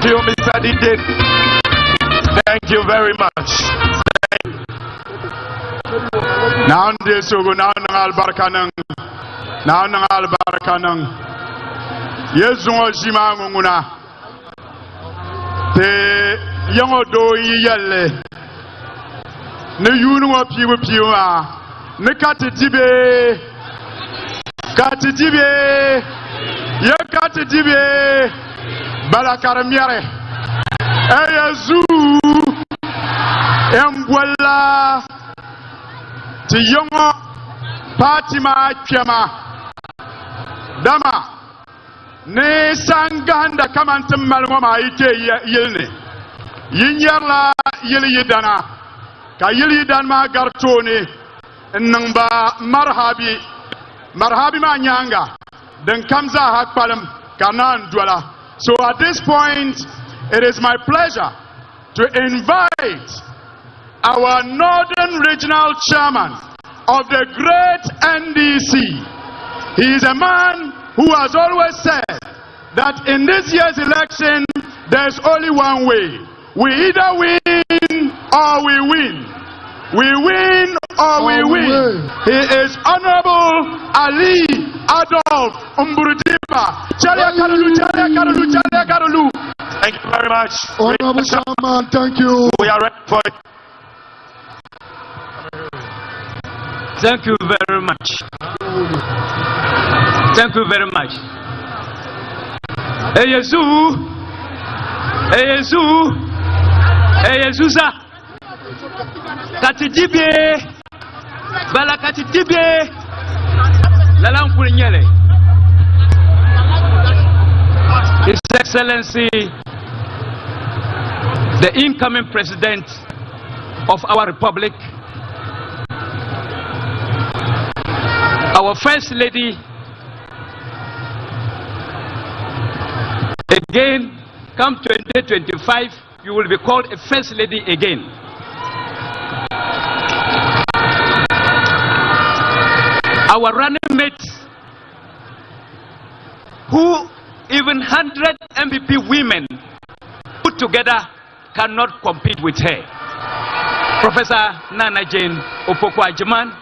Thank you, Mr. Didin. Thank you very much. Now this will go now Albarkanang. Now Albarkanang. Yes, Jima Munguna. The young do yelle. Ne yunu wa piwa piwa. Ne katitibe. Katitibe. Ye katitibe. Balakaramiare. Eyazu. Embwala. Ti yongo. Patima Chema. Dama. Ne sanganda kamantum malwama ike yelne. Yinyarla yeli yidana. Ka yeli danma gartone. Nangba marhabi. Marhabi ma nyanga. Den kamza hakpalam kanan dwala. So at this point, it is my pleasure to invite our Northern Regional Chairman of the great NDC. He is a man who has always said that in this year's election, there's only one way. We either win or we win. We win or we win. He is Honorable Ali Adolf Umburudiba. Thank you very much. Honorable Chairman, thank you. We are ready for it. Thank you very much. Thank you very much. Eyezuza. Katidibie. Bala katidibie. Lalam Kurinyele. His Excellency, the incoming President of our Republic, our First Lady, again, come 2025, you will be called a First Lady again. Our running mates, who even 100 MVP women put together cannot compete with her. Professor Nana Jane Opoku-Agyeman,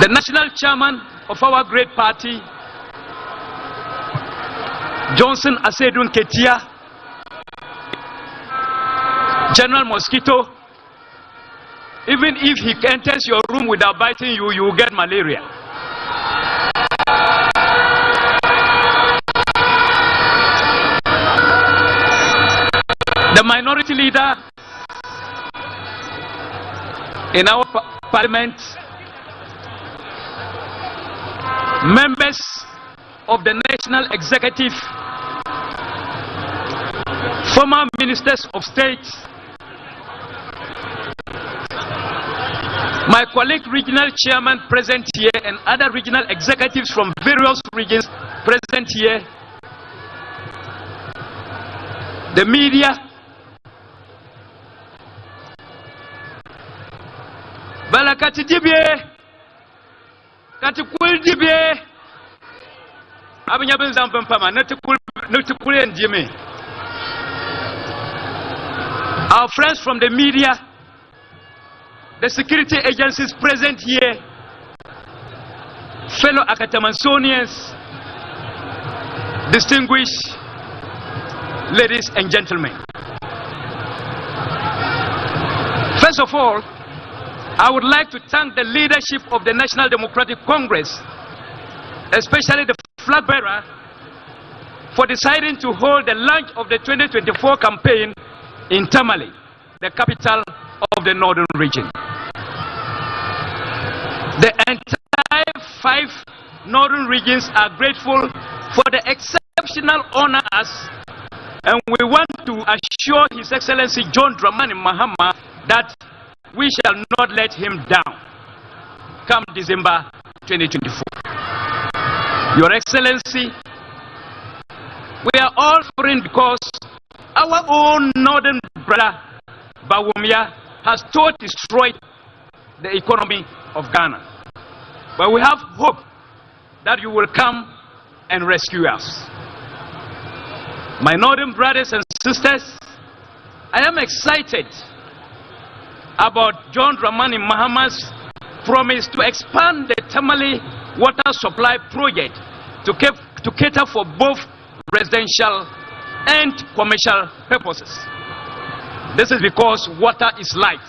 the national chairman of our great party, Johnson Asedun Ketia, General Mosquito. Even if he enters your room without biting you, you will get malaria. The minority leader in our parliament, members of the national executive, former ministers of state, my colleague regional chairman present here and other regional executives from various regions present here, the media, Balakati Dibie, Katikul Dibie, Abinyaben Zampama, Nutukul and Jimmy. Our friends from the media, the security agencies present here, fellow Akatamansonians, distinguished ladies and gentlemen. First of all, I would like to thank the leadership of the National Democratic Congress, especially the flagbearer, for deciding to hold the launch of the 2024 campaign in Tamale, the capital of the northern region. The entire 5 northern regions are grateful for the exceptional honor us, and we want to assure His Excellency John Dramani Mahama that we shall not let him down come December 2024. Your Excellency, we are all suffering because our own northern brother Bawumia has totally destroyed the economy of Ghana. But we have hope that you will come and rescue us. My northern brothers and sisters, I am excited about John Dramani Mahama's promise to expand the Tamale water supply project to cater for both residential and commercial purposes. This is because water is life.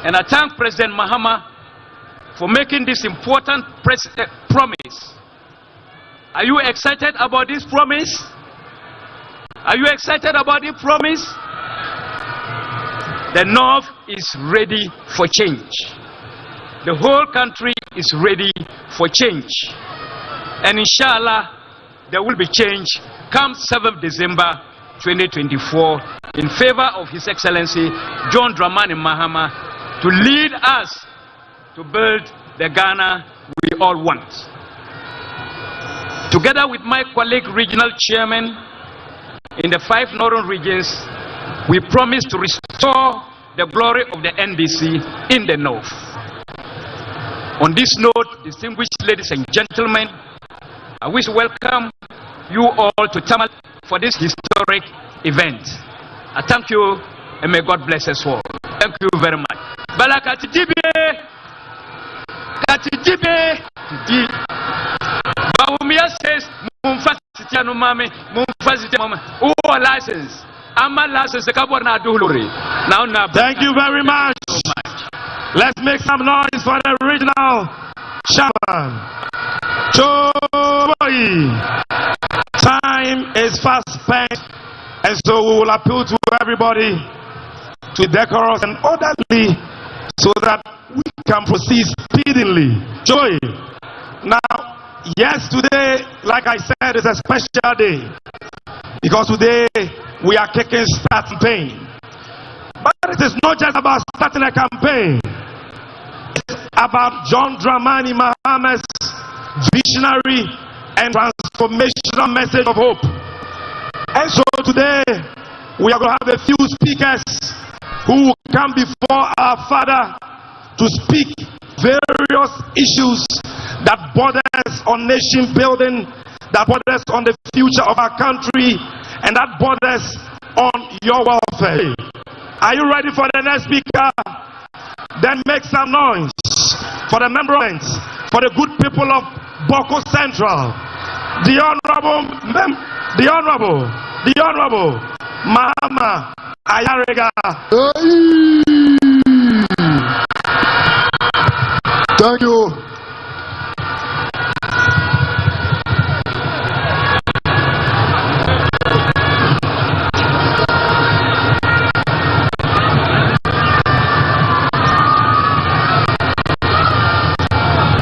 And I thank President Mahama for making this important promise. Are you excited about this promise? Are you excited about this promise? The North is ready for change. The whole country is ready for change. And inshallah, there will be change come 7th December 2024 in favor of His Excellency John Dramani Mahama to lead us to build the Ghana we all want. Together with my colleague regional chairman in the 5 northern regions, we promise to restore the glory of the NDC in the North. On this note, distinguished ladies and gentlemen, I wish to welcome you all to Tamale for this historic event. I thank you and may God bless us all. Thank you very much. Baumia says, license. Thank you very much. Let's make some noise for the original shaman. Time is fast spent, and so we will appeal to everybody to decorous and orderly so that we can proceed speedily. Joy. Now, yes, today, like I said, is a special day because today we are kicking start campaign. But it is not just about starting a campaign. It's about John Dramani Mahama's visionary and transformational message of hope. And so today we are going to have a few speakers who will come before our Father to speak various issues that borders on nation building, that borders on the future of our country, and that borders on your welfare. Are you ready for the next speaker? Then make some noise for the members, for the good people of Boko Central, the Honorable Mahama Ayarega. Thank you.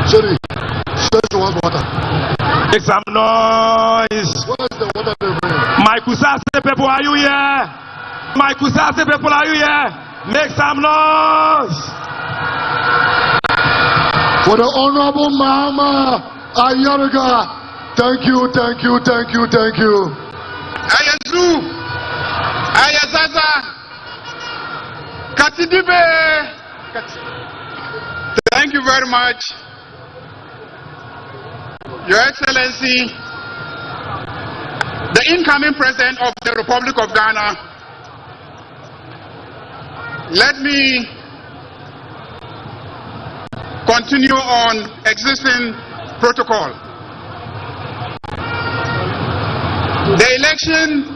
Sorry, just one water. Make some noise. Where's the water they bring? My Kusase people, are you here? My Kusase people, are you here? Make some noise. For the Honorable Mahama Ayarega. Thank you, thank you, thank you, thank you. Ayazu, Ayazaza, Katidibe. Thank you very much, Your Excellency, the incoming President of the Republic of Ghana. Let me continue on existing protocol. The election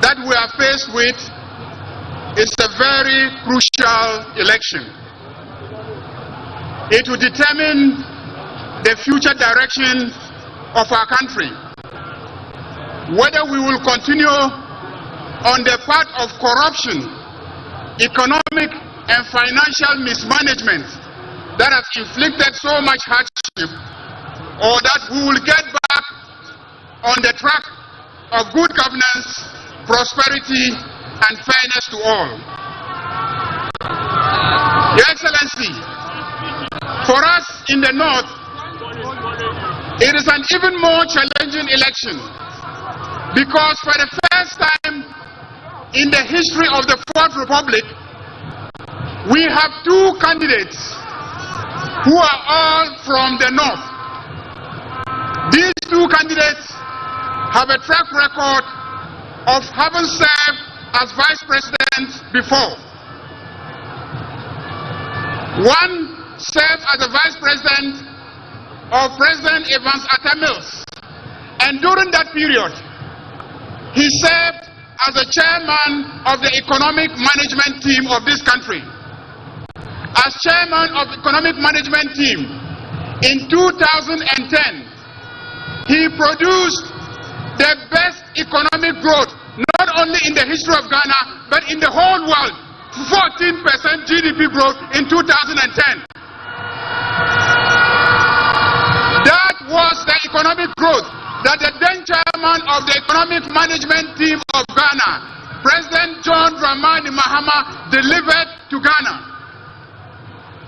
that we are faced with is a very crucial election. It will determine the future direction of our country. Whether we will continue on the path of corruption, economic and financial mismanagement that has inflicted so much hardship, or that we will get back on the track of good governance, prosperity, and fairness to all. Your Excellency, for us in the North, it is an even more challenging election because for the first time in the history of the Fourth Republic, we have two candidates who are all from the North. These two candidates have a track record of having served as vice presidents before. One served as a vice president of President Evans Atta Mills, and during that period, he served as the chairman of the economic management team of this country. As chairman of the economic management team in 2010, he produced the best economic growth, not only in the history of Ghana, but in the whole world. 14% GDP growth in 2010. That was the economic growth that the then chairman of the economic management team of Ghana, President John Dramani Mahama, delivered to Ghana.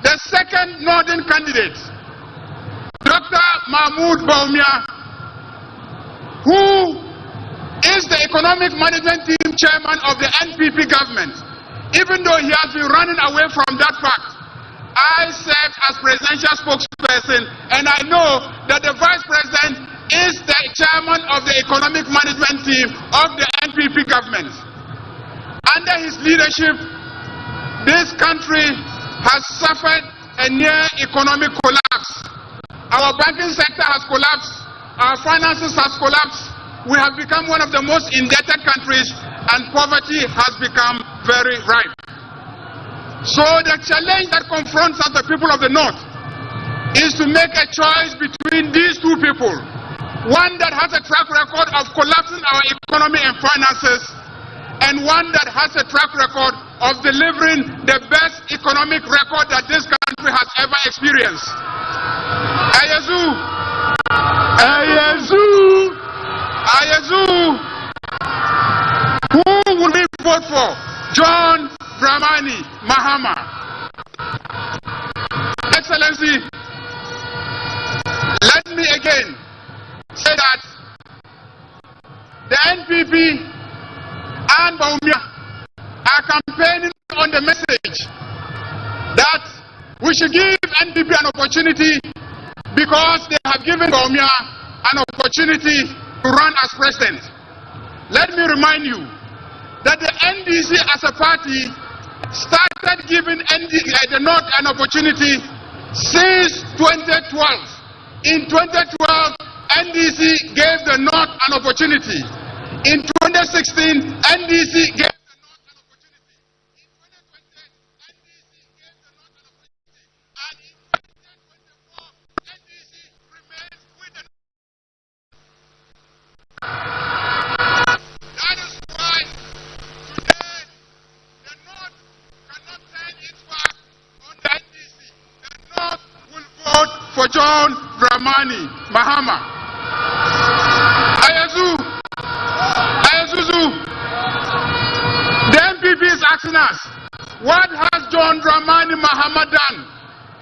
The second northern candidate, Dr. Mahmoud Bawumia, who is the economic management team chairman of the NPP government. Even though he has been running away from that fact, I served as presidential spokesperson, and I know that the vice president is the chairman of the economic management team of the NPP government. Under his leadership, this country has suffered a near economic collapse. Our banking sector has collapsed, our finances has collapsed, we have become one of the most indebted countries, and poverty has become very ripe. So the challenge that confronts us, the people of the North, is to make a choice between these two people. One that has a track record of collapsing our economy and finances, and one that has a track record of delivering the best economic record that this country has ever experienced. Ayazu! Ayazu! Ayazu! Who will we vote for? John Dramani Mahama. Excellency, let me again say that the NPP and Bawumia are campaigning on the message that we should give NPP an opportunity because they have given Bawumia an opportunity to run as president. Let me remind you that the NDC as a party started giving the North an opportunity since 2012. In 2012, NDC gave the North an opportunity. In 2016, NDC gave the North an opportunity. In 2020, NDC gave the North an opportunity. And in 2024, NDC remains with the North. That is why today the North cannot turn its back on the NDC. The North will vote for John Dramani Mahama. Ayazuzu, the NPP is asking us, what has John Dramani Mahama done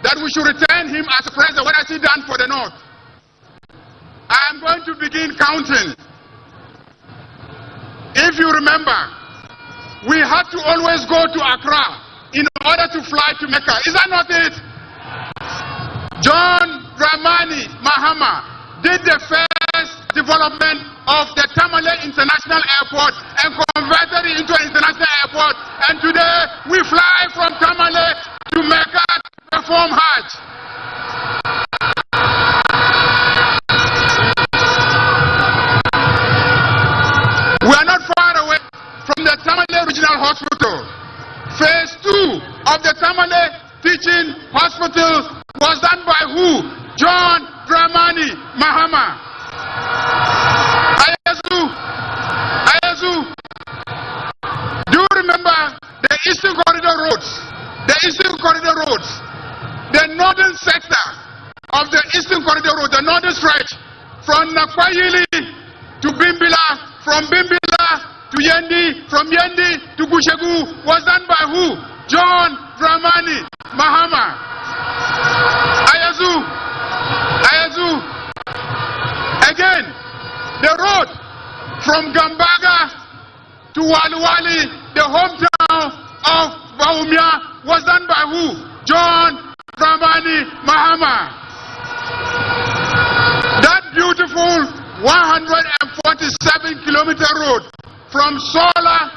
that we should return him as president? What has he done for the North? I am going to begin counting. If you remember, we had to always go to Accra in order to fly to Mecca. Is that not it? John Dramani Mahama did the first development of the Tamale International Airport and converted it into an international airport. And today we fly from Tamale to Mecca to perform Hajj. We are not far away from the Tamale Regional Hospital. Phase 2 of the Tamale Teaching Hospital was done by who? John Dramani Mahama. Ayazu, do you remember the Eastern Corridor roads? The Eastern Corridor roads, the northern sector of the Eastern Corridor road, the northern stretch from Nakwayili to Bimbila, from Bimbila to Yendi, from Yendi to Gushegu was done by who? John Dramani Mahama. Ayazu, again, the road from Gambaga to Waliwali, the hometown of Bawumia, was done by who? John Dramani Mahama. That beautiful beautiful 147-kilometer road from Sola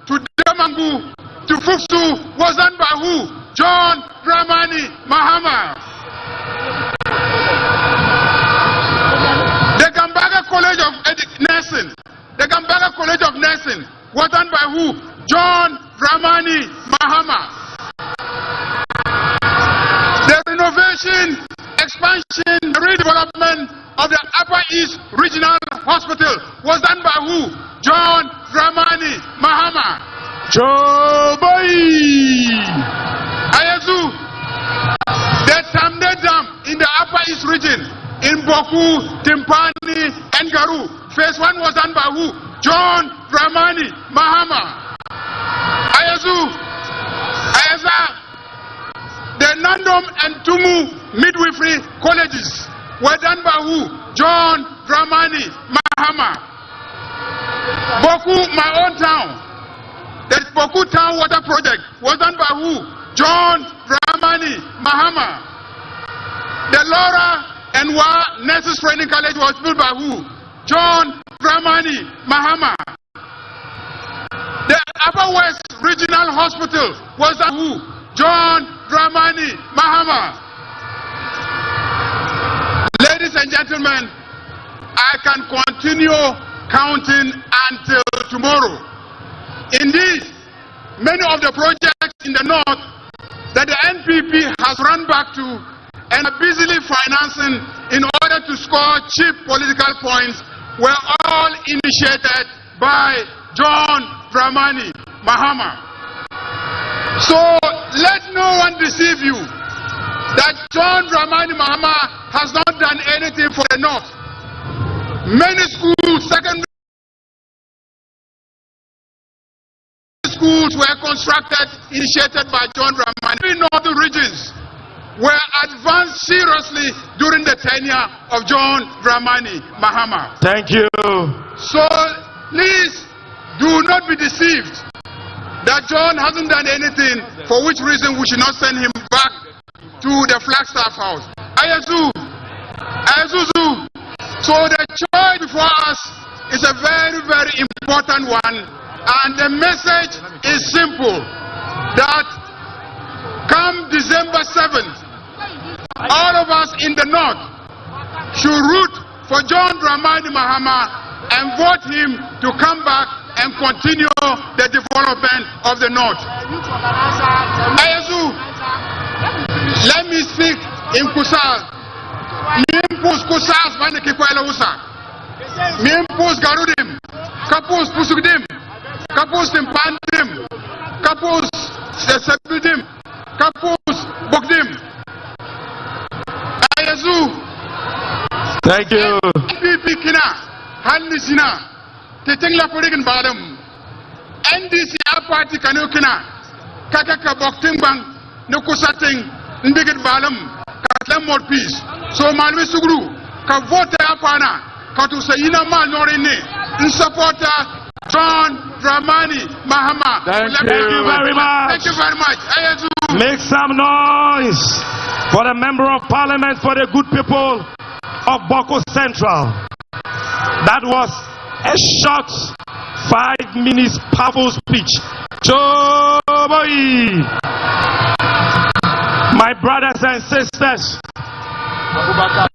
to Damangu to Fuksu was done by who? John Dramani Mahama. The Gambaga College of Nursing. The Gambaga College of Nursing was done by who? John Dramani Mahama. The renovation, expansion, redevelopment of the Upper East Regional Hospital was done by who? John Dramani Mahama. Ayazu, the Tamde Dam in the Upper East region, in Boku, Timpani, and Garu. Phase 1 was done by who? John Dramani Mahama. Ayazu, the Nandom and Tumu midwifery colleges were done by who? John Dramani Mahama. Boku, my own town. The Boku Town Water Project was done by who? John Dramani Mahama. The Laura and Wa Nurses Training College was built by who? John Dramani Mahama. The Upper West Regional Hospital was done by who? John Dramani Mahama. Ladies and gentlemen, I can continue counting until tomorrow. Indeed, many of the projects in the north that the NPP has run back to and are busily financing in order to score cheap political points were all initiated by John Dramani Mahama. So let no one deceive you that John Dramani Mahama has not done anything for the north. Many schools, secondary schools were constructed, initiated by John Dramani. The northern regions were advanced seriously during the tenure of John Dramani Mahama. Thank you. So please do not be deceived that John hasn't done anything, for which reason we should not send him back to the Flagstaff House. Ayazu. So the choice before us is a very, very important one. And the message is simple, that come December 7th, all of us in the north should root for John Dramani Mahama and vote him to come back and continue the development of the north. Ayazu, let me speak in Kusal. Mimpus Kusas Vanekikwela Usa. Mimpus Garudim. Kapus Pusugdim. Kapus Timpandim, Kapus Sebidim, Kapus Bokdim. Ayazu. Thank you. Pipikina, Hanisina, Tetingla Purigan Badam, NDC party Kanukina, Kakaka Boktimbang, Nukusating, Ndigit Balam, Katlam more peace. So Malvi Sugru, Kavote Apana, Katusayina Malnorine, in supporter John Dramani Mahama. Thank you very much. Thank you very much. Make some noise for the Member of Parliament, for the good people of Boko Central. That was a short 5 minutes powerful speech. Choboy. My brothers and sisters,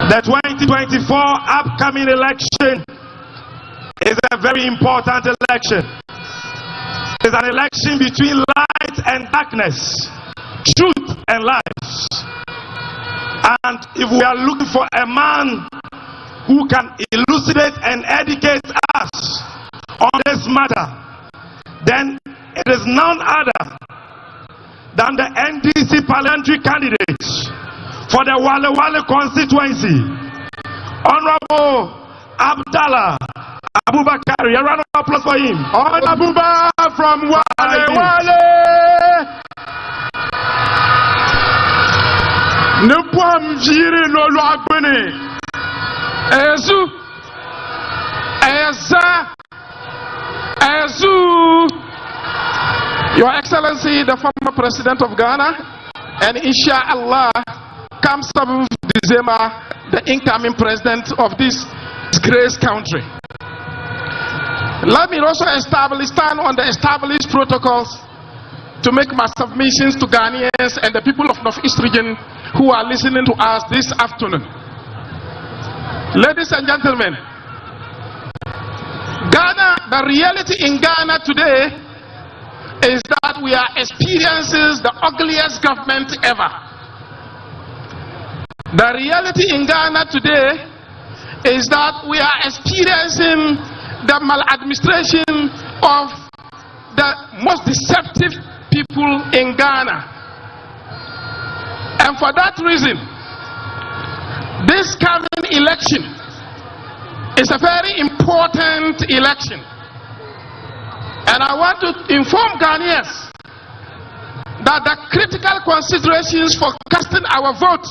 the 2024 upcoming election is a very important election. It's an election between light and darkness, truth and lies. And if we are looking for a man who can elucidate and educate us on this matter, then it is none other than the NDC parliamentary candidate for the Wale Wale constituency, Honorable Abdallah Abubakar. A round of applause for him. Honorable from Wale Wale. Ne pouvons virer nos lois bénées. Your Excellency, the former President of Ghana, and inshallah, come 7th December, the incoming President of this disgraced country. Let me also stand on the established protocols to make my submissions to Ghanaians and the people of Northeast region who are listening to us this afternoon. Ladies and gentlemen, Ghana, the reality in Ghana today is that we are experiencing the ugliest government ever. The reality in Ghana today is that we are experiencing the maladministration of the most deceptive people in Ghana. And for that reason, this coming election is a very important election. And I want to inform Ghanaians that the critical considerations for casting our vote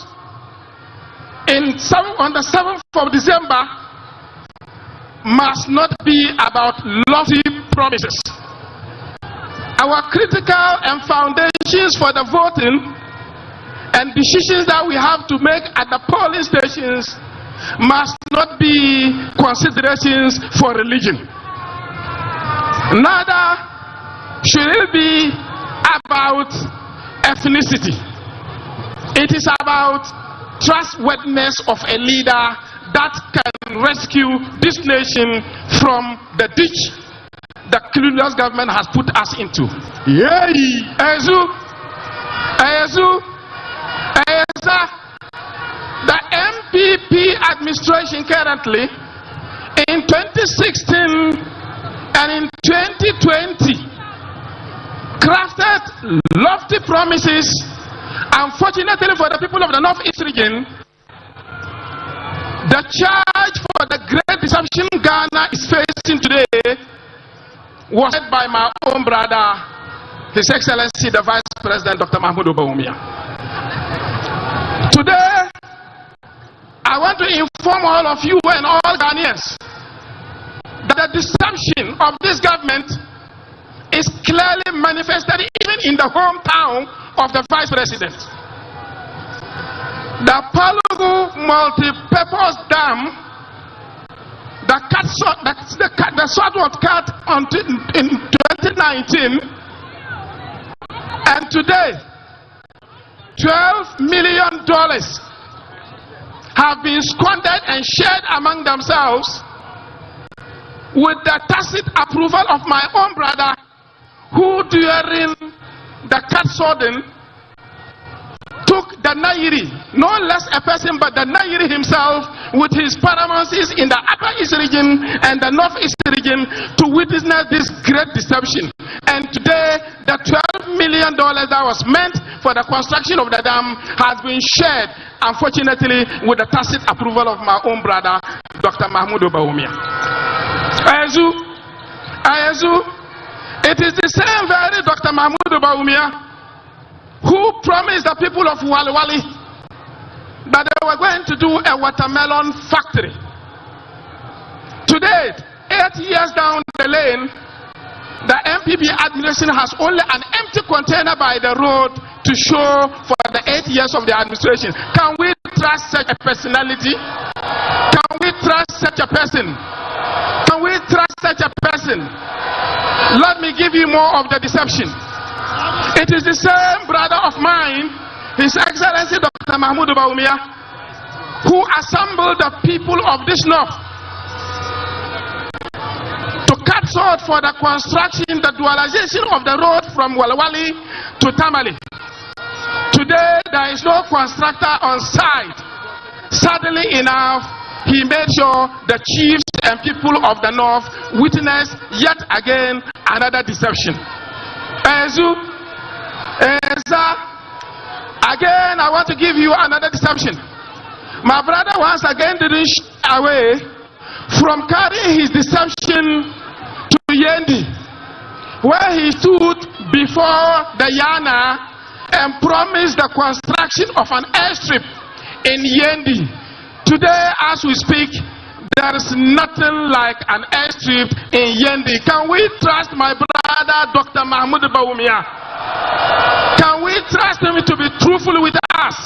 on the 7th of December must not be about lofty promises. Our critical and foundations for the voting and decisions that we have to make at the polling stations must not be considerations for religion. Neither should it be about ethnicity. It is about trustworthiness of a leader that can rescue this nation from the ditch the clueless government has put us into. The MPP administration currently in 2016 and in 2020 crafted lofty promises. Unfortunately for the people of the Northeast region, the charge for the great deception Ghana is facing today was led by my own brother, His Excellency the Vice President Dr. Mahmoud Bawumia. Today, I want to inform all of you and all Ghanaians that the deception of this government is clearly manifested even in the hometown of the Vice President. The Palugu multi-purpose dam, the Swartwood cut in 2019, and today $12 million have been squandered and shared among themselves with the tacit approval of my own brother, who during the cut sodden took the Nairi, no less a person but the Nairi himself, with his paramountcies in the Upper East region and the Northeast region to witness this great deception. And today, the $12 million that was meant for the construction of the dam has been shared, unfortunately, with the tacit approval of my own brother, Dr. Mahmoud Bawumia. Ayazu, it is the same very Dr. Mahmoud Bawumia who promised the people of Wali that they were going to do a watermelon factory. Today, 8 years down the lane, the MPP administration has only an empty container by the road to show for the 8 years of the administration. Can we trust such a personality? Can we trust such a person? Can we trust such a person? Let me give you more of the deception. It is the same brother of mine, His Excellency Dr. Mahmoud Bawumia, who assembled the people of this north to cut short for the construction, the dualization of the road from Walawali to Tamale. Today, there is no constructor on site. Suddenly enough, he made sure the chiefs and people of the north witnessed yet again another deception. Again, I want to give you another deception. My brother once again didn't shy away from carrying his deception to Yendi, where he stood before the Yana and promised the construction of an airstrip in Yendi. Today, as we speak, there is nothing like an airstrip in Yendi. Can we trust my brother, Dr. Mahmoud Bawumia? Can we trust him to be truthful with us?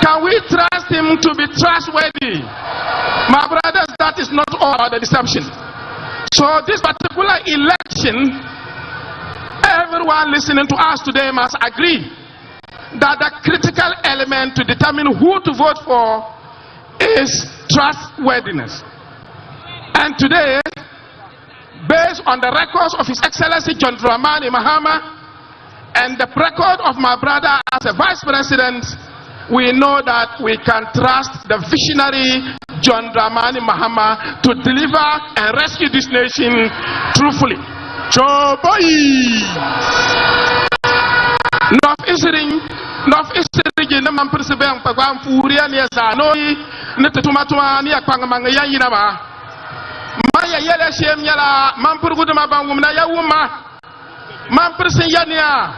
Can we trust him to be trustworthy? My brothers, that is or the deception. So this particular election, everyone listening to us today must agree that the critical element to determine who to vote for is trustworthiness. And today, based on the records of His Excellency John Dramani Mahama and the record of my brother as a vice president, we know that we can trust the visionary John Dramani Mahama to deliver and rescue this nation truthfully. Choboy! North Eastern na mampersebeng pagwam furia ni zanoi netetumatuma ni akwangamanga yanyina ba maya yele shem yala mampurgudu mabangum na yawuma mampersen yania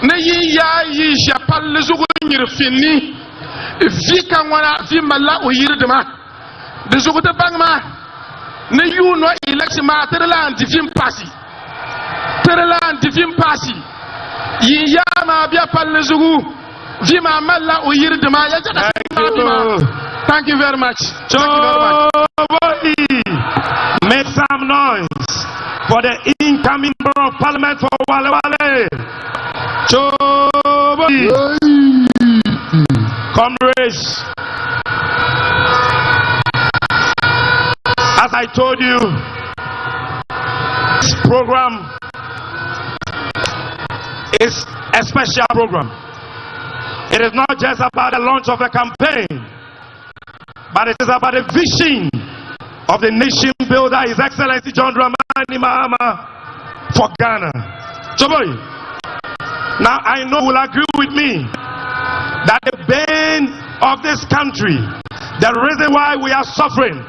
ne yi ya yi japal zugu nyirfini vika ngwana vi mala o yirdema de zugu de bangma ne yu no election ma terland divim pasi yi ya ma bia pal zugu vi ma mala o yirdema ya jada thank you very much. Make some noise for the incoming member of parliament for Wale Wale. Comrades, as I told you, this program is a special program. It is not just about the launch of a campaign, but it is about the vision of the nation builder, His Excellency John Dramani Mahama, for Ghana. Choboy, now I know you will agree with me that the bane of this country, the reason why we are suffering,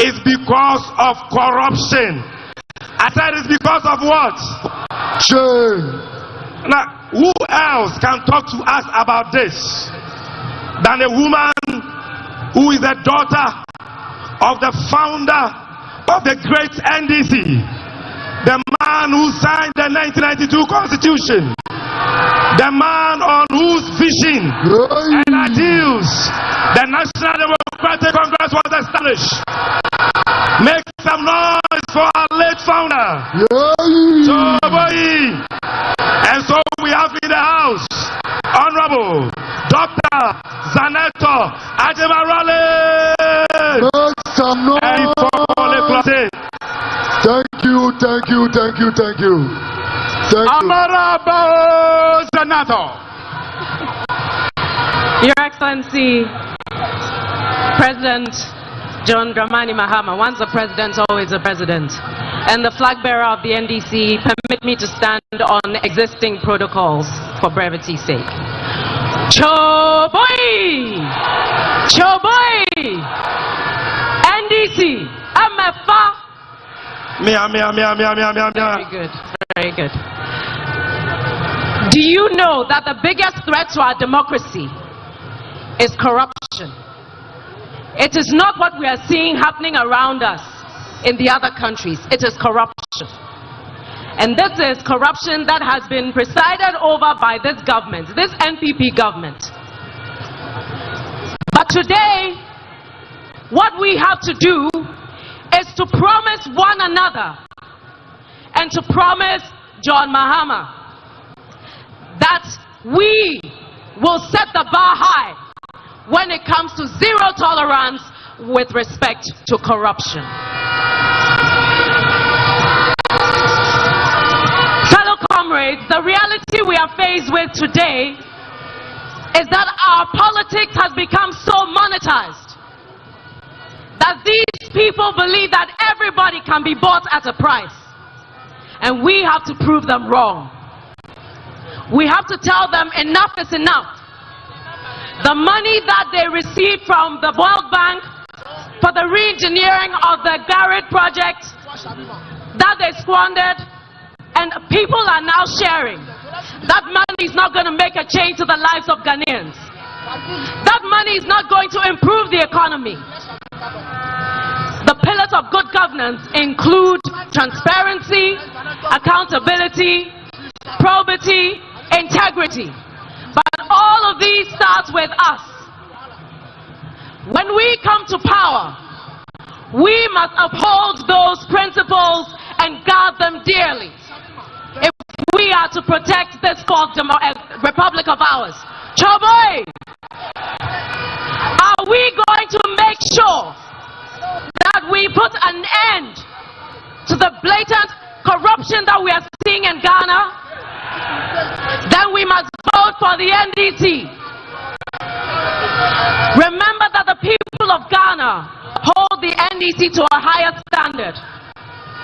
is because of corruption. I said it's because of what? Shame. Now, who else can talk to us about this than a woman who is the daughter of the founder of the great NDC, the man who signed the 1992 Constitution, the man on whose vision and ideals the National Democratic Congress was established. Make some noise for our late founder. And so we have in the house Honorable Dr. Zaneto Ademarale. Thank you. Honorable Zaneto. Your Excellency, President John Dramani Mahama, once a president, always a president, and the flag bearer of the NDC, permit me to stand on existing protocols for brevity's sake. Choboy! NDC, MFA. Very good. Do you know that the biggest threat to our democracy is corruption? It is not what we are seeing happening around us in the other countries. It is corruption. And this is corruption that has been presided over by this government, this NPP government. But today, what we have to do is to promise one another and to promise John Mahama that we will set the bar high when it comes to zero tolerance with respect to corruption. Fellow comrades, the reality we are faced with today is that our politics has become so monetized that these people believe that everybody can be bought at a price. And we have to prove them wrong. We have to tell them enough is enough. The money that they received from the World Bank for the re-engineering of the Garrett project that they squandered, and people are now sharing. That money is not going to make a change to the lives of Ghanaians. That money is not going to improve the economy. The pillars of good governance include transparency, accountability, probity, integrity. But all of these start with us. When we come to power, We must uphold those principles and guard them dearly if we are to protect this fourth republic of ours. Choboy, are we going to make sure that we put an end to the blatant corruption that we are seeing in Ghana? Then we must vote for the NDC. Remember that the people of Ghana hold the NDC to a higher standard.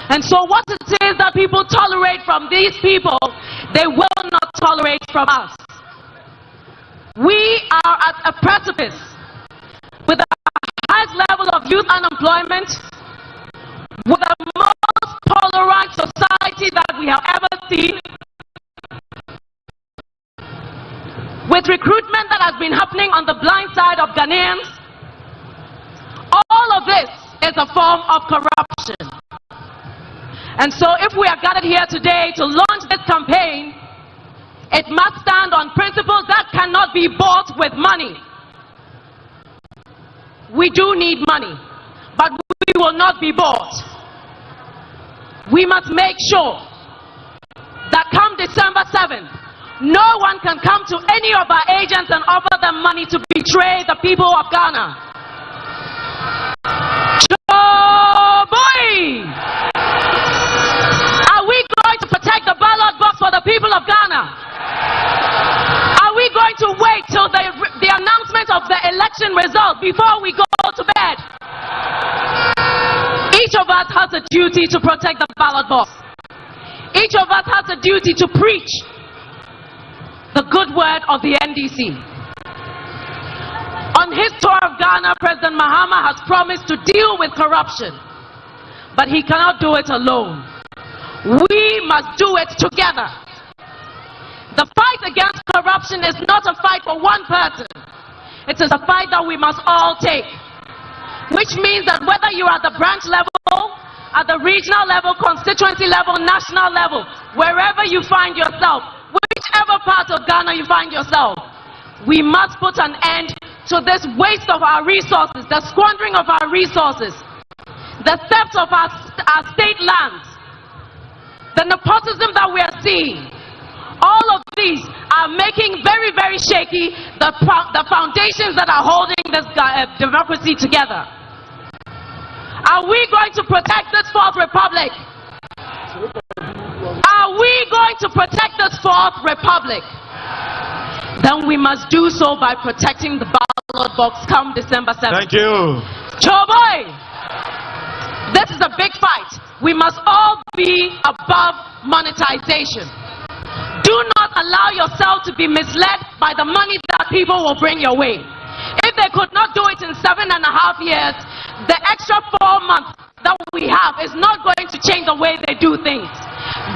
And so what it is that people tolerate from these people, they will not tolerate from us. We are at a precipice with the highest level of youth unemployment, with the most polarized society that we have ever seen, with recruitment that has been happening on the blind side of Ghanaians. All of this is a form of corruption. And so if we are gathered here today to launch this campaign, it must stand on principles that cannot be bought with money. We do need money, but we will not be bought. We must make sure that come December 7th, no one can come to any of our agents and offer them money to betray the people of Ghana. Boy! Are we going to protect the ballot box for the people of Ghana? Are we going to wait till the announcement of the election result before we go to bed? Each of us has a duty to protect the ballot box. Each of us has a duty to preach the good word of the NDC. On his tour of Ghana, President Mahama has promised to deal with corruption, but he cannot do it alone. We must do it together. The fight against corruption is not a fight for one person. It is a fight that we must all take, which means that whether you are at the branch level, at the regional level, constituency level, national level, wherever you find yourself, whichever part of Ghana you find yourself, we must put an end to this waste of our resources, the squandering of our resources, the theft of our state lands, the nepotism that we are seeing. All of these are making very, very shaky the foundations that are holding this democracy together. Are we going to protect this fourth republic? Are we going to protect this fourth republic? Then we must do so by protecting the ballot box come December 7th. Thank you. Choboy, this is a big fight. We must all be above monetization. Do not allow yourself to be misled by the money that people will bring your way. If they could not do it in 7.5 years, the extra 4 months that we have is not going to change the way they do things.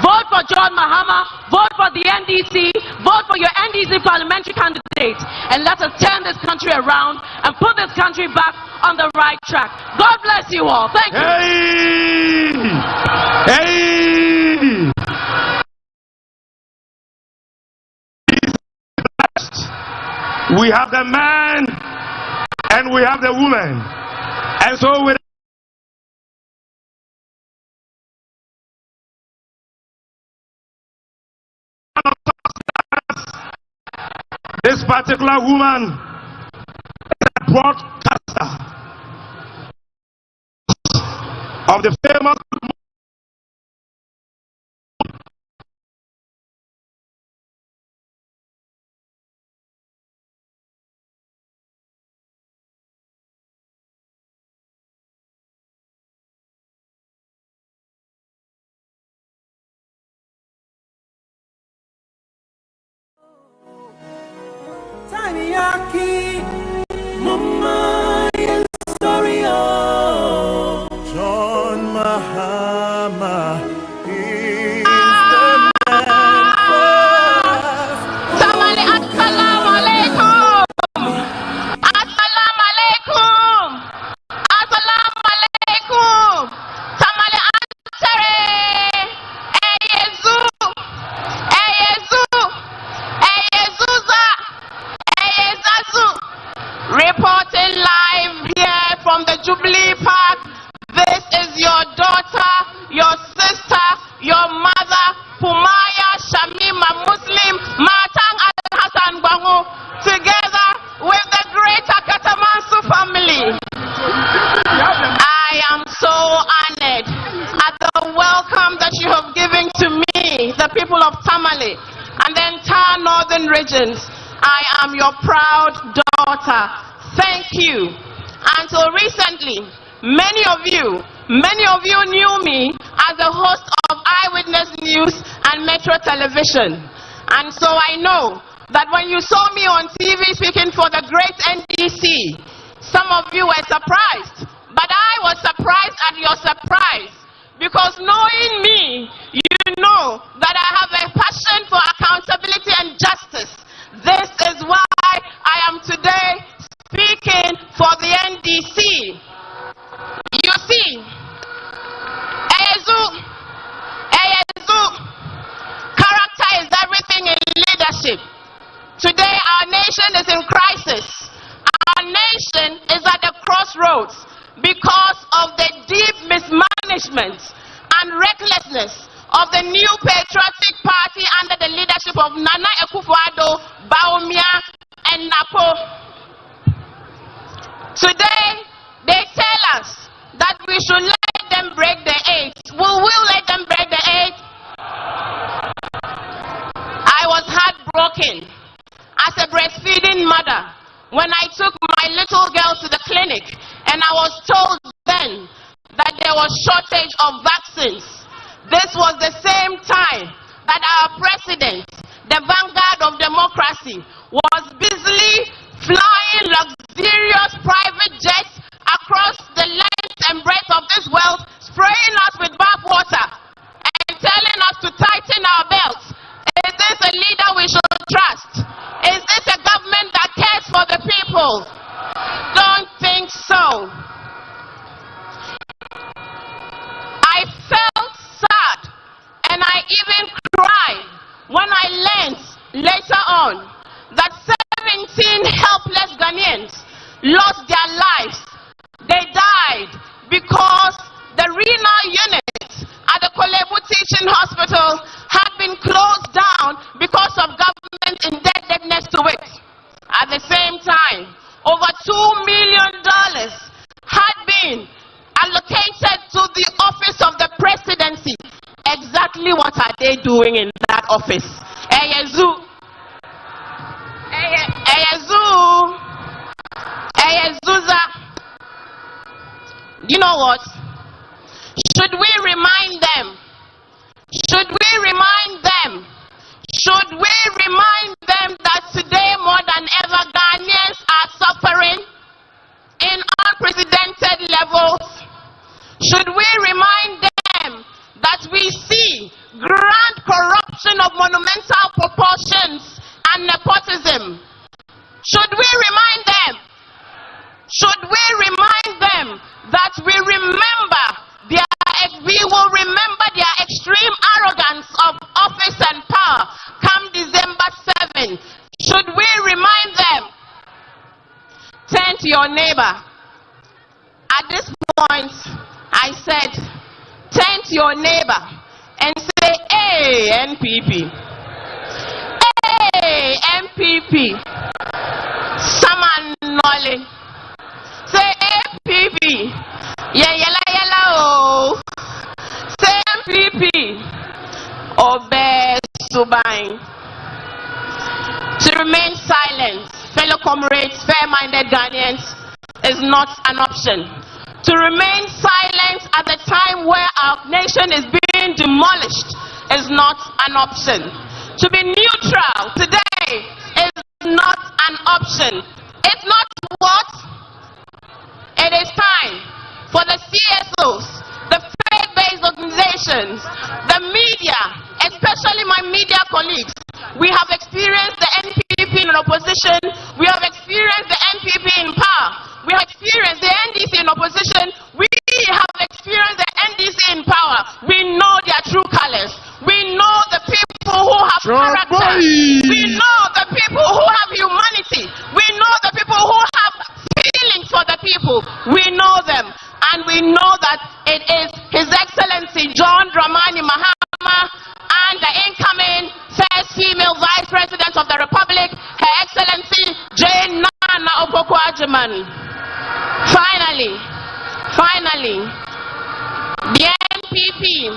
Vote for John Mahama, vote for the NDC, vote for your NDC parliamentary candidate, and let us turn this country around and put this country back on the right track. God bless you all. Thank you. Hey! We have the man and we have the woman. And so with this particular woman is a broadcaster of the famous John Mahama is the man for us. Somebody, assalamu alaikum. Assalamu alaikum. Assalamu alaikum. Somebody, answer. Hey, Yezu. Hey, Yezu. Hey, Yezuza. Hey, Yezazu. Reporting live here from the Jubilee Park, am your proud daughter. Thank you. Until recently, many of you knew me as the host of Eyewitness News and Metro Television. And so I know that when you saw me on TV speaking for the great NDC, some of you were surprised. But I was surprised at your surprise. Because knowing me, you know that I have a passion for accountability and justice. This is why I am today speaking for the NDC. You see, character is everything in leadership. Today our nation is in crisis. Our nation is at the crossroads because of the deep mismanagement and recklessness of the new patriotic party under the leadership of Nana Akufo-Addo, Bawumia, and Napo. Today, they tell us that we should let them break the 8. Will we let them break the 8? I was heartbroken as a breastfeeding mother when I took my little girl to the clinic and I was told then that there was shortage of vaccines. This was the same time that our president, the vanguard of democracy, was busily flying luxurious private jets across the length and breadth of this world, spraying us with bathwater and telling us to tighten our belts. Is this a leader we should trust? Is this a government that cares for the people? Don't think so. I felt sad and I even cried when I learned later on that 17 helpless Ghanaians lost their lives. They died because the renal unit at the Kolebu Teaching Hospital had been closed down because of government indebtedness to it. At the same time, over $2 million had been allocated to the office of the presidency. Exactly what are they doing in that office? You know what? Should we remind them? Should we remind them? Should we remind them that today more than ever Ghanaians are suffering in unprecedented levels? Should we remind them that we see grand corruption of monumental proportions and nepotism? Should we remind them? Should we remind them that we will remember their extreme arrogance of office and power come December 7? Should we remind them? Turn to your neighbor. At this point, I said, turn to your neighbor and say, hey, NPP. Hey, NPP. Saman Noli. Say, NPP. Yeah, yalla, oh. Say, NPP. Obey Subain. To remain silent, fellow comrades, fair-minded Ghanaians, is not an option. To remain silent at the time where our nation is being demolished is not an option. To be neutral today is not an option. It's not what? It is time for the CSOs, the faith-based organizations, the media, especially my media colleagues. We have experienced the NPP in opposition. We have experienced the NPP in power. We have experienced the NDC in opposition. We have experienced the NDC in power. We know their true colors. We know the people who have character. We know the people who have humanity. We know the people who have feelings for the people. We know them. And we know that it is His Excellency John Dramani Mahama and the incoming first female Vice President of the Republic, Her Excellency Jane Nana Opoku-Agyeman. Finally, the NPP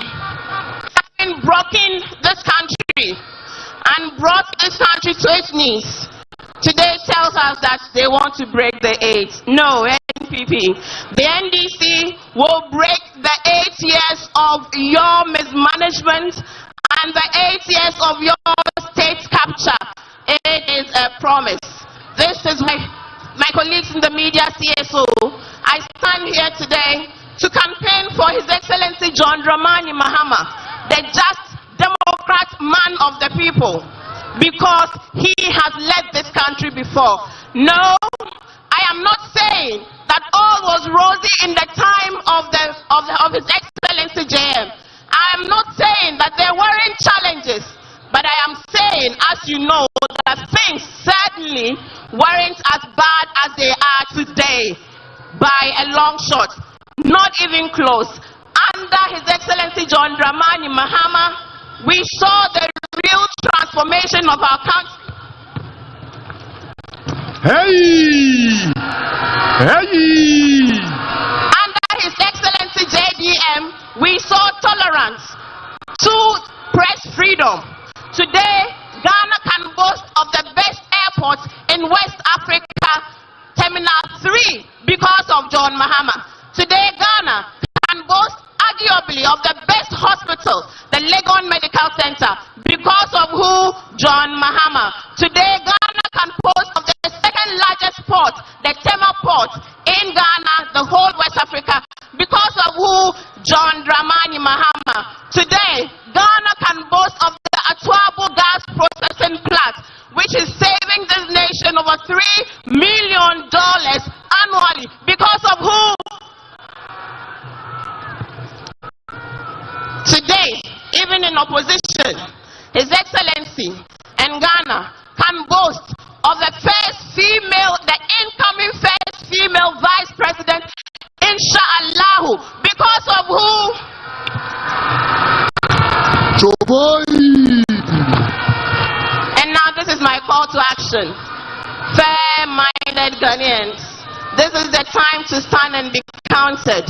having broken this country and brought this country to its knees, today tells us that they want to break the 8. No, NPP. The NDC will break the 8 years of your mismanagement and the 8 years of your state capture. It is a promise. This is why my colleagues in the media, CSO, I stand here today to campaign for His Excellency John Dramani Mahama, the just Democrat man of the people, because he has led this country before. No, I am not saying that all was rosy in the time of His Excellency JM. I am not saying that there weren't challenges, but I am saying, as you know, that things certainly weren't as bad as they are today by a long shot, not even close. Under His Excellency John Dramani Mahama, we saw the real transformation of our country. Hey! Hey! Under His Excellency JDM, we saw tolerance to press freedom. Today, Ghana can boast of the best airport in West Africa, Terminal 3, because of John Mahama. Today, Ghana can boast arguably of the best hospital, the Legon Medical Center, because of who? John Mahama. Today, Ghana can boast of the second largest port, the Tema Port, in Ghana, the whole West Africa, because of who? John Dramani Mahama. Today, Ghana can boast of the Atuabo gas processing plant, which is saving this nation over $3 million annually, because of who? Today, even in opposition, His Excellency and Ghana can boast of the incoming first female vice president, inshallah, because of who? And now this is my call to action. Fair-minded Ghanaians, this is the time to stand and be counted.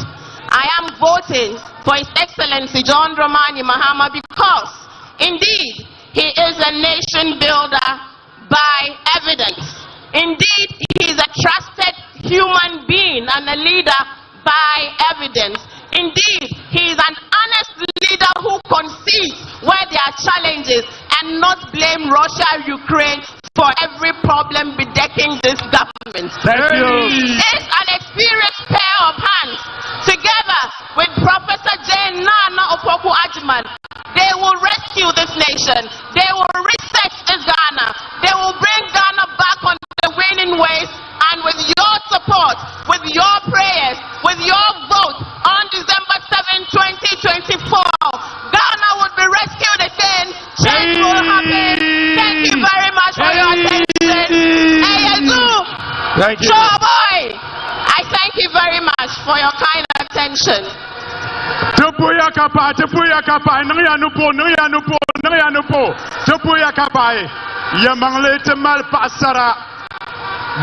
I am voting for His Excellency John Dramani Mahama because, indeed, he is a nation builder by evidence. Indeed, he is a trusted human being and a leader by evidence. Indeed, he is an honest leader who concedes where there are challenges and not blame Russia, Ukraine for every problem bedecking this government. Thank you. He is an experienced pair of hands. Together with Professor Jane Nana Opoku Ajiman, they will rescue this nation. They will reset this Ghana. They will bring Ghana back on the winning ways. And with your support, with your prayers, with your vote on December 7, 2024, Ghana will be rescued again. Change will happen. Thank you very much for your attention. Thank you. Boy, I thank you very much for your kind attention. Tepuya kapa, nuyanupo, tepuya kapa, yamangle temal pasara.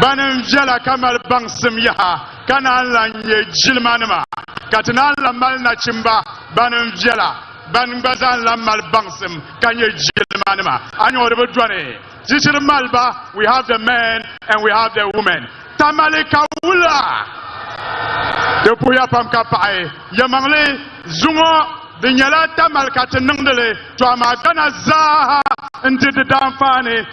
Banin jala kamal bang simyaha kana lanye jilmanima katana lamal na chimba banin jala ban bazan lamal bang sim kanye jilmanima anyo de dwane jishir malba. We have the men and we have the women. Tamale kawula de puya pam kapae yamangle zungo de nyala tamal katenngdele to amagana za ndide danfane.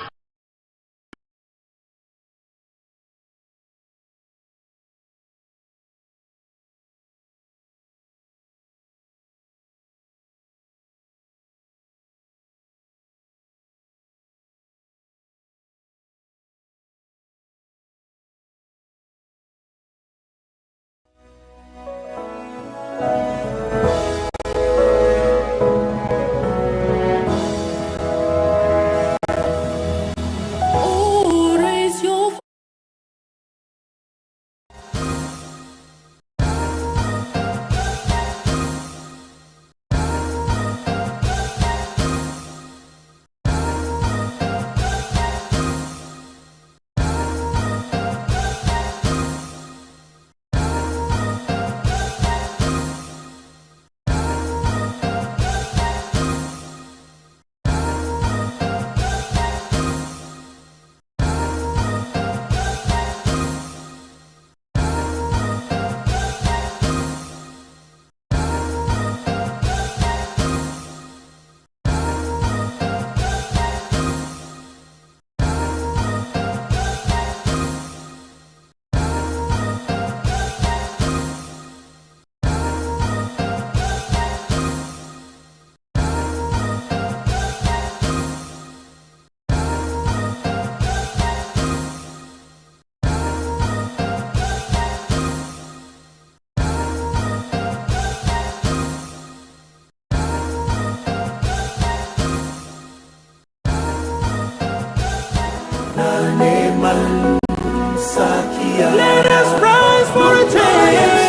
Let us rise for a change.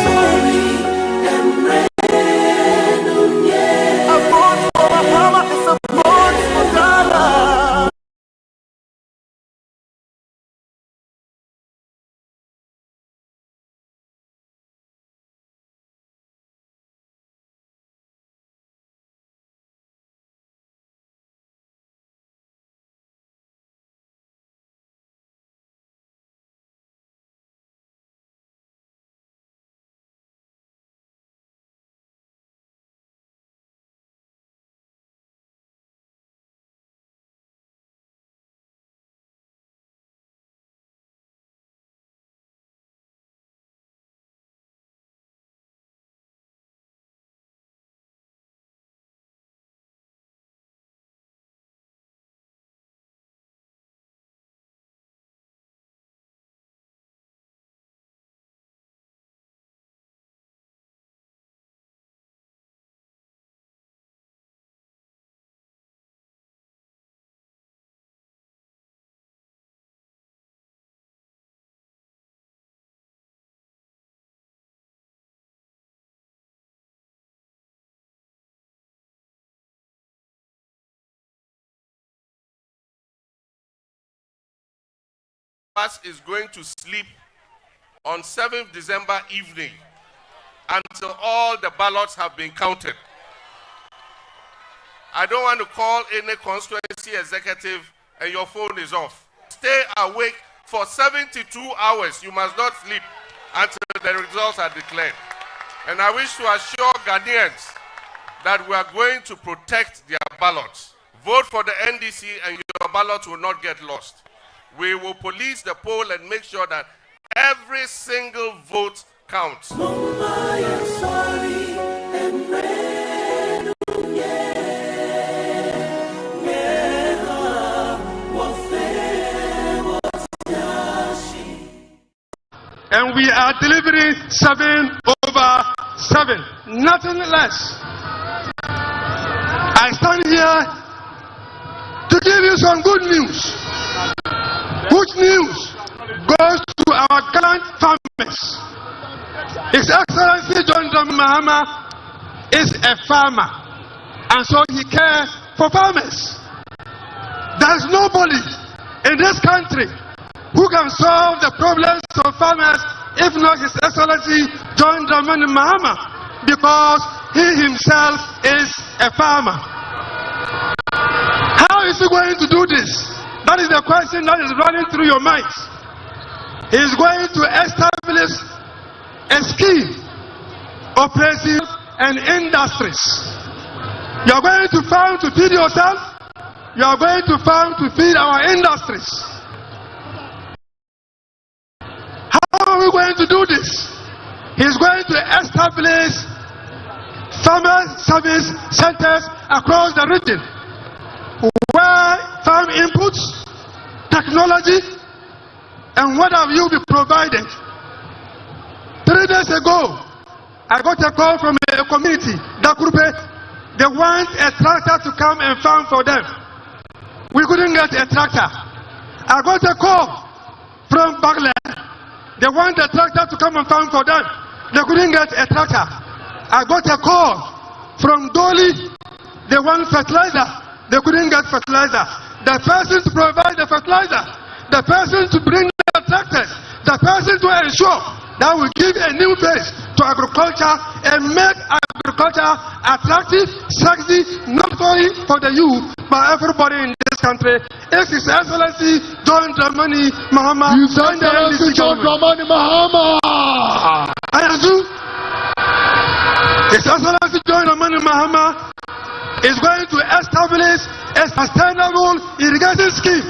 A vote for Mahama is a vote for Ghana. Is going to sleep on 7th December evening until all the ballots have been counted. I don't want to call any constituency executive and your phone is off. Stay awake for 72 hours. You must not sleep until the results are declared. And I wish to assure Ghanaians that we are going to protect their ballots. Vote for the NDC and your ballots will not get lost. We will police the poll and make sure that every single vote counts. And we are delivering 7/7, nothing less. I stand here to give you some good news. Good news goes to our gallant farmers. His Excellency John Dramani Mahama is a farmer, and so he cares for farmers. There is nobody in this country who can solve the problems of farmers if not His Excellency John Dramani Mahama, because he himself is a farmer. How is he going to do this? That is the question that is running through your minds. He is going to establish a scheme, operations and industries. You are going to farm to feed yourself. You are going to farm to feed our industries. How are we going to do this? He is going to establish farmer service centers across the region, where farm inputs, technology, and what have you been provided. 3 days ago, I got a call from a community, Dakurupe. They want a tractor to come and farm for them. We couldn't get a tractor. I got a call from Bagler. They want a tractor to come and farm for them. They couldn't get a tractor. I got a call from Dolly. They want fertilizer. They couldn't get fertilizer. The person to provide the fertilizer, the person to bring the tractors, the person to ensure that we give a new face to agriculture and make agriculture attractive, sexy, not only for the youth, but everybody in this country. It's His Excellency John Dramani Mahama. His Excellency John Dramani Mahama. His Excellency John Dramani Mahama is going to establish a sustainable irrigation scheme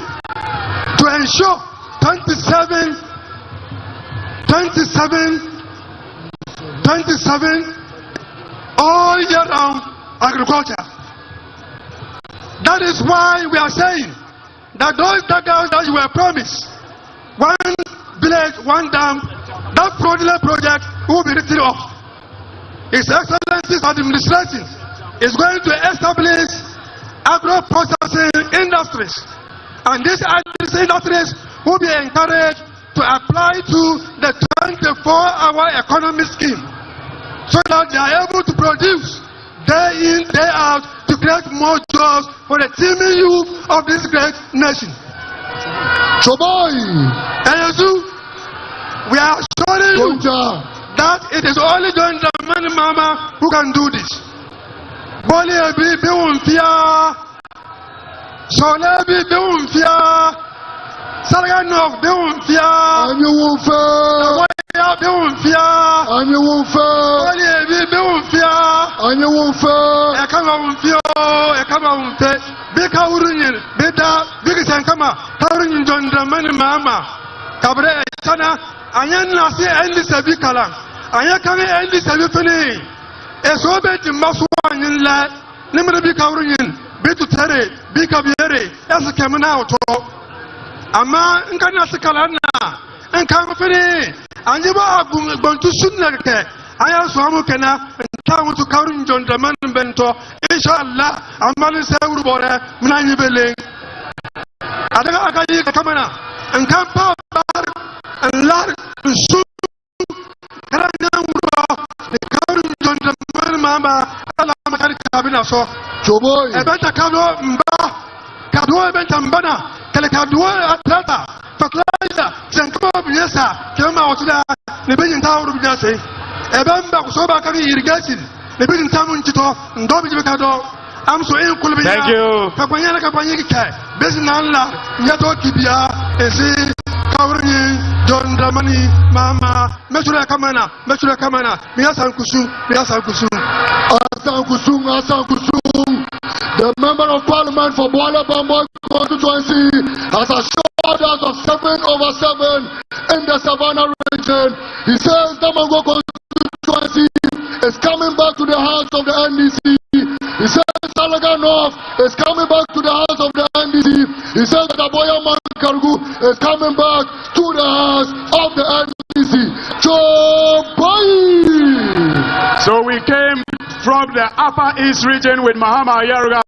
to ensure 27 all year round agriculture. That is why we are saying that those dugouts that you were promised, one village, one dam, that fraudulent project will be written off. His Excellency's administration is going to establish agro-processing industries, and these industries will be encouraged to apply to the 24-hour economy scheme so that they are able to produce day in, day out to create more jobs for the teeming youth of this great nation. Choboy! We are showing you that it is only John Dramani Mama who can do this. Boli ebi beunfia, Sole ebi beunfia, Sarganov beunfia, Anyuwufe, beunfia, Anyuwufe, Boli ebi beunfia, Anyuwufe, Ekama unfio, Ekama unfe, Bika urunyin, Bida, Bika Sankama, Tarun John Dramani Mama, Cabre Chana. Anya nasi endi sabi kalam. Anya kami endi sabi fini. Eso beti masu anyin la. Nimre bi kawrin betu tare bi kabiere. Esa kemana auto. Ama nka nasi kalana. Nka fini. Anya ba bantu sunna ke. Anya so amu kena nta mutu kawrin John Dramani bento. Inshallah amani sewru bore mnanyi bele. Adaga akayi kamana. Nka pa and lot of soon, the current gentleman, Mamma, Alama, so, Choboy, a better Cado, Mba, Cado, Bentambana, Telecadua, Atlanta, Fertilizer, Sanko, Yesa, came out to that, the Beijing Tower of Jesse, a Bamba, Soba, irrigation, the Beijing Town, and Dobby Cado. I'm so in Columbia. Thank you. Capania, Bezinala, Yato Kibia, and see. John Dramani, Mama, Mesura Kamana, Miasan Kusum. The member of parliament for Boala Bamboy constituency has assured us of 7/7 in the Savannah region. He says Damango constituency is coming back to the house of the NDC. He says Salaga North is coming back to the house of the NDC. He says that Aboya Mankargu is coming back to the house of the NDC. So we came from the Upper East region with Mahama Ayaruga,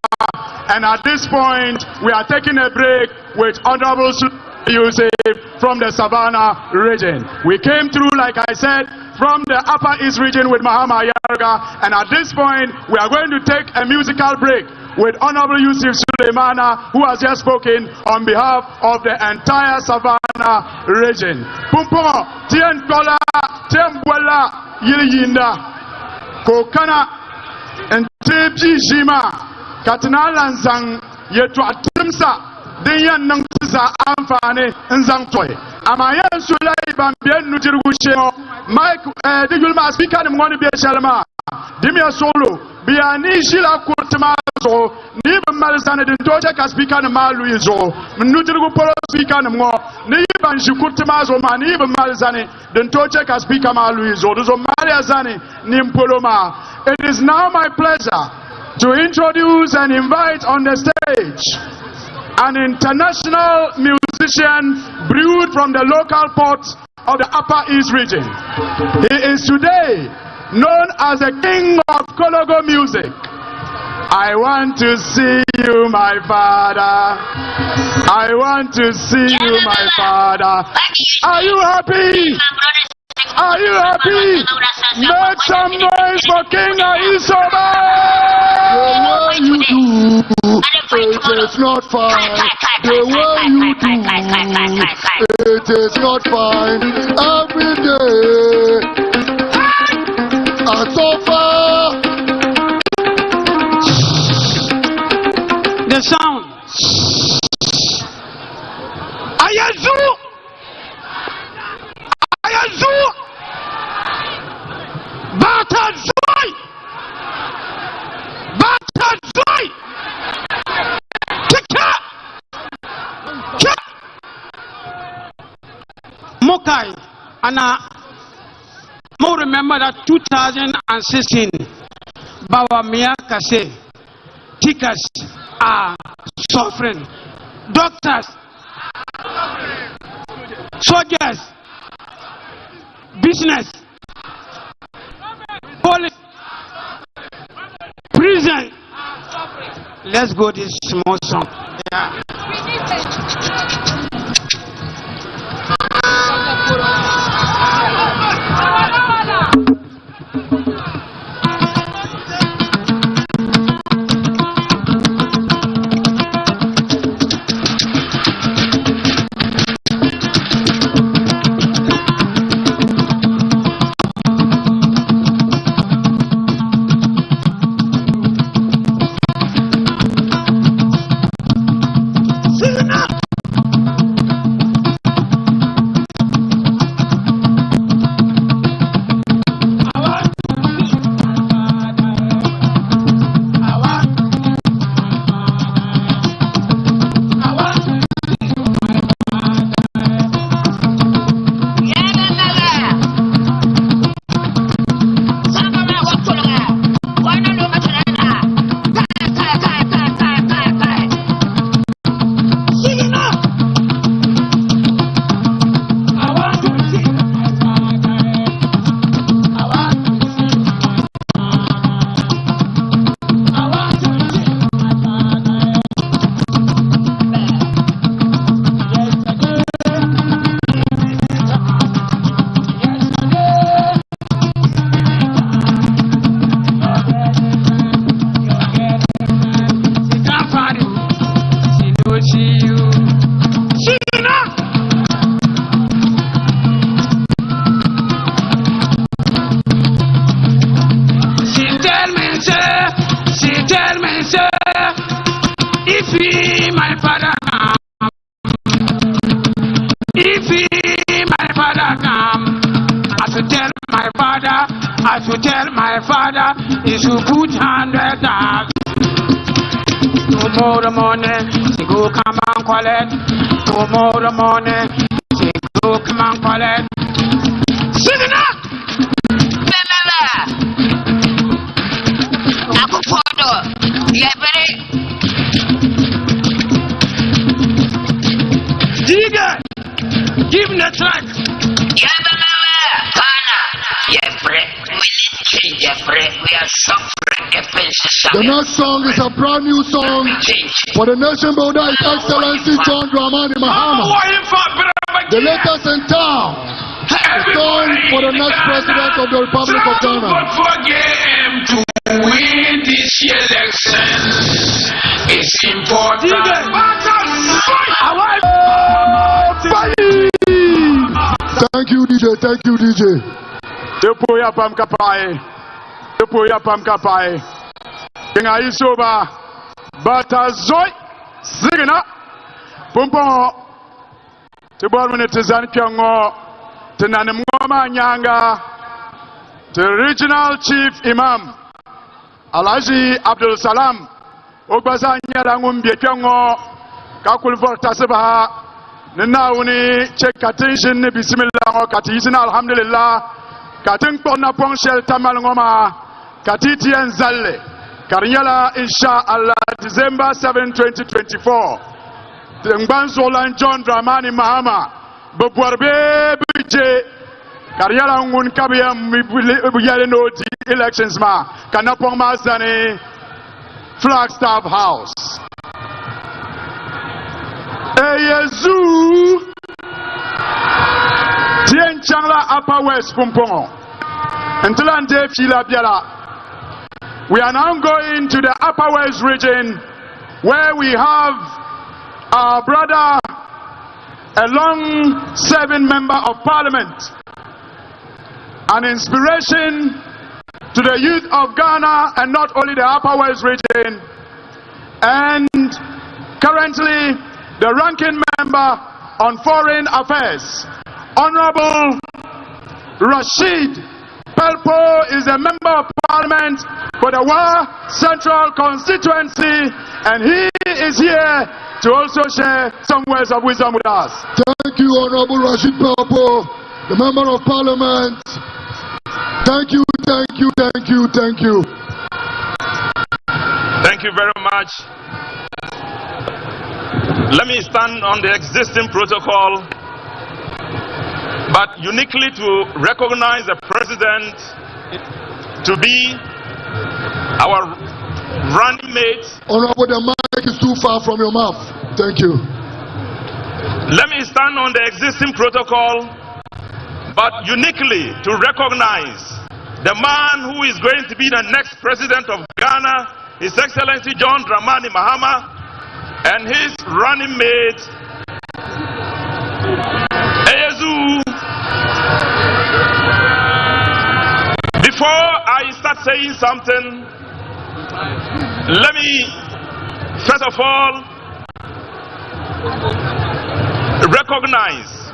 and at this point we are taking a break with Honorable Yusuf from the Savannah region. We came through, like I said, from the Upper East region with Mahama Ayaruga, and at this point we are going to take a musical break with Honorable Yusuf Suleimana, who has just spoken on behalf of the entire Savannah region. Pumpo, Tien Kola, Tien Bola, Yinda, Kokana, and Tebi Jima, Katina Lanzang, Yetu Atimsa, Dayan Nangsa Amfane, and Zangtoy. Amaya Sulai Bambian Nujirushio, Mike, the Yulma speaker, and one to be a Shalama, Dimia Solo. Biani Shila Kurtamazo, Niba Malazana, the Doja Caspica and Maluizo, Nutrigo Polo speaker and more, Niban Shukurtamazo, Maniba Malazani, the Doja Caspica Maluizo, the Somaliazani, Nimpoloma. It is now my pleasure to introduce and invite on the stage an international musician brewed from the local port of the Upper East region. He is today known as the king of Kologo music. I want to see you, my father. I want to see you, my father. Are you happy? Are you happy? Make some noise for King Aisoba! The way you do, it is not fine. The way you do, it is not fine. Every day, I suffer. The sound. Ayazu! Ayazu! Batazoi! Batazoi! Kika! Kika! Mokai, Anna. More remember that 2016, Bawa Miyaka say, tickers are suffering, doctors, soldiers, business, police, prison. Let's go this small song. Yeah. I should tell my father he should put $100. Tomorrow morning, she go come and collect. Tomorrow morning, she go come and collect. Sit it up! Diga! Give me the track! The next song is a brand new song for the nation builder, His Excellency John Dramani Mahama. The latest in town. The song for the next president of the Republic of Ghana. Don't forget him to win this election. It's important. Thank you, DJ. Thank you, DJ. Depoya pam kapai. Depoya pam kapai. Kinga isoba. Bata zoi. Sigina. Pumpon. Tibor minetizan kyongo. Tinanimwoma nyanga. The regional chief imam. Alhaji Abdul Salam. Ogbaza nyara ngumbie kyongo. Kakulvorta sebaha. Nina uni check attention ni bismillah kati isina alhamdulillah katin pona pon shel tamal ngoma kati tien zalle karinyala insha Allah December 7 2024 ngban solan John Dramani Mahama bobwarbe bije karinyala ngun kabiya buyale no di elections ma kanapon ma zane Flagstaff House. Eyezu Tien Changla Upper West Pumpong Ntilande Fila Biala. We are now going to the Upper West region where we have our brother, a long-serving member of parliament, an inspiration to the youth of Ghana and not only the Upper West region, and currently the ranking member on foreign affairs, Honorable Rashid Pelpo, is a member of parliament for the Wa Central constituency, and he is here to also share some words of wisdom with us. Thank you, Honorable Rashid Pelpo, the member of parliament. Thank you, thank you, thank you, thank you. Thank you very much. Let me stand on the existing protocol, but uniquely to recognize the president to be our running mate. Honorable, the mic is too far from your mouth. Thank you. Let me stand on the existing protocol, but uniquely to recognize the man who is going to be the next president of Ghana, His Excellency John Dramani Mahama, and his running mate, Eyezu. Before I start saying something, let me first of all recognize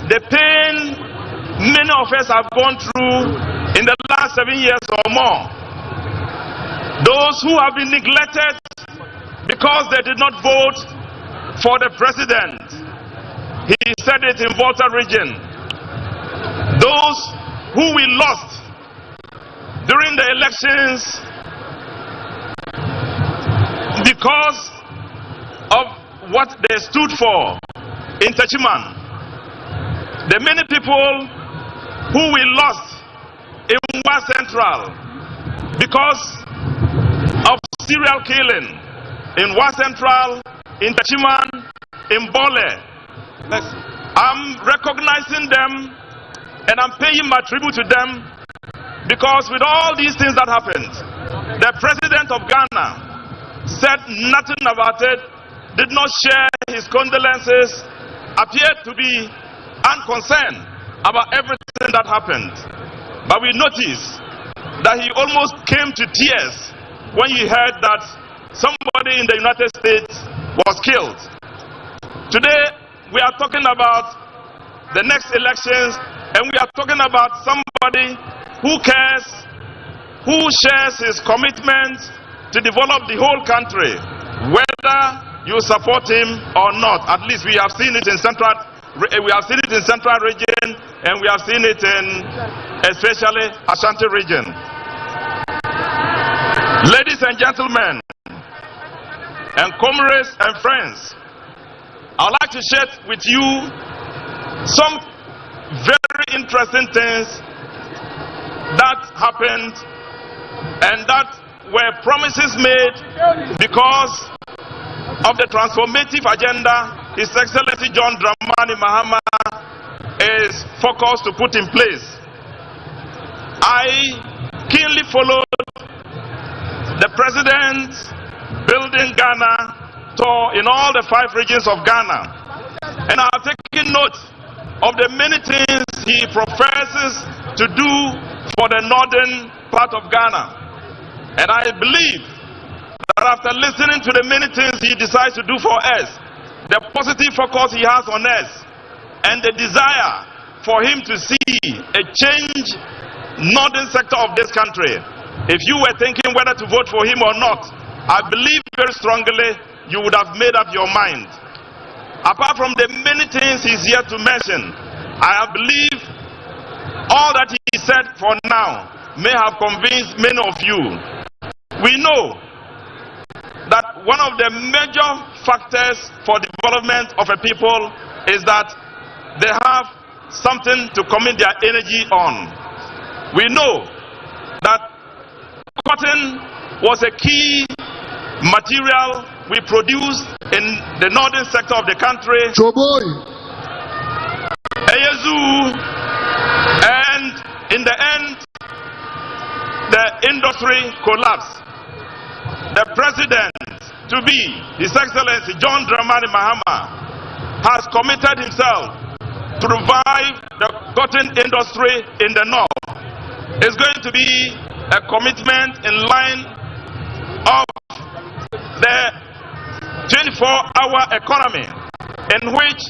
the pain many of us have gone through in the last 7 years or more. Those who have been neglected because they did not vote for the president. He said it in Volta region. Those who we lost during the elections because of what they stood for in Techiman. The many people who we lost in Wa Central because of serial killing in Wa Central, in Techiman, in Bole. I'm recognizing them and I'm paying my tribute to them because with all these things that happened, the president of Ghana said nothing about it, did not share his condolences, appeared to be unconcerned about everything that happened. But we noticed that he almost came to tears when he heard that somebody in the United States was killed. Today, we are talking about the next elections, and we are talking about somebody who cares, who shares his commitment to develop the whole country, whether you support him or not. At least we have seen it in central region, and we have seen it in especially Ashanti region. Ladies and gentlemen, and comrades and friends, I'd like to share with you some very interesting things that happened and that were promises made because of the transformative agenda His Excellency John Dramani Mahama is focused to put in place. I keenly followed the President's Building Ghana tour in all the 5 regions of Ghana, and I have taken note of the many things he professes to do for the northern part of Ghana. And I believe that after listening to the many things he decides to do for us, the positive focus he has on us, and the desire for him to see a change northern sector of this country, if you were thinking whether to vote for him or not, I believe very strongly you would have made up your mind. Apart from the many things he's here to mention, I believe all that he said for now may have convinced many of you. We know that one of the major factors for development of a people is that they have something to commit their energy on. We know that cotton was a key material we produced in the northern sector of the country. And in the end, the industry collapsed. The President to be, His Excellency John Dramani Mahama, has committed himself to revive the cotton industry in the north. It's going to be a commitment in line of the 24-hour economy in which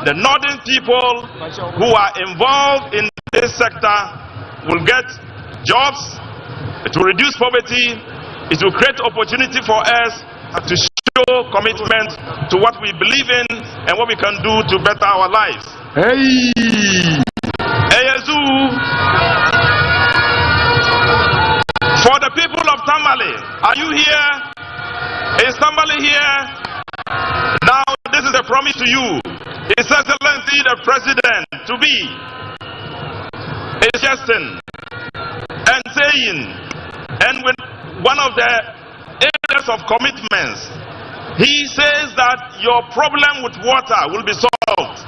the northern people who are involved in this sector will get jobs. It will reduce poverty. It will create opportunity for us to show commitment to what we believe in and what we can do to better our lives. Hey! Eyezu, for the people of Tamale, are you here? Is Tamale here? Now, this is a promise to you. His Excellency the President to be is jesting and saying, and with one of the areas of commitments, he says that your problem with water will be solved.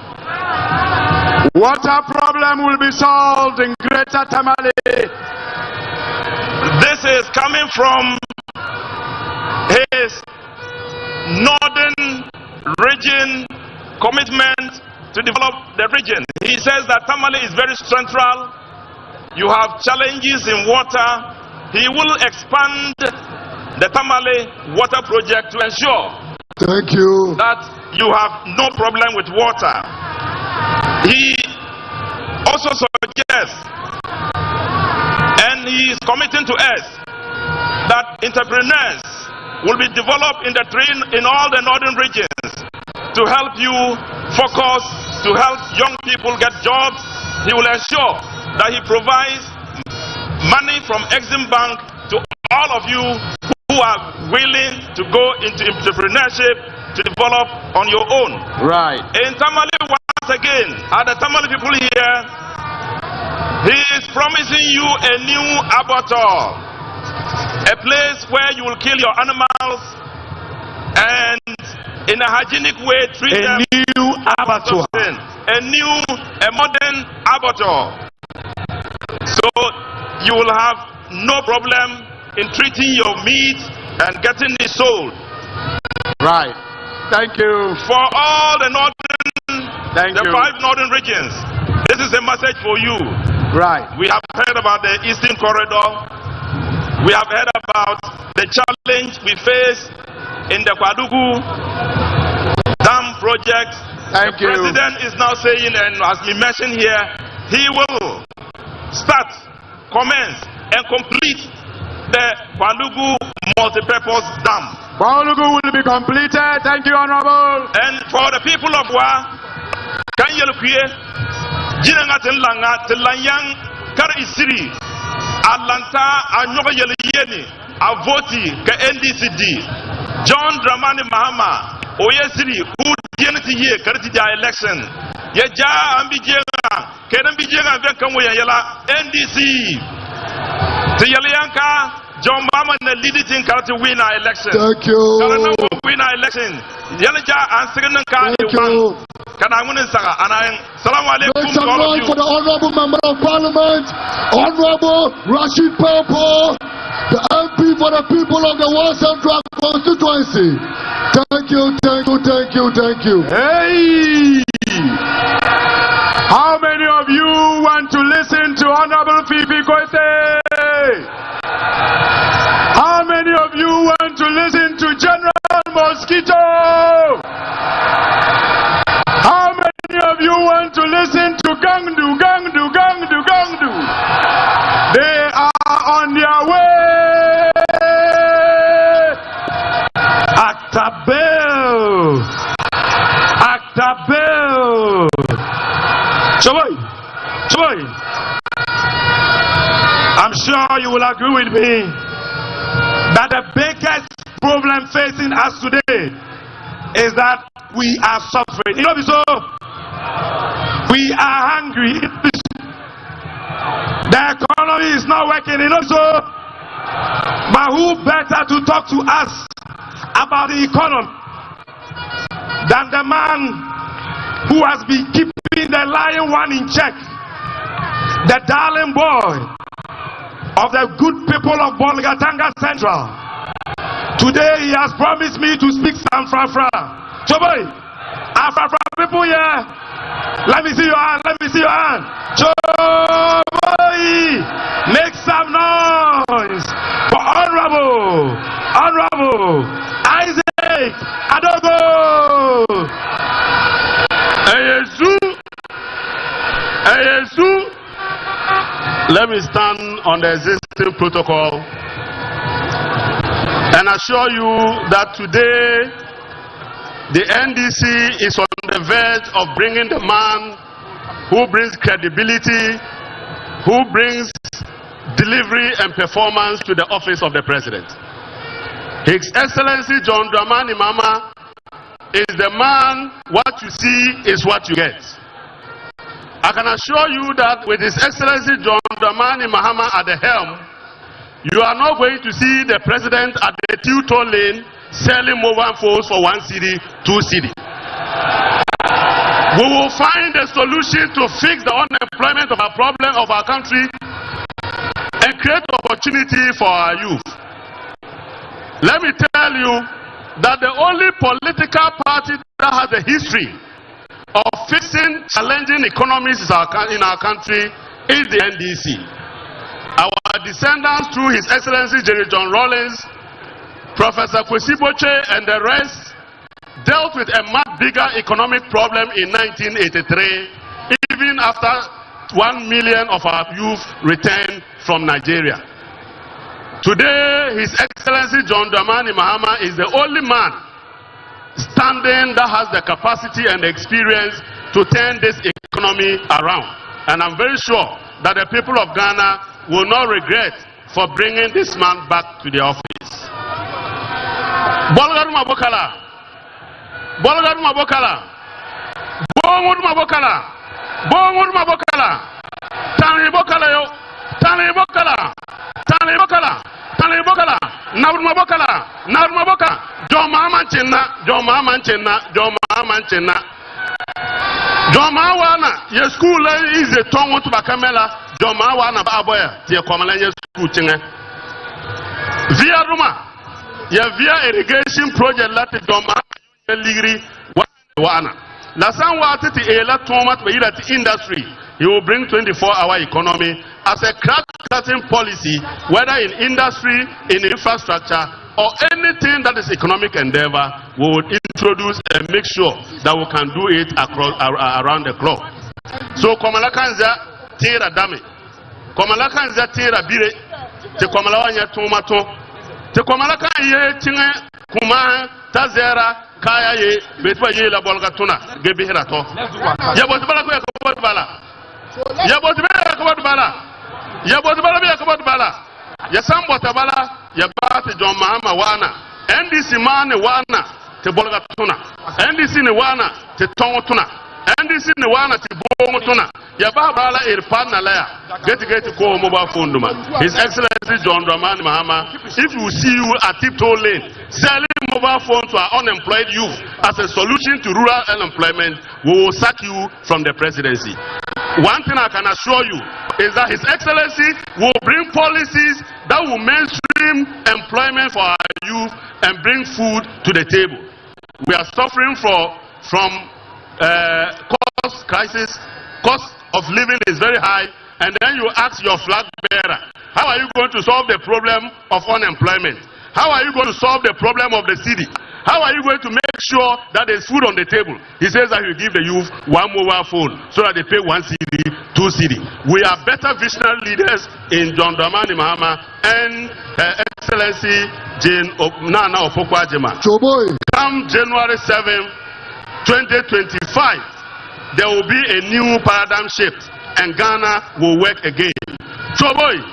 Water problem will be solved in Greater Tamale. This is coming from his northern region commitment to develop the region. He says that Tamale is very central. You have challenges in water. He will expand the Tamale water project to ensure that you have no problem with water. He also suggests, and he is committing to us, that entrepreneurs will be developed in all the northern regions to help you focus, to help young people get jobs. He will ensure that he provides money from Exim Bank to all of you who are willing to go into entrepreneurship to develop on your own. Right. In Tamale, once again, are the Tamale people here? He is promising you a new abattoir, a place where you will kill your animals and in a hygienic way treat them. A new abattoir. A modern abattoir. So you will have no problem in treating your meat and getting it sold. Right. Thank you. For all the northern, the 5 northern regions, this is a message for you. Right. We have heard about the Eastern Corridor. We have heard about the challenge we face in the Kwadugu Dam project. Thank you. The President is now saying, and as we mentioned here, he will start commence and complete the Kwalugu multi-purpose dam. Kwalugu will be completed. Thank you, Honorable. And for the people of Wa, kan yelkuye, jinanga tilanga tilanyang kar isiri, Atlanta anyoga yeliyeni, avoti ka NDCD, John Dramani Mahama, oyesiri, who dieneti ye karti ja election, ye ja ambijega, kenambijega venkamu yela NDC, tiyeliyanka. John Mama na lead in to win our election. Thank you. Win our election. Yalaja answering the car. Thank you. Can I win Saga? And I salam alaikum to all of you. For the Honorable Member of Parliament, Honorable Rashid Popo, the MP for the people of the West Central constituency. Thank you, thank you, thank you, thank you. Hey! How many of you want to listen to Honorable Fifi Koite? How many of you want to listen to General Mosquito? How many of you want to listen to Gangdu? They are on their way. Actabel. Choy. I'm sure you will agree with me that the biggest problem facing us today is that we are suffering. You know, so we are hungry. The economy is not working. You know, so but who better to talk to us about the economy than the man who has been keeping the lion one in check, the darling boy of the good people of Bolgatanga Central. Today he has promised me to speak some Frafra. Choboy, Frafra people here, let me see your hand, Choboy, make some noise for Honorable Isaac Adogo. Eyesu. Let me stand on the existing protocol and assure you that today the NDC is on the verge of bringing the man who brings credibility, who brings delivery and performance to the office of the president. His Excellency John Dramani Mahama is the man. What you see is what you get. I can assure you that with His Excellency John Dramani Mahama at the helm, you are not going to see the president at the two-toll lane selling mobile phones for 1 cedi, 2 cedi. We will find a solution to fix the unemployment of our problem of our country and create opportunity for our youth. Let me tell you that the only political party that has a history of fixing challenging economies in our country is the NDC. Our descendants through His Excellency Jerry John Rawlings, Professor Kwesi Boche and the rest dealt with a much bigger economic problem in 1983, even after 1 million of our youth returned from Nigeria. Today, His Excellency John Dramani Mahama is the only man standing that has the capacity and the experience to turn this economy around. And I'm very sure that the people of Ghana will not regret for bringing this man back to the office. Bolgaruma Bokala. Bolgaruma Bokala. Bonguruma Bokala. Bonguruma Bokala. Tani Bokala yo. Tani Bokala. Tani Bokala. Tani Bokala. Nauruma Bokala. Nauruma Bokala. Joma Manchina. Joma Manchina. Joma Manchina. Joma Wana. Your school is a tongue to Bakamela. Joma Wana Baboya. Tia Komalanya school chinga. Via Ruma. Via irrigation project lati Joma Ligri Wana. Lasan Wati Ela Tomat Bailati industry. He will bring 24-hour economy as a crack-cutting policy, whether in industry, in infrastructure, or anything that is economic endeavor. We would introduce and make sure that we can do it across around the globe. So Komala Kanza Tira Dami. komala kan zatira bire te komala wanya tomato te komala kan ye tinga kuma tazera kaya ye betwa ye la bolga tuna gebihira to ya botbala ko yakobot bala ya botbala yakobot bala ya botbala be yakobot bala ya sambo tabala ya bate John Mahama wana NDC man wana te bolga tuna NDC ne wana te tongo tuna NDC ne wana te bongo tuna ya bala irpana la get ko mobile phone duma His Excellency John Dramani Mahama, if you see you at tiptoe lane selling mobile phones to our unemployed youth as a solution to rural unemployment, we will sack you from the presidency. One thing I can assure you is that His Excellency will bring policies that will mainstream employment for our youth and bring food to the table. We are suffering from cost crisis. Cost of living is very high, and then you ask your flag bearer, how are you going to solve the problem of unemployment? How are you going to solve the problem of the city? How are you going to make sure that there's food on the table? He says that you give the youth one mobile phone so that they pay 1 CD, 2 CD. We are better visionary leaders in John Dramani Mahama and Her Excellency Jane Nana Opoku-Agyeman. Come January 7, 2025, there will be a new paradigm shift and Ghana will work again. Choboy!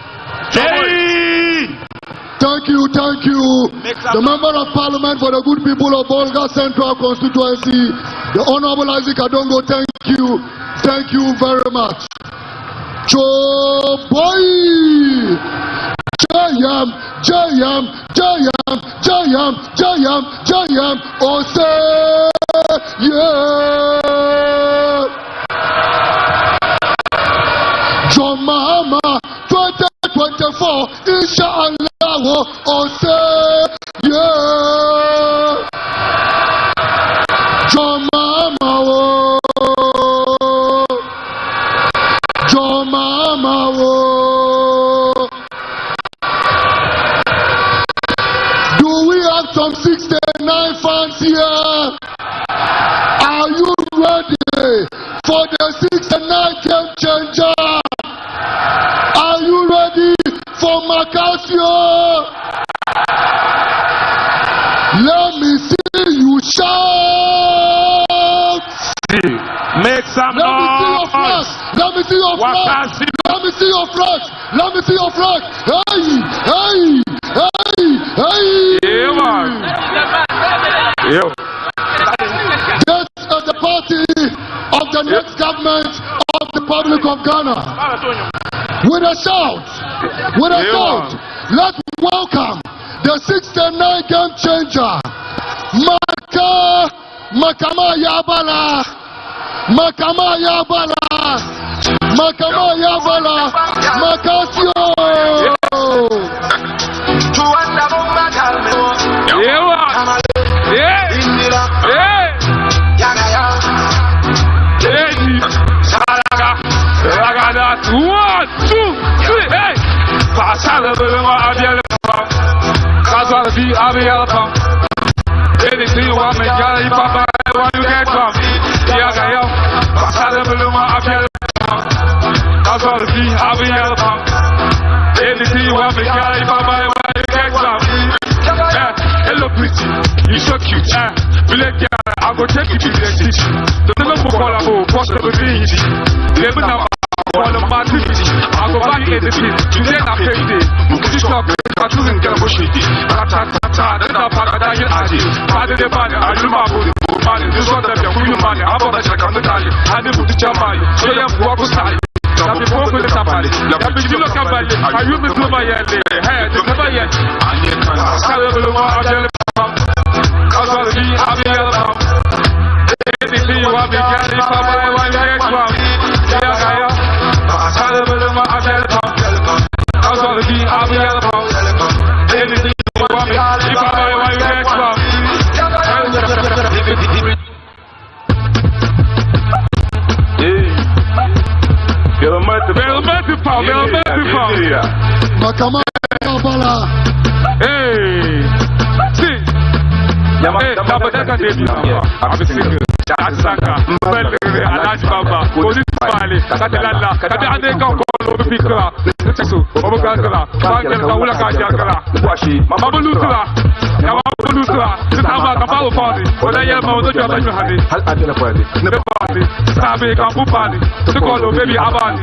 Thank you. The Member of Parliament for the good people of Bolga Central Constituency, the Honorable Isaac Adongo, thank you very much. Choboy! Jayam, Ose, yeah. John Mahama, 2024, Inshallah, Ose, yeah. John Mahama, some 69 fans here. Are you ready for the 69 game changer? Are you ready for Macasio? Let me see you shout. Make some noise. Let me see your flag. Let me see your flag. Let me see your flag. Hey. Yeah, man. Yeah. This is the party of the next government of the Republic of Ghana. With a shout, let's welcome the 69 game changer, Makama Yabala, Macasio. Anything you want, make you papa, where you get from? Anything you want, make you papa, where you get from? Hello, pretty, you so cute. I go take you to the city. The number for call possibility. Let me know. I go back in the pit. Today I pay day. Mukuti stop. I choose get a bushy. Then I pack a diet. Father the body. I do my body. This one that you're feeling money. I'm about to check on the diet. I didn't put the chamay. So you have to walk aside. That before the safari. That be you look at my I use the blue my head. Hey, the never yet. I need to anything you want, anything you want, Tesu, Obogangala, Bangala, Ulaka Jangala, Mabalusula, Yamabulusula, Sitama, Kapalu Party, or I am out of your honey, never party, Sabi, Kampupani, to call baby Abani.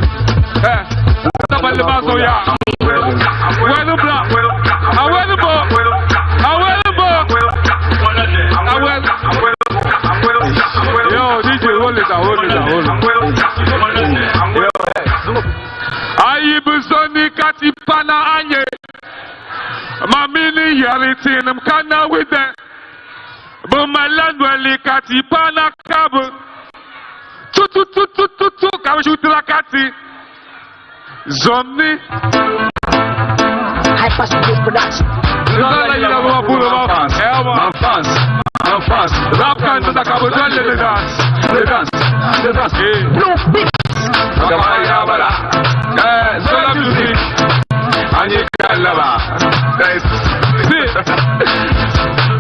Somebody Bazo, yeah. Where the block? I wear the book. I wear the book. I wear yo, DJ, hold it down, hold it down, hold it. Ayibuzoni katipana anye. Mamini yalitin mkana with them. Bumalandweli katipana kabu. Tu kamshutila kati. Zomni. High fast production. Rap kind of the cabotage, the dance. No beat. Sola music. And you can love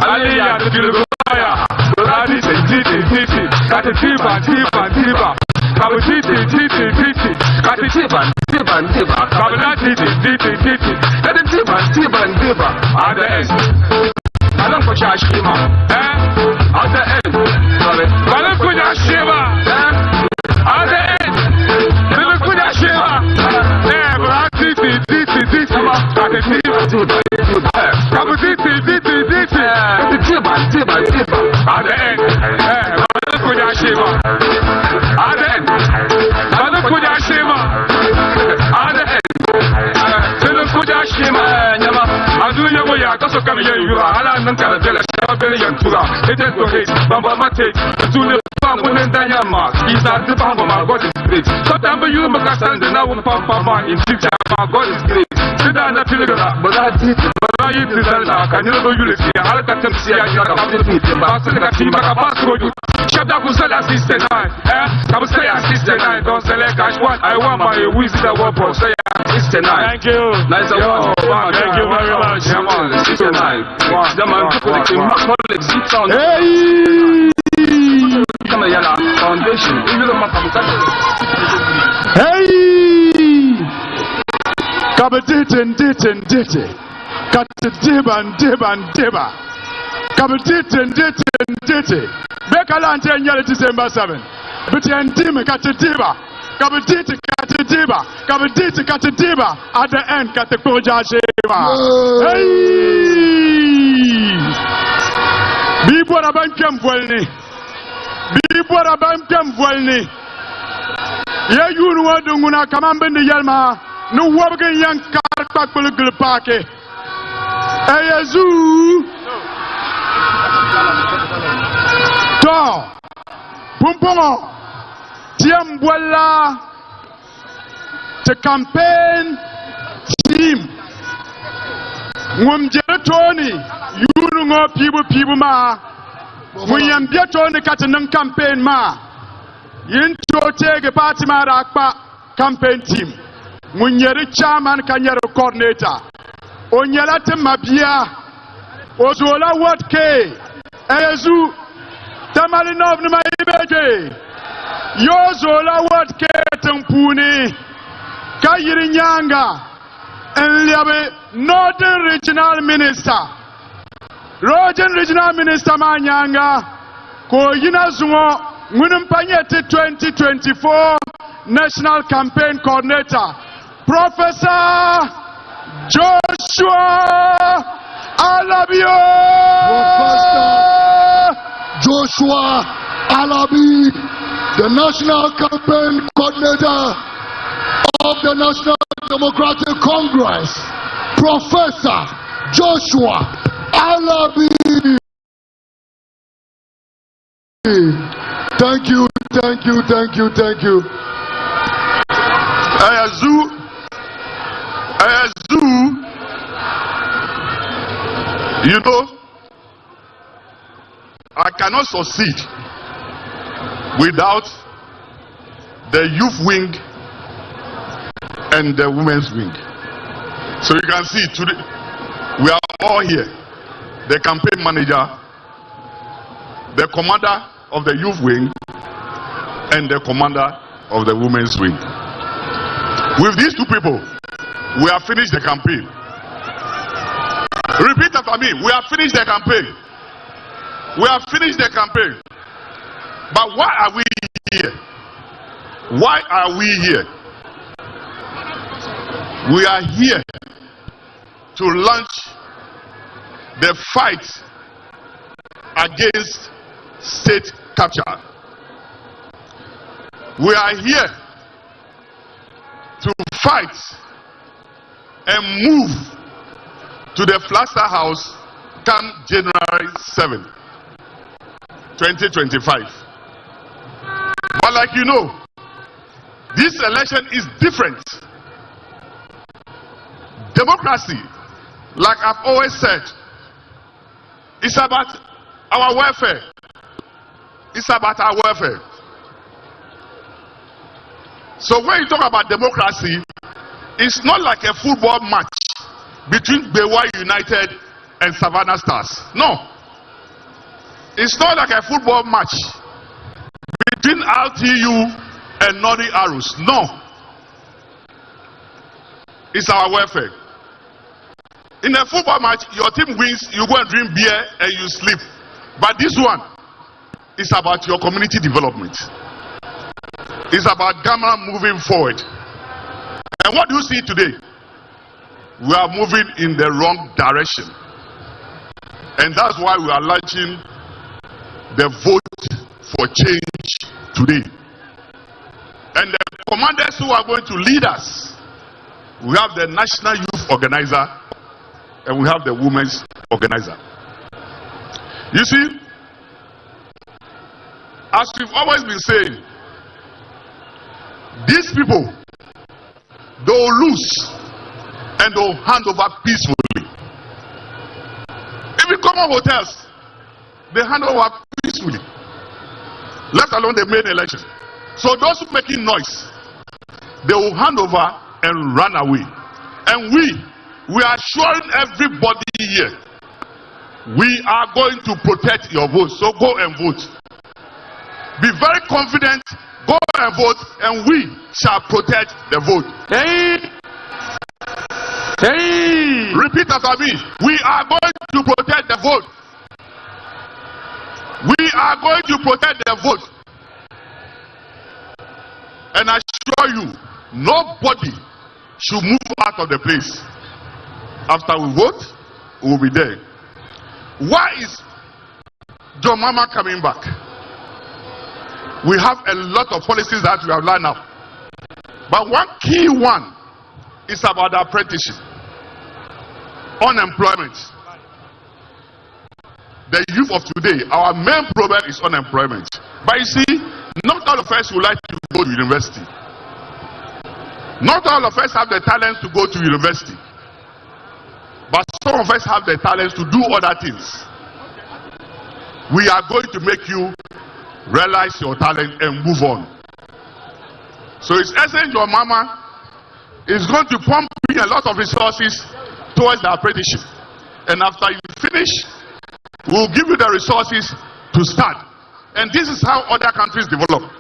Aliyah, the beautiful fire. Radis and titi. Got a tiba. Kabu titi. Got a tiba. Kabula titi. Got a tiba. At the end. I don't put your shima. At the end. I don't put your shima. At the end. I don't put your shima. But titi. Got a tiba. Kabu titi. Got a tiba. At the end. I don't put your shima. At the end. I don't put your shima. At the end. I do your way. I got to come here. You are Alan Calabella, Shabellian Tura. It is to hate Bamba Mate, to the Bambo and Dayama. He's not the Bamba, my God is great. Sometimes you make a stand and I will pump my in Chicha, my God is great. Sit down at Telegram, but I did, but I did the Zelda. Can you know you see? I'll cut them see I got a bit of a password. Shut up, who said assistant 9. I will say assistant 9. Don't select cash one. I want my wizard weapon. Say assistant 9. Thank you. Nice of you. Thank you very much. Come on, assistant 9. The man foundation. Hey! Kabadit. Deba. Kabadit. Bekalante nyale December 7. Bitiantime katitiba. Kabadit katitiba. At the end katikoja shema. Hey! Bibora bankem volni. Ya yunu wadunguna kamambende yalma. No wabgen yang karpak bulugul pake. Ayazu. To. Pumpomo. Tiambola. The campaign team. Tony. You know people ma. We am Tony Katanang campaign ma. Yinto take a party ma rakpa campaign team. Munyeri chairman kanyero coordinator. Onyelate mabia. Ozola what K. Ezu. Tamalinov ni maibege. Yozola what K tempuni. Kayiri nyanga. Enliabe Northern Regional Minister. Northern Regional Minister Manyanga. Ko yina zungo. Munumpanyete 2024 National Campaign Coordinator. Professor Joshua Alabio. Professor Joshua Alabi, the National Campaign Coordinator of the National Democratic Congress. Professor Joshua Alabi. Thank you. Ayazu. You know, I cannot succeed without the youth wing and the women's wing. So you can see today we are all here. The campaign manager, the commander of the youth wing, and the commander of the women's wing. With these two people, We have finished the campaign. Repeat after me. We have finished the campaign. We have finished the campaign. But why are we here? Why are we here? We are here to launch the fight against state capture. We are here to fight and move to the Flaster House come January 7, 2025. But like you know, this election is different. Democracy, like I've always said, is about our welfare. It's about our welfare. So when you talk about democracy, it's not like a football match between Bewa United and Savannah Stars. No. It's not like a football match between RTU and Northern Arrows. No. It's our welfare. In a football match, your team wins, you go and drink beer and you sleep. But this one is about your community development. It's about Ghana moving forward. And what do you see today? We are moving in the wrong direction. And that's why we are launching the vote for change today. And the commanders who are going to lead us, we have the National Youth Organizer and we have the Women's Organizer. You see, as we've always been saying, these people, they will lose and they will hand over peacefully. Even common hotels, they hand over peacefully, let alone the main election. So those who making noise, they will hand over and run away. And we are assuring everybody here, we are going to protect your vote. So go and vote. Be very confident. Go and vote, and we shall protect the vote. Hey! Hey! Repeat after me. We are going to protect the vote. We are going to protect the vote. And I assure you, nobody should move out of the place. After we vote, we will be there. Why is John Mama coming back? We have a lot of policies that we have lined up. But one key one is about the apprenticeship. Unemployment. The youth of today, our main problem is unemployment. But you see, not all of us would like to go to university. Not all of us have the talent to go to university. But some of us have the talent to do other things. We are going to make you realize your talent and move on. So it's essential your mama is going to pump in a lot of resources towards the apprenticeship. And after you finish, we'll give you the resources to start. And this is how other countries develop.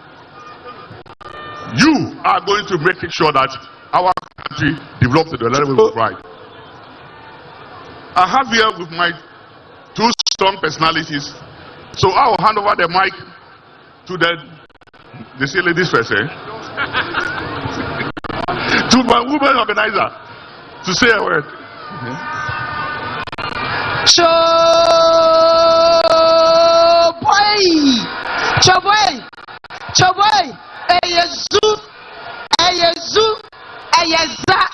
You are going to make sure that our country develops to the level of pride. I have here with my two strong personalities. So I will hand over the mic to the see ladies first, eh? To my women organizer to say a word. Choboy, Eyeza.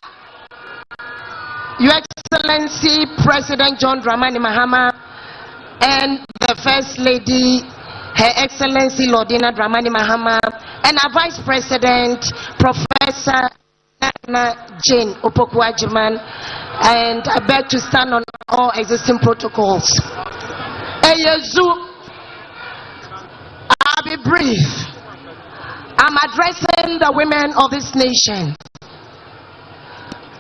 Your Excellency President John Dramani Mahama and the First Lady, Her Excellency Lordina Dramani Mahama, and our Vice President Professor Nana Jane Opoku-Agyeman, and I beg to stand on all existing protocols. Eyezu, I'll be brief. I'm addressing the women of this nation.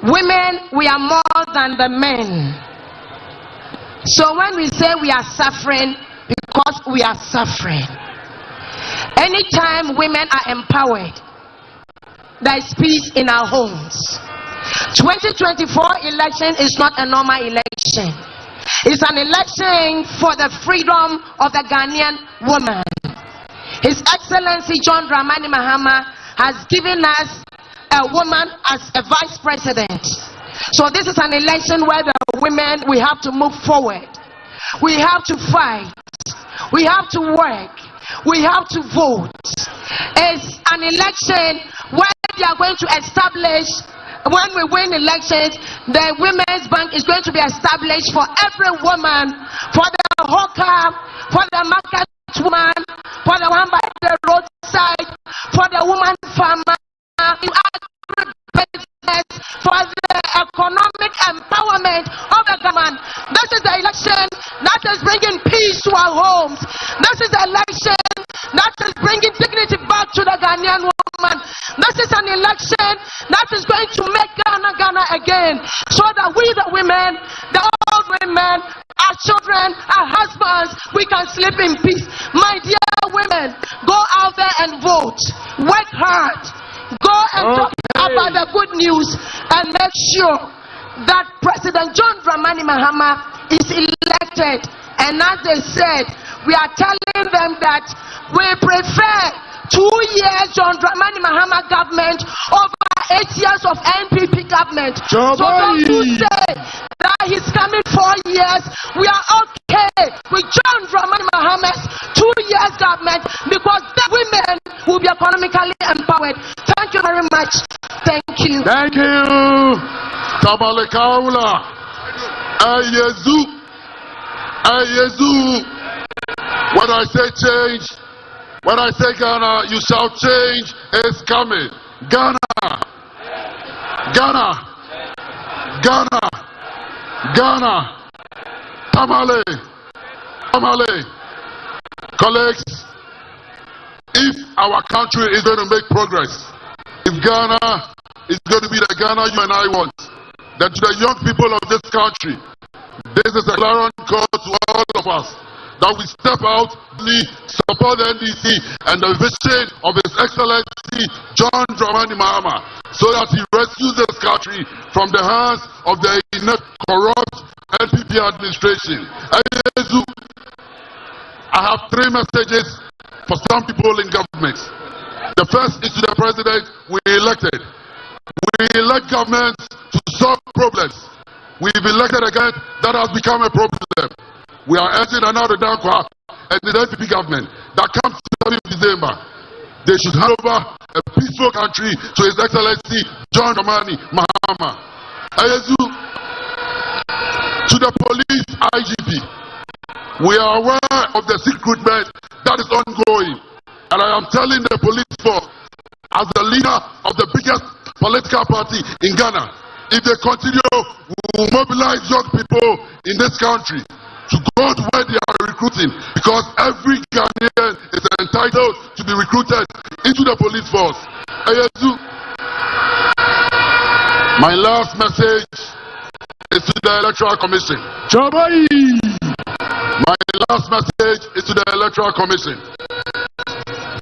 Women, we are more than the men. So when we say we are suffering, because we are suffering. Anytime women are empowered, there is peace in our homes. 2024 election is not a normal election. It's an election for the freedom of the Ghanaian woman. His Excellency John Dramani Mahama has given us a woman as a vice president. So this is an election where the women, we have to move forward. We have to fight. We have to work. We have to vote. It's an election where they are going to establish, when we win elections, the Women's Bank is going to be established for every woman, for the hawker, for the market woman, for the one by the roadside, for the woman farmer, in agribusiness, for the economic empowerment of the government. This is the election that is bringing peace to our homes. This is the election that is bringing dignity back to the Ghanaian woman. This is an election that is going to make Ghana again, so that we the women, the old women, our children, our husbands, we can sleep in peace. My dear women, go out there and vote. Work hard. Go and talk about the good news and make sure that President John Dramani Mahama is elected. And as they said, we are telling them that we prefer 2 years John Dramani Mahama government over 8 years of NPP government. So those who say that he's coming 4 years, we are okay with John Dramani Mahama's 2 years government, because the women will be economically empowered. Thank you very much. Thank you. Thank you. Tamale Kaula. Ayezu. Ayezu. When I say change, when I say Ghana, you shall change is coming. Ghana. Ghana. Ghana. Ghana. Tamale. Tamale. Colleagues, if our country is going to make progress, if Ghana is going to be the Ghana you and I want, then to the young people of this country, this is a clarion call to all of us, that we step out, support the NDC and the vision of His Excellency John Dramani Mahama, so that he rescues this country from the hands of the inept, corrupt NPP administration. I have 3 messages for some people in government. The first is to the president we elected. We elect governments to solve problems. We've elected again, that has become a problem. We are urging another Dankwa and the NPP government that comes to 7th December. They should hand over a peaceful country to His Excellency John Dramani Mahama. To the police IGP, we are aware of the recruitment that is ongoing. And I am telling the police force, as the leader of the biggest political party in Ghana, if they continue, we will mobilize young people in this country to go to where they are recruiting, because every Ghanaian is entitled to be recruited into the police force. My last message is to the Electoral Commission. My last message is to the Electoral Commission.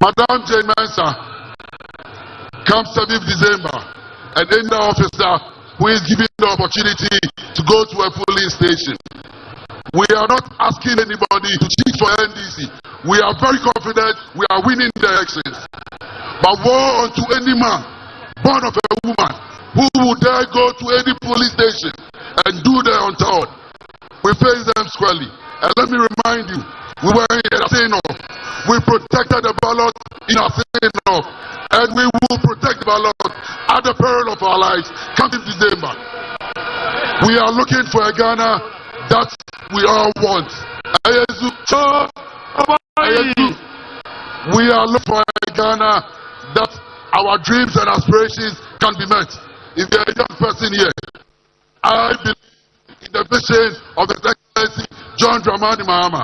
Madam Jane Mensah, come 7th December, and any officer who is given the opportunity to go to a polling station. We are not asking anybody to cheat for NDC. We are very confident we are winning the elections. But woe unto any man born of a woman who would dare go to any police station and do the untoward. We face them squarely. And let me remind you, we were in Aseno. We protected the ballot in Aseno. And we will protect the ballot at the peril of our lives coming December. We are looking for a Ghana that we all want. We are looking for a Ghana that our dreams and aspirations can be met. If there is a young person here, I believe in the vision of His Excellency John Dramani Mahama.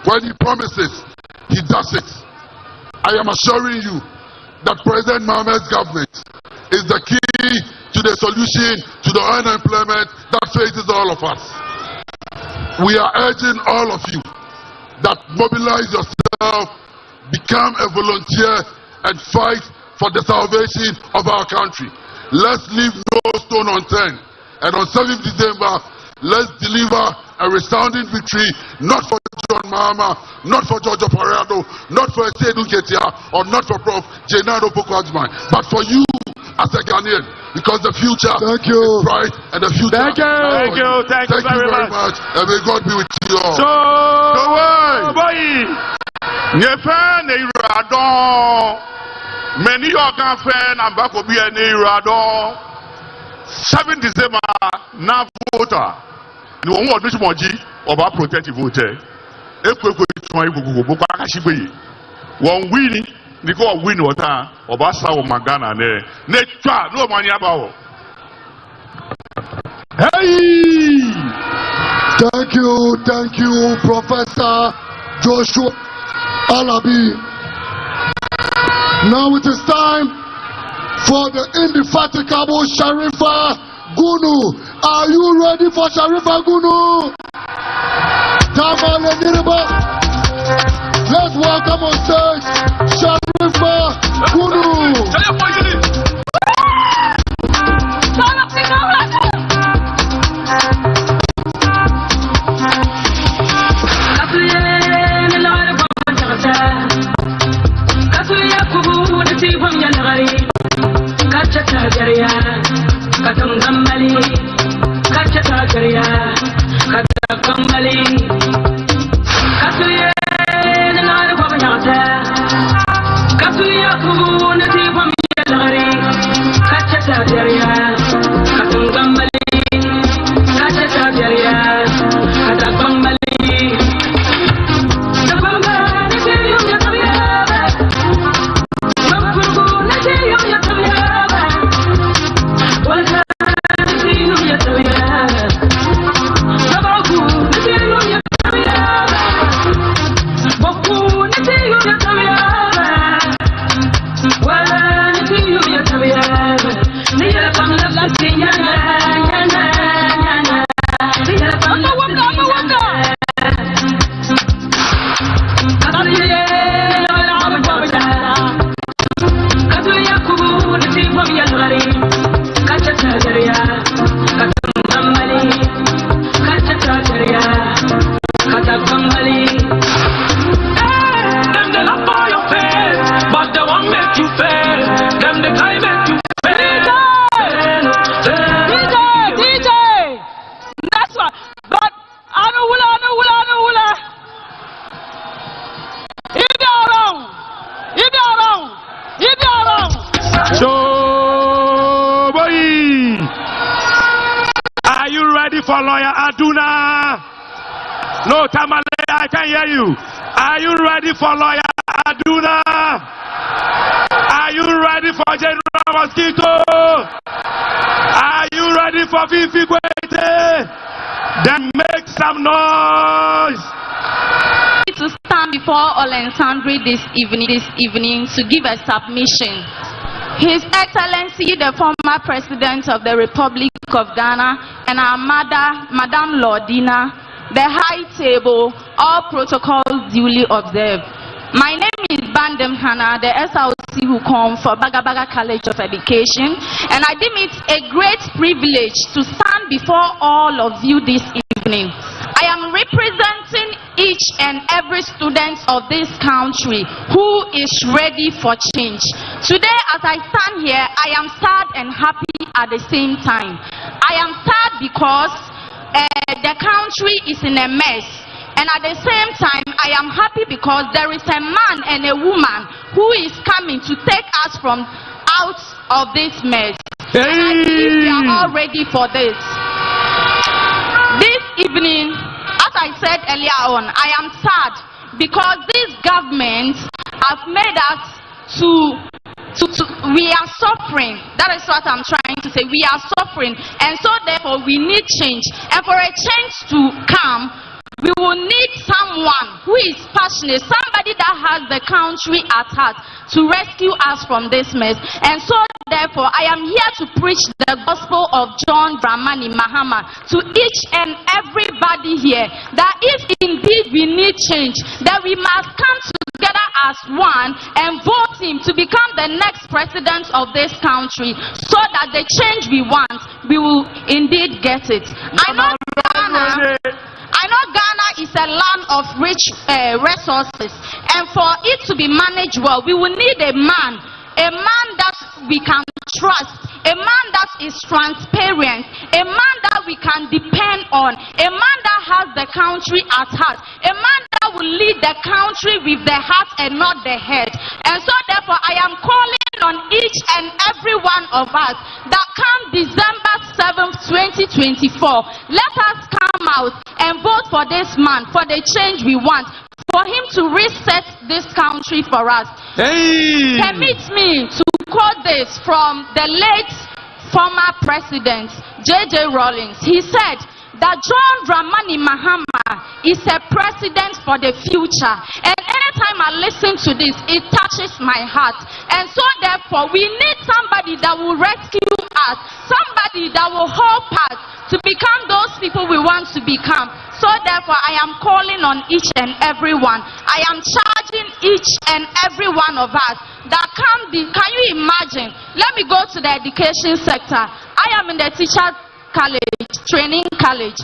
When he promises, he does it. I am assuring you that President Mahama's government is the key to the solution to the unemployment that faces all of us. We are urging all of you that mobilize yourself, become a volunteer, and fight for the salvation of our country. Let's leave no stone zone on 10. And on 7th December, let's deliver a resounding victory, not for John Mahama, not for George Parado, not for Esedu Ketia, or not for Prof. Jenado Pokwadzman, but for you as a Ghanaian, because the future is bright and the future. Thank you very much. And may God be with you all. So, boy, Nyefen Iradon, many Yorkan fan and Bakobi and Iradon, 7 December, now voter. No one want to moji about protective voter. If we try to go back, one winning, they go win what about Sao Magana. Netra, no money about. Hey! Thank you, Professor Joshua Alabi. Now it is time for the indefatigable Sharifa Gunu. Are you ready for Sharifa Gunu? Let's welcome on stage Sharifa Gunu. For lawyer Aduna. No, Tamale, I can hear you. Are you ready for lawyer Aduna? Are you ready for General Mosquito? Are you ready for Fifi Kwete? Then make some noise. To stand before all and sundry this evening to give a submission. His Excellency, the former President of the Republic of Ghana, and our mother, Madame Lordina, the High Table, all protocols duly observed. My name is Bandem Hannah, the SLC who come for Bagabaga College of Education, and I deem it a great privilege to stand before all of you this evening. I am representing each and every student of this country who is ready for change. Today, as I stand here, I am sad and happy at the same time. I am sad because the country is in a mess. And at the same time, I am happy because there is a man and a woman who is coming to take us from out of this mess. And I believe we are all ready for this. This evening, as I said earlier on, I am sad because this government has made us we are suffering. That is what I'm trying to say. We are suffering, and so therefore we need change. And for a change to come, we will need someone who is passionate, somebody that has the country at heart to rescue us from this mess. And so therefore, I am here to preach the gospel of John Dramani Mahama to each and everybody here, that if indeed we need change, that we must come together as one and vote him to become the next president of this country, so that the change we want, we will indeed get it. I know Ghana is a land of rich resources, and for it to be managed well, we will need a man that we can trust, a man that is transparent, a man that we can depend on, a man that has the country at heart, a man that will lead the country with the heart and not the head. And so therefore, I am calling on each and every one of us that come December 7th, 2024, let us come out and vote for this man, for the change we want, for him to reset this country for us. Hey. Permit me to quote this from the late former president J.J. Rawlings. He said that John Dramani Mahama is a president for the future. And anytime I listen to this, it touches my heart. And so therefore, we need somebody that will rescue us, somebody that will help us to become those people we want to become. So therefore, I am calling on each and every one. I am charging each and every one of us that can you imagine? Let me go to the education sector. I am in the teacher college, training college,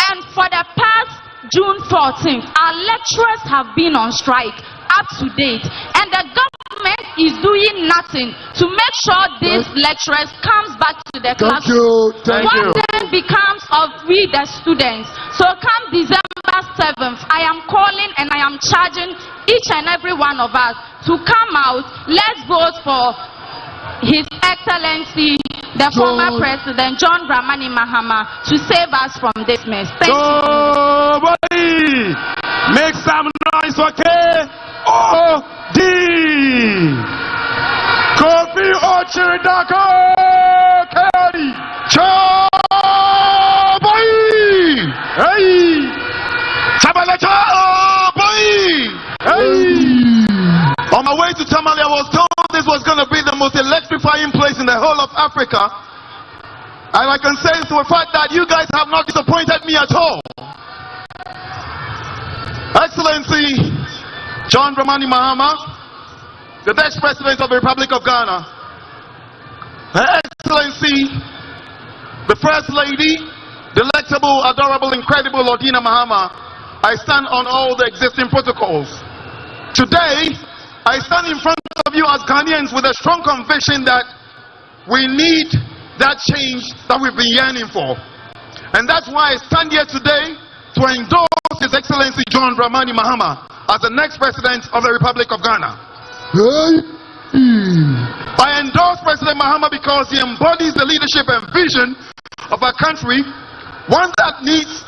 and for the past June 14th, our lecturers have been on strike up to date, and the government is doing nothing to make sure these lecturers comes back to the classroom. What then becomes of we the students? So come December 7th, I am calling and I am charging each and every one of us to come out. Let's vote for His Excellency, the former President John Dramani Mahama, to save us from this mess. Thank you. Boy, make some noise, okay? O.D. Kofi Ochiridako Keri Choboy. Hey. Tabalacha Boy. Hey. On my way to Tamale, I was told this was going to be the most electrifying place in the whole of Africa. And I can say to a fact that you guys have not disappointed me at all. Excellency John Dramani Mahama, the next president of the Republic of Ghana. Her Excellency, the First Lady, delectable, adorable, incredible Lordina Mahama, I stand on all the existing protocols. Today, I stand in front of you as Ghanaians with a strong conviction that we need that change that we've been yearning for. And that's why I stand here today to endorse His Excellency John Dramani Mahama as the next president of the Republic of Ghana. I endorse President Mahama because he embodies the leadership and vision of our country, one that needs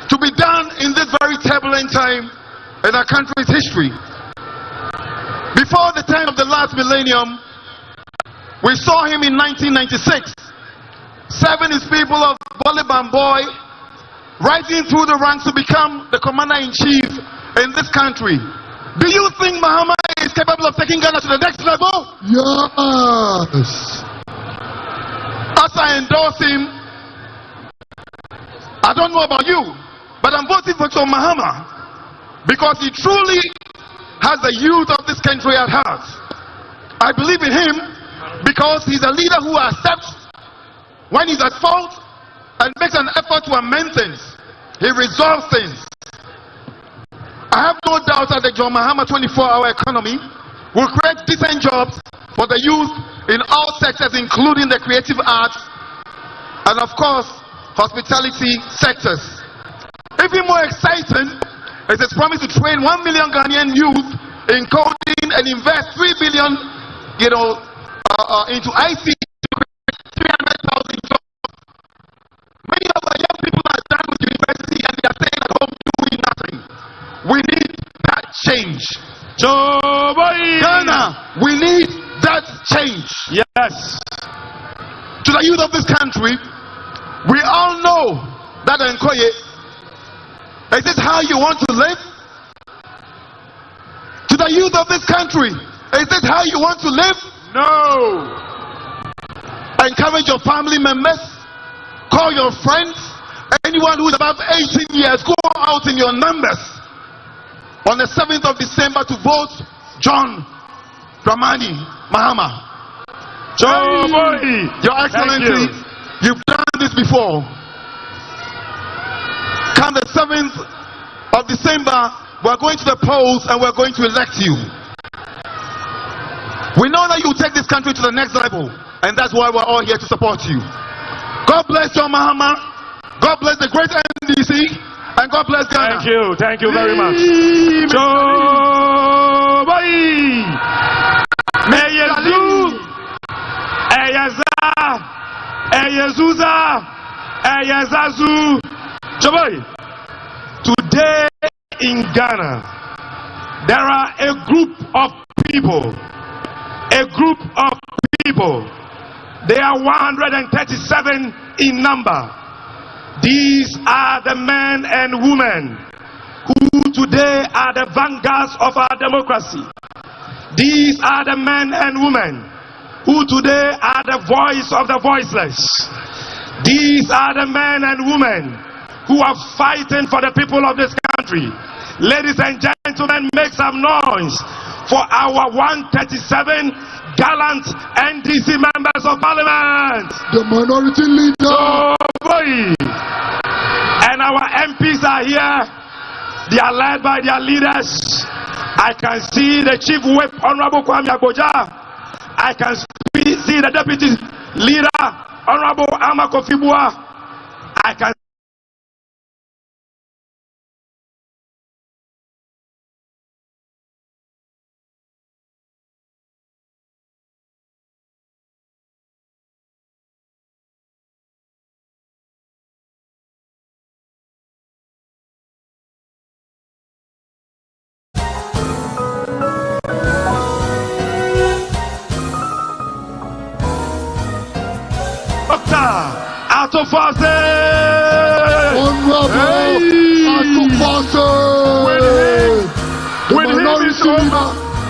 to be done in this very turbulent time in our country's history. Before the time of the last millennium, we saw him in 1996, serving his people of Bolibamboy, rising through the ranks to become the commander-in-chief in this country. Do you think Mahama is capable of taking Ghana to the next level? Yes. As I endorse him, I don't know about you, but I'm voting for John Mahama because he truly has the youth of this country at heart. I believe in him because he's a leader who accepts when he's at fault and makes an effort to amend things. He resolves things. I have no doubt that the John Mahama 24-hour economy will create decent jobs for the youth in all sectors, including the creative arts and, of course, hospitality sectors. Even more exciting is his promise to train 1 million Ghanaian youth in coding and invest 3 billion, into ICT to create 300,000 jobs. Many of our young people are done with university and they are staying at home doing nothing. We need that change. Ghana, we need that change. Yes. To the youth of this country, we all know that Nkoye, is this how you want to live? To the youth of this country, is this how you want to live? No. Encourage your family members. Call your friends. Anyone who is above 18 years, go out in your numbers on the 7th of December to vote John Dramani Mahama. Your Excellency, you've done this before. Come the 7th of December, we're going to the polls and we're going to elect you. We know that you take this country to the next level, and that's why we're all here to support you. God bless John Mahama. God bless the great NDC, and God bless Ghana. Thank you very much. Today in Ghana, there are a group of people. They are 137 in number. These are the men and women who today are the vanguards of our democracy. These are the men and women who today are the voice of the voiceless. These are the men and women who are fighting for the people of this country. Ladies and gentlemen, make some noise for our 137 gallant NDC members of parliament. The minority leader. And our MPs are here. They are led by their leaders. I can see the Chief Whip, Honorable Kwame Agboja. I can see the Deputy Leader, Honorable Ama Kofi Bua. I can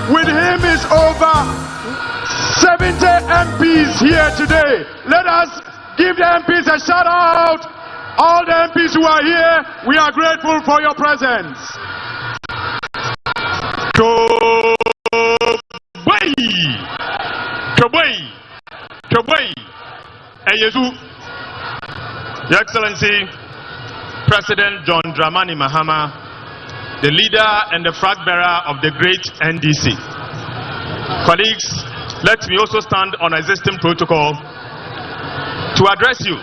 With him is over 70 MPs here today. Let us give the MPs a shout out. All the MPs who are here, we are grateful for your presence. Your Excellency, President John Dramani Mahama, the leader and the flag bearer of the great NDC. Colleagues, let me also stand on existing protocol to address you.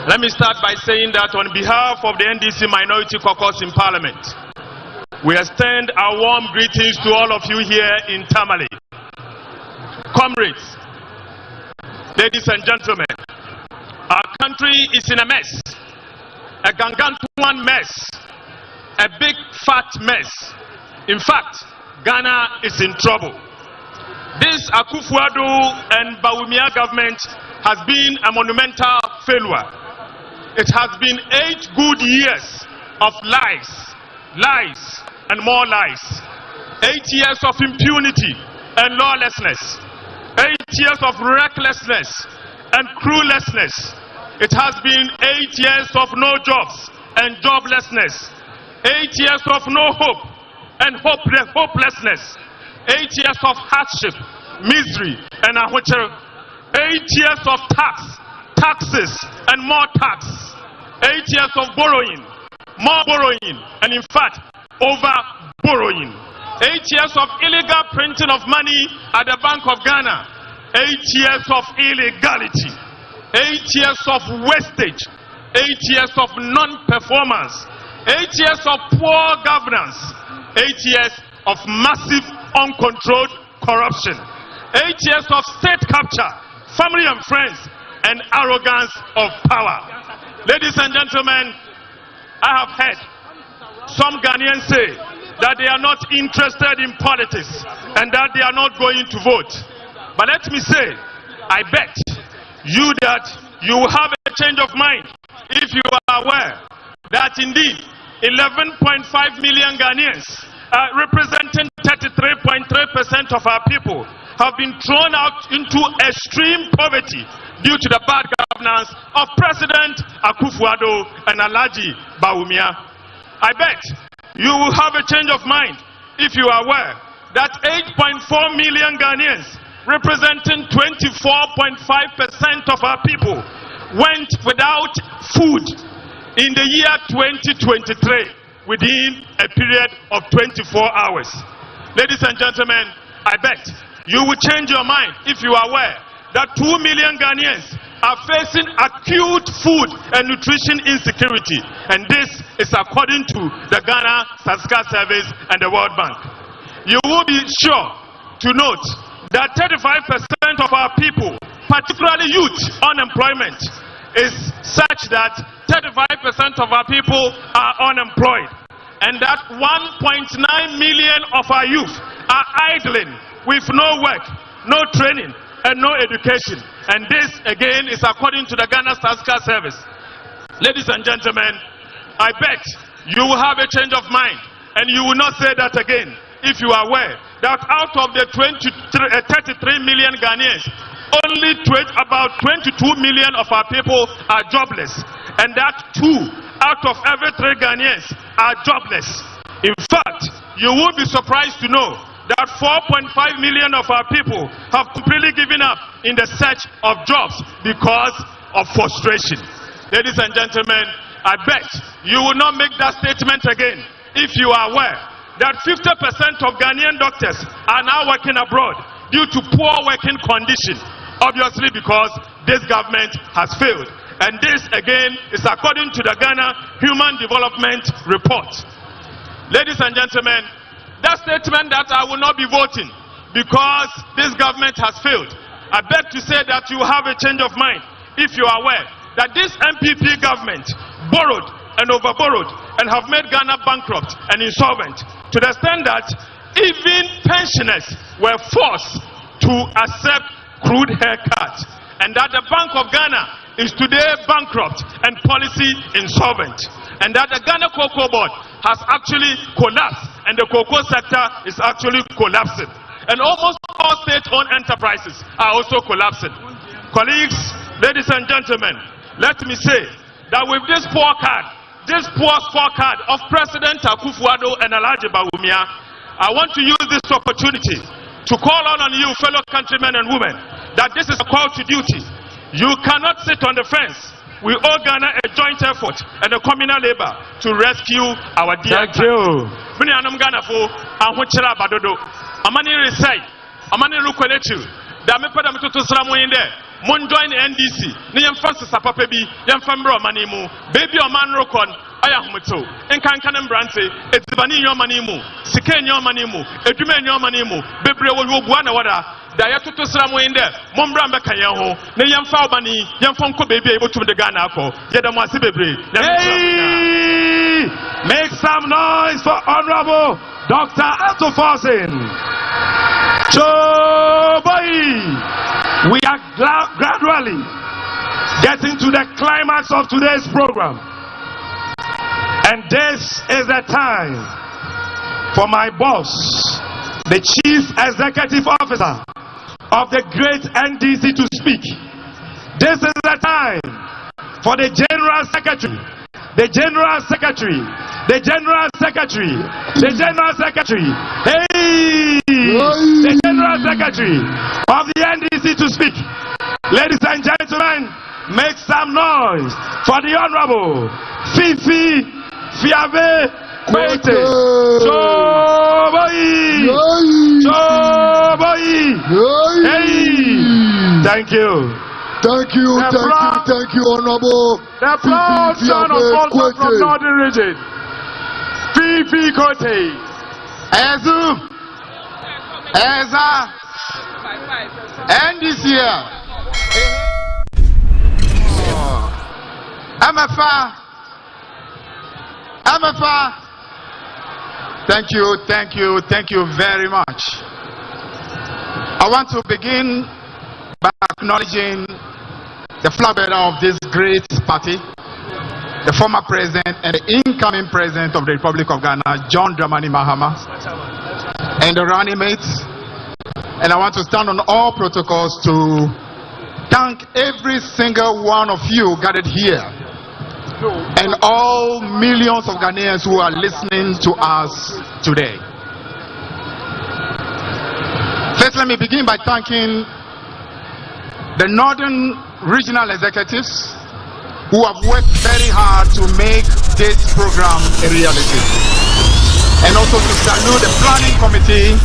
Let me start by saying that on behalf of the NDC Minority Caucus in Parliament, we extend our warm greetings to all of you here in Tamale. Comrades, ladies and gentlemen, our country is in a mess, a gargantuan mess, a big fat mess. In fact, Ghana is in trouble. This Akufo-Addo and Bawumia government has been a monumental failure. It has been 8 good years of lies, and more lies. 8 years of impunity and lawlessness. 8 years of recklessness and cruelessness. It has been 8 years of no jobs and joblessness. 8 years of no hope and hopelessness. 8 years of hardship, misery, and ahocher. 8 years of taxes, and more tax. 8 years of borrowing, more borrowing, and in fact, over borrowing. 8 years of illegal printing of money at the Bank of Ghana. 8 years of illegality. 8 years of wastage. 8 years of non-performance. 8 years of poor governance. 8 years of massive uncontrolled corruption. 8 years of state capture, family and friends, and arrogance of power. Ladies and gentlemen, I have heard some Ghanaians say that they are not interested in politics and that they are not going to vote. But let me say, I bet you that you will have a change of mind if you are aware that indeed 11.5 million Ghanaians representing 33.3% of our people, have been thrown out into extreme poverty due to the bad governance of President Akufo-Addo and Alhaji Bawumia. I bet you will have a change of mind if you are aware that 8.4 million Ghanaians, representing 24.5% of our people, went without food in the year 2023 within a period of 24 hours. Ladies and gentlemen, I bet you will change your mind if you are aware that 2 million Ghanaians are facing acute food and nutrition insecurity, and this is according to the Ghana Statistical Service and the World Bank. You will be sure to note that 35% of our people, particularly youth unemployment, is such that 35% of our people are unemployed, and that 1.9 million of our youth are idling with no work, no training, and no education. And this again is according to the Ghana Statistical Service. Ladies and gentlemen, I bet you will have a change of mind and you will not say that again if you are aware that out of the 33 million Ghanaians, only about 22 million of our people are jobless, and that 2 out of every 3 Ghanaians are jobless. In fact, you will be surprised to know that 4.5 million of our people have completely given up in the search of jobs because of frustration. Ladies and gentlemen, I bet you will not make that statement again if you are aware that 50% of Ghanaian doctors are now working abroad due to poor working conditions, obviously because this government has failed. And this again is according to the Ghana Human Development Report. Ladies and gentlemen, that statement that I will not be voting because this government has failed, I beg to say that you have a change of mind if you are aware that this MPP government borrowed and overborrowed and have made Ghana bankrupt and insolvent to the extent that even pensioners were forced to accept crude haircuts, and that the Bank of Ghana is today bankrupt and policy insolvent, and that the Ghana Cocoa Board has actually collapsed and the cocoa sector is actually collapsing, and almost all state-owned enterprises are also collapsing. Colleagues, ladies and gentlemen, let me say that with this poor scorecard of President Akufo-Addo and Alhaji Bawumia, I want to use this opportunity to call on you, fellow countrymen and women, that this is a call to duty. You cannot sit on the fence. We owe Ghana a joint effort and a communal labor to rescue our dear country. Many anam Ghana for ahochira badodo. Amani resai, amani rukonechu. Da me pada metoto sramu inde. Mon join NDC. Ni yemfansi sapapa bi, yemfambro manimu. Baby o man rokon. Aya humeto. Enkankanem branse. Etibani nyo manimu. Sike nyo manimu. Edume nyo manimu. Bebre wo buana wada. Da ya tutu sramu inde. Mombra mbeka yenho. Ne yemfa obani. Yemfa nko baby ebotum de Ghana ako. Yeda mwasi bebre. Hey! Make some noise for Honorable Dr. Ato Forsin. Choboy! We are gradually getting to the climax of today's program. And this is the time for my boss, the Chief Executive Officer of the great NDC, to speak. This is the time for the General Secretary, the General Secretary, the General Secretary, the General Secretary, hey, the General Secretary of the NDC to speak. Ladies and gentlemen, make some noise for the Honorable Fifi Fiave Kwete. Choboy! Choboy! Hey! Thank you. Thank you, Honorable. The proud son of Volta from Northern Region, Fifi Kote. Eza, and this year, MFA. Thank you very much. I want to begin by acknowledging the flagbearer of this great party, the former president and the incoming president of the Republic of Ghana, John Dramani Mahama, and the running mates. And I want to stand on all protocols to thank every single one of you gathered here and all millions of Ghanaians who are listening to us today. First, let me begin by thanking the Northern Regional Executives who have worked very hard to make this program a reality. And also to salute the planning committee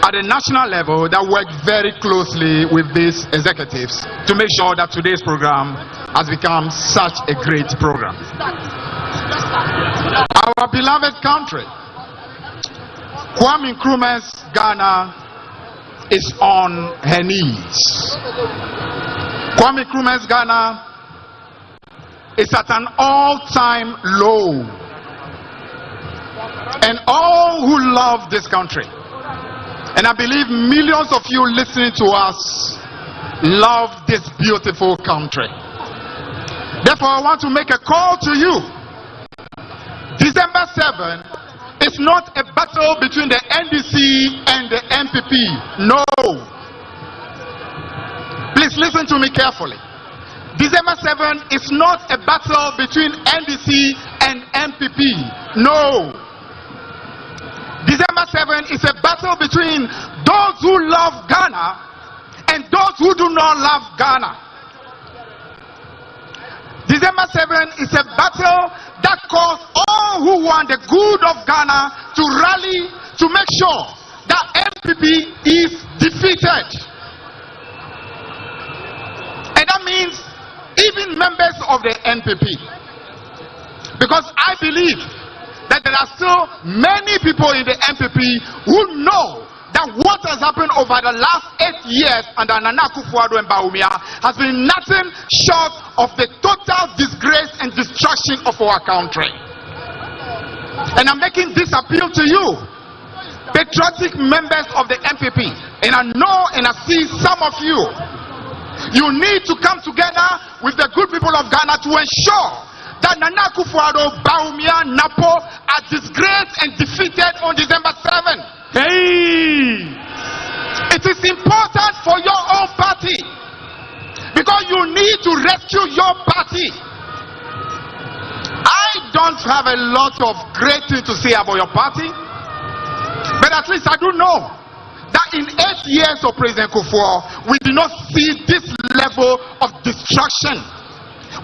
at the national level that worked very closely with these executives to make sure that today's program has become such a great program. Our beloved country, Kwame Nkrumah's Ghana is on her knees. Kwame Nkrumah's Ghana is at an all-time low. And all who love this country, and I believe millions of you listening to us, love this beautiful country. Therefore, I want to make a call to you. December 7 is not a battle between the NDC and the MPP. No. Please listen to me carefully. December 7 is not a battle between NDC and MPP. No. December 7 is a battle between those who love Ghana and those who do not love Ghana. December 7 is a battle that calls all who want the good of Ghana to rally to make sure that MPP is defeated. And that means even members of the NPP. Because I believe that there are still many people in the MPP who know that what has happened over the last 8 years under Nana Akufo-Addo and Bawumia has been nothing short of the total disgrace and destruction of our country. And I'm making this appeal to you, patriotic members of the MPP, and I know and I see some of you. You need to come together with the good people of Ghana to ensure that Nana Akufo-Addo, Bawumia, Napo are disgraced and defeated on December 7. Hey! It is important for your own party because you need to rescue your party. I don't have a lot of great things to say about your party, but at least I do know that in 8 years of President Kufuor, we did not see this level of destruction.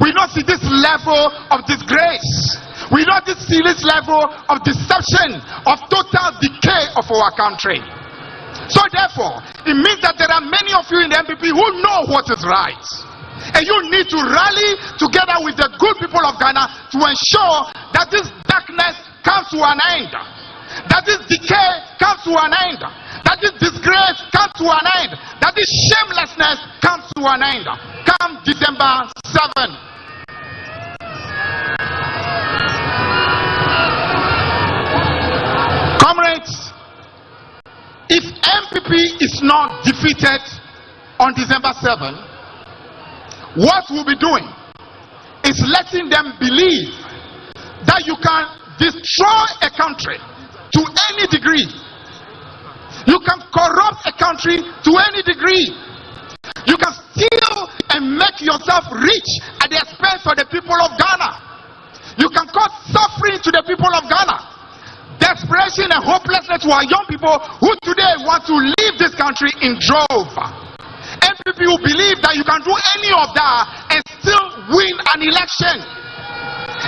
We don't see this level of disgrace. We don't see this level of deception, of total decay of our country. So therefore, it means that there are many of you in the MPP who know what is right. And you need to rally together with the good people of Ghana to ensure that this darkness comes to an end. That this decay comes to an end. That this disgrace comes to an end. That this shamelessness comes to an end. Come December 7. Comrades, if MPP is not defeated on December 7, what we'll be doing is letting them believe that you can destroy a country to any degree. You can corrupt a country to any degree. You can steal and make yourself rich at the expense of the people of Ghana. You can cause suffering to the people of Ghana. Desperation and hopelessness to our young people who today want to leave this country in drove. MPP will believe that you can do any of that and still win an election.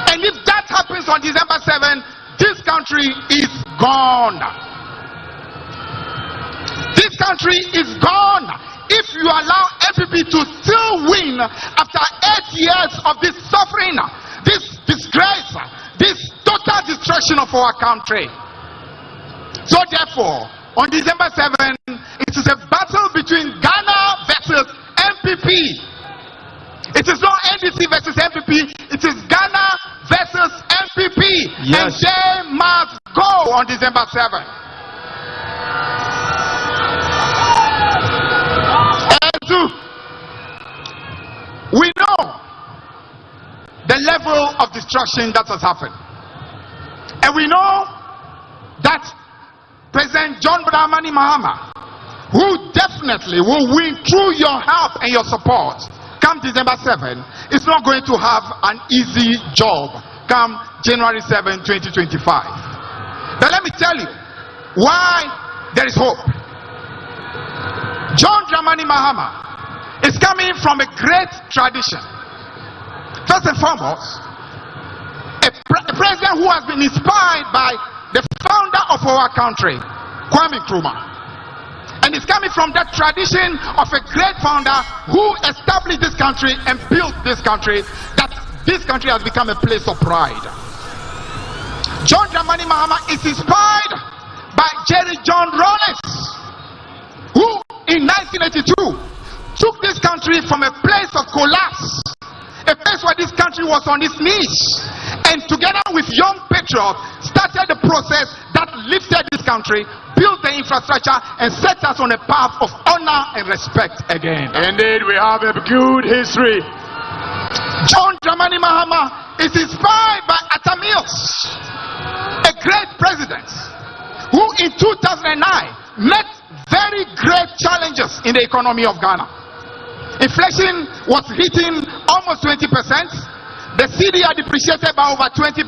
And if that happens on December 7, this country is gone. This country is gone. If you allow MPP to still win after 8 years of this suffering, this disgrace, this total destruction of our country. So therefore, on December 7, it is a battle between Ghana versus MPP. It is not NDC versus MPP, it is Ghana versus MPP. Yes. And they must go on December 7. And two, we know the the level of destruction that has happened. And we know that President John Dramani Mahama, who definitely will win through your help and your support come December 7, is not going to have an easy job come January 7, 2025. But let me tell you why there is hope. John Dramani Mahama is coming from a great tradition. First and foremost, a president who has been inspired by the founder of our country, Kwame Nkrumah. And it's coming from that tradition of a great founder who established this country and built this country, that this country has become a place of pride. John Dramani Mahama is inspired by Jerry John Rawlings, who in 1982 took this country from a place of collapse, a place where this country was on its knees, and together with young patriots started the process that lifted this country, built the infrastructure, and set us on a path of honor and respect again. Indeed, we have a good history. John Dramani Mahama is inspired by Atta Mills, a great president who in 2009 met very great challenges in the economy of Ghana. Inflation was hitting almost 20%. The CD had depreciated by over 20%.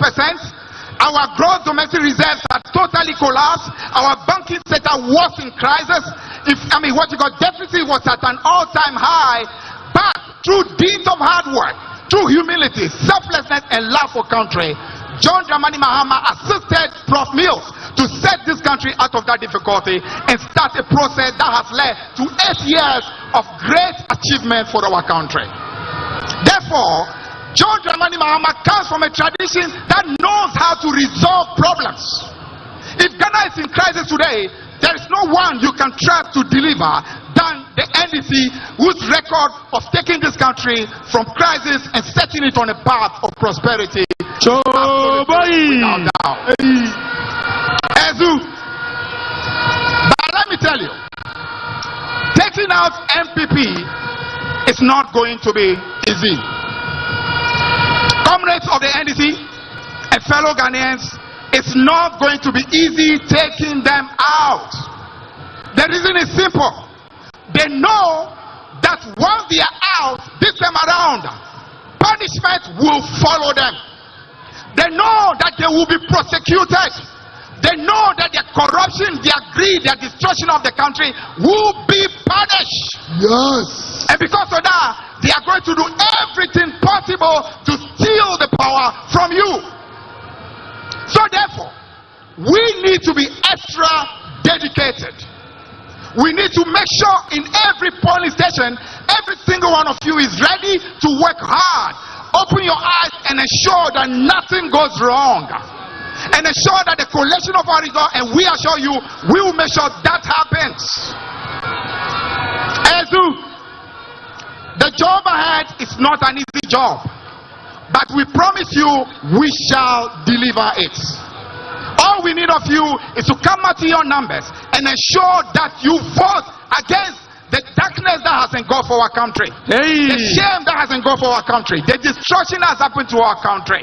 Our gross domestic reserves had totally collapsed. Our banking sector was in crisis. Deficit was at an all-time high. But through deeds of hard work, through humility, selflessness, and love for country, John Dramani Mahama assisted Prof. Mills to set this country out of that difficulty and start a process that has led to 8 years of great achievement for our country. Therefore, John Dramani Mahama comes from a tradition that knows how to resolve problems. If Ghana is in crisis today, there is no one you can trust to deliver than the NDC, whose record of taking this country from crisis and setting it on a path of prosperity. Without doubt. But let me tell you, taking out MPP is not going to be easy. Comrades of the NDC and fellow Ghanaians, it's not going to be easy taking them out. The reason is simple. They know that once they are out, this time around, punishment will follow them. They know that they will be prosecuted. They know that their corruption, their greed, their destruction of the country will be punished. Yes. And because of that, they are going to do everything possible to steal the power from you. So therefore, we need to be extra dedicated. We need to make sure in every polling station, every single one of you is ready to work hard. Open your eyes and ensure that nothing goes wrong. And ensure that the collection of our results, and we assure you, we will make sure that happens. The job ahead is not an easy job, but we promise you we shall deliver it. All we need of you is to come out to your numbers and ensure that you vote against the darkness that has engulfed our country, the shame that has engulfed our country, the destruction that has happened to our country.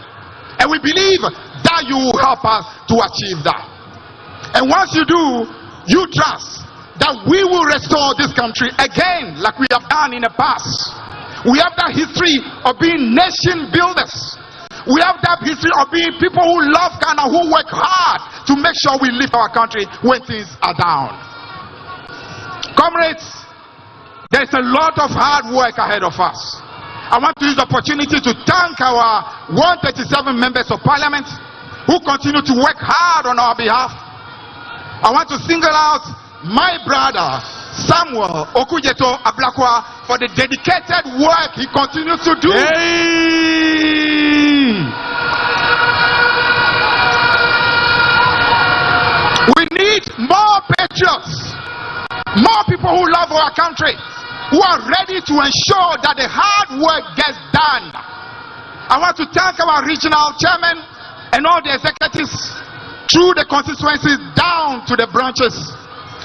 And we believe that you will help us to achieve that. And once you do, you trust that we will restore this country again like we have done in the past. We have that history of being nation builders. We have that history of being people who love Ghana, who work hard to make sure we lift our country when things are down. Comrades, there's a lot of hard work ahead of us. I want to use the opportunity to thank our 137 members of parliament who continue to work hard on our behalf. I want to single out my brother Samuel Okujeto Ablakwa for the dedicated work he continues to do. We need more patriots, more people who love our country, who are ready to ensure that the hard work gets done. I want to thank our regional chairman and all the executives through the constituencies down to the branches.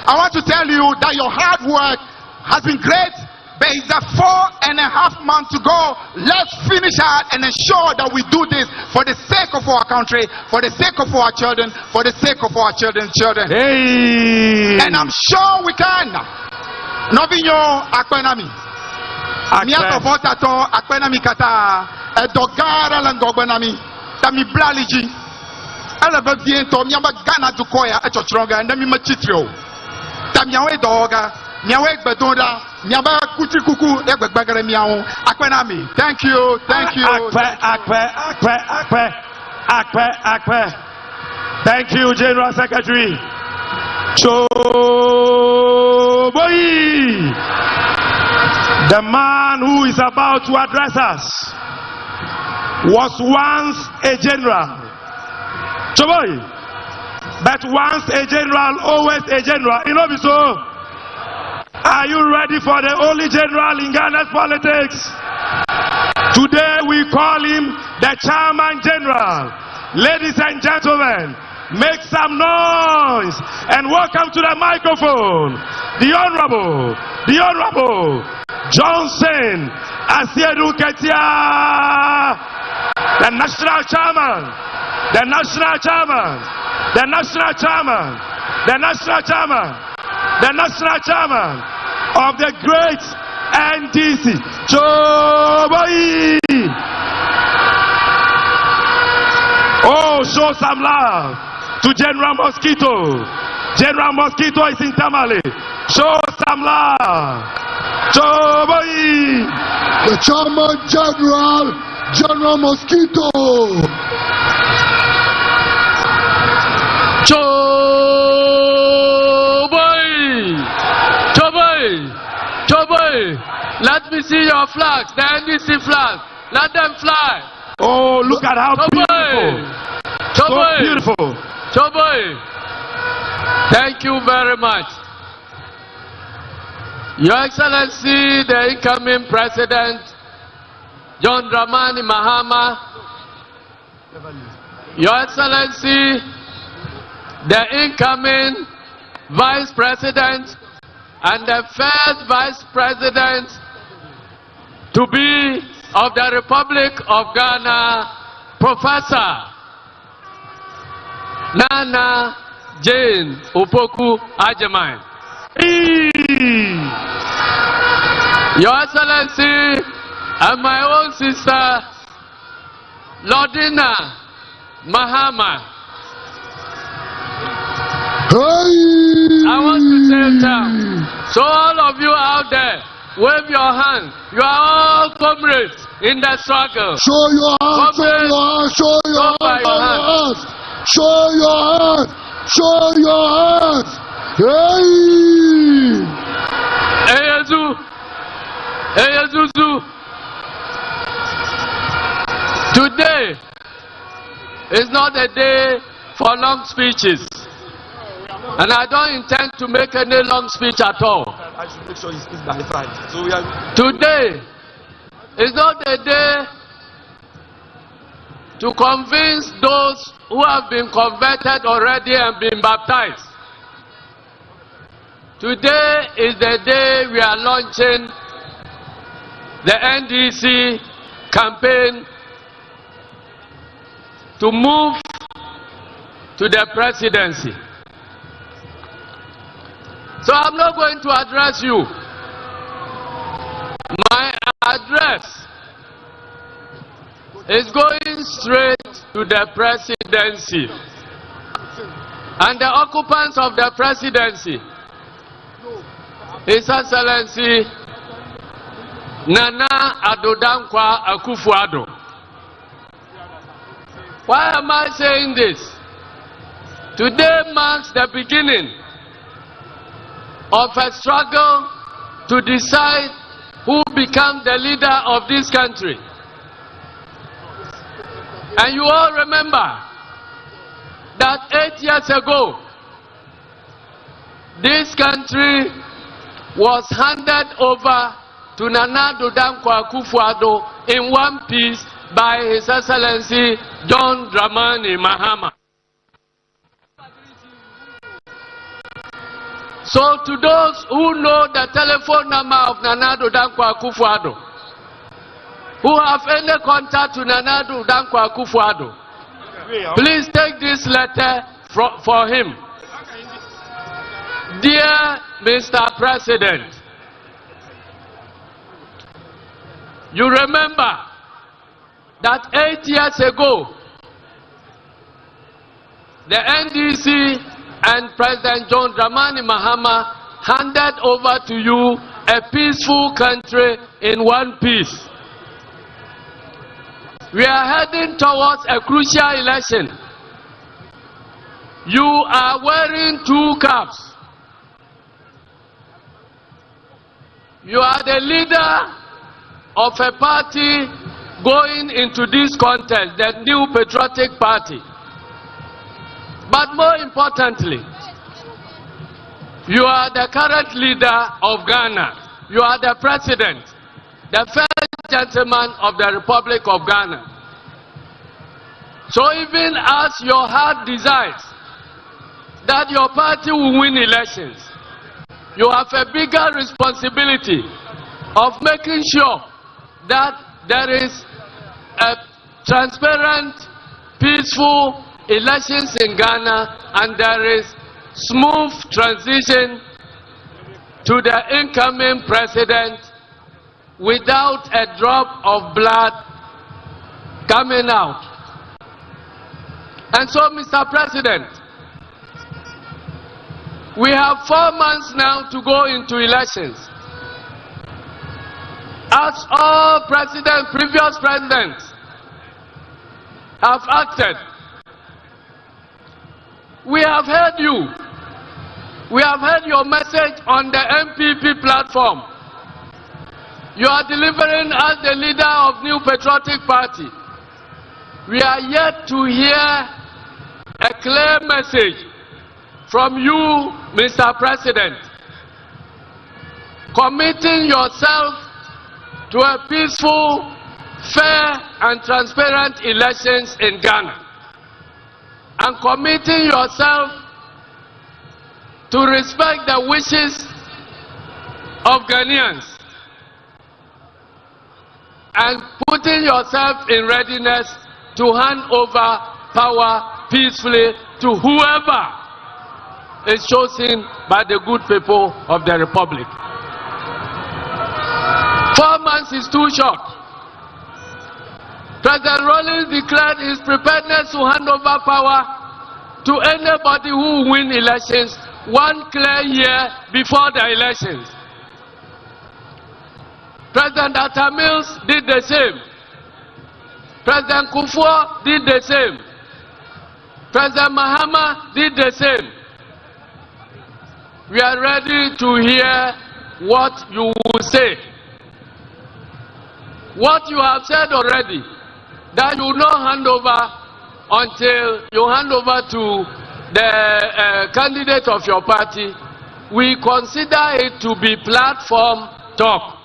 I want to tell you that your hard work has been great, But it's a 4.5 months to go. Let's finish out and ensure that we do this for the sake of our country, for the sake of our children, for the sake of our children's children. Hey. And I'm sure we can. Novinho akwenami. Miato votato akwenami kata. Edogara langogbenami. Tami blaliji. Ala bebiento miamba Ghana dukoya echochronga ndemi machitrio. Tamiawe doga. Miawe bedonda. Miaba kuti kuku egbegbegere miawo. Akwenami. Thank you. Thank you. Akpe. Thank you, General Secretary. Choboy, the man who is about to address us, was once a general. Choboy, but once a general, always a general. You know so. Are you ready for the only general in Ghana's politics? Today we call him the Chairman General. Ladies and gentlemen, make some noise and welcome to the microphone the Honorable Johnson Asiedu Ketia, the National Chairman of the great NDC. Choboy! Oh, show some love to General Mosquito. General Mosquito is in Tamale. Show some love. Choboy! The Chairman General, General Mosquito. Choboy, let me see your flags, the NDC flag. Let them fly. Oh, look at how beautiful. So beautiful. Choboy, thank you very much. Your Excellency, the incoming President, John Dramani Mahama. Your Excellency, the incoming Vice President and the first Vice President to be of the Republic of Ghana, Professor Nana Jane Opoku Agyemang. Your Excellency and my own sister Lordina Mahama. I want to say so all of you out there, wave your hand. You are all comrades in the struggle. Show your hand, show your hand. Hey, Zuzu. Today is not a day for long speeches. And I don't intend to make any long speech at all. I should make sure he speaks by Friday. So we are... Today is not a day to convince those who have been converted already and been baptized. Today is the day we are launching the NDC campaign to move to the presidency. So I'm not going to address you. My address is going straight to the presidency. And the occupants of the presidency, His Excellency Nana Addo Dankwa Akufo-Addo. Why am I saying this? Today marks the beginning of a struggle to decide who becomes the leader of this country. And you all remember that 8 years ago, this country was handed over to Nana Addo Dankwa Akufo-Addo in one piece by His Excellency John Dramani Mahama. So to those who know the telephone number of Nana Addo Dankwa Akufo-Addo, who have any contact to Nana Addo Dankwa Akufo-Addo, please take this letter for him. Dear Mr. President, you remember that 8 years ago, the NDC and President John Dramani Mahama handed over to you a peaceful country in one piece. We are heading towards a crucial election. You are wearing 2 caps. You are the leader of a party going into this contest, the New Patriotic Party. But more importantly, you are the current leader of Ghana. You are the president, the first gentleman of the Republic of Ghana. So even as your heart desires that your party will win elections, you have a bigger responsibility of making sure that there is a transparent, peaceful elections in Ghana and there is smooth transition to the incoming president without a drop of blood coming out. And so, Mr. President, we have 4 months now to go into elections. As all previous presidents have acted, we have heard you. We have heard your message on the MPP platform. You are delivering as the leader of New Patriotic Party. We are yet to hear a clear message from you, Mr. President, committing yourself to a peaceful, fair and transparent elections in Ghana, and committing yourself to respect the wishes of Ghanaians and putting yourself in readiness to hand over power peacefully to whoever is chosen by the good people of the Republic. 4 months is too short. President Rawlings declared his preparedness to hand over power to anybody who will win elections 1 clear year before the elections. President Atta Mills did the same. President Kufuor did the same. President Mahama did the same. We are ready to hear what you will say. What you have said already, that you will not hand over until you hand over to the candidate of your party. We consider it to be platform talk.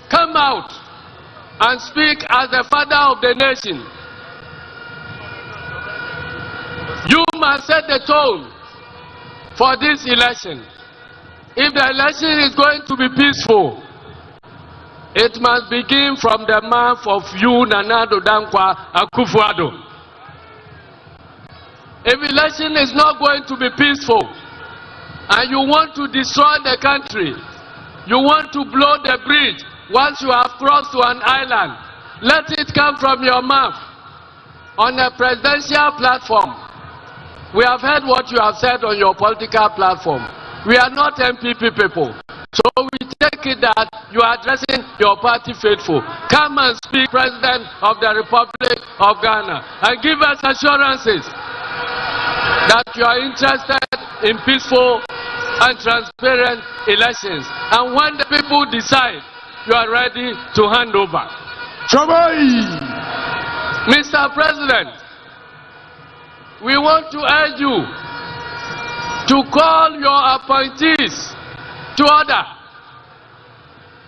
Come out and speak as the father of the nation. You must set the tone for this election. If the election is going to be peaceful, it must begin from the mouth of you, Nana Addo Dankwa Akufo-Addo. If election is not going to be peaceful, and you want to destroy the country, you want to blow the bridge once you have crossed to an island, let it come from your mouth on a presidential platform. We have heard what you have said on your political platform. We are not MPP people. So we take it that you are addressing your party faithful. Come and speak, President of the Republic of Ghana, and give us assurances that you are interested in peaceful and transparent elections. And when the people decide, you are ready to hand over. Mr. President, we want to urge you to call your appointees to order,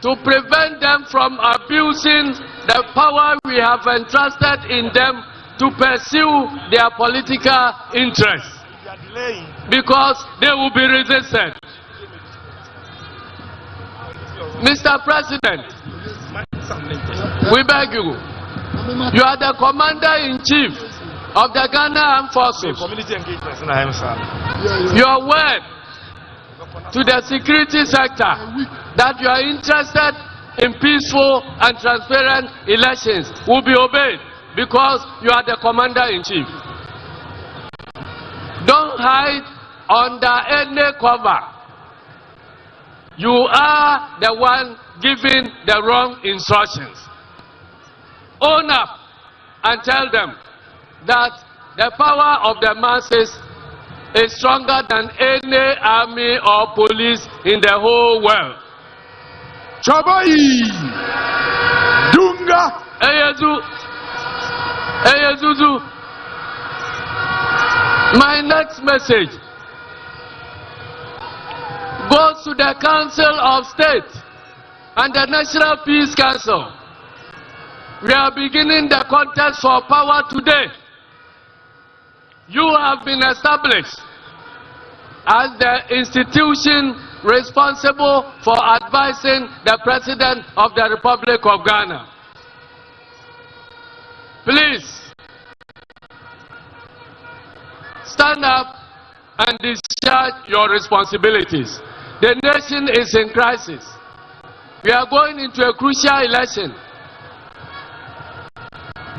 to prevent them from abusing the power we have entrusted in them to pursue their political interests. because they will be resistant. Mr. President, we beg you. You are the commander-in-chief of the Ghana Armed Forces. Your word to the security sector that you are interested in peaceful and transparent elections will be obeyed because you are the commander-in-chief. Don't hide under any cover. You are the one giving the wrong instructions. Own up and tell them that the power of the masses is stronger than any army or police in the whole world. Chabai Dunga Eyezuzu. My next message goes to the Council of State and the National Peace Council. We are beginning the contest for power today. You have been established as the institution responsible for advising the President of the Republic of Ghana. Please stand up and discharge your responsibilities. The nation is in crisis. We are going into a crucial election.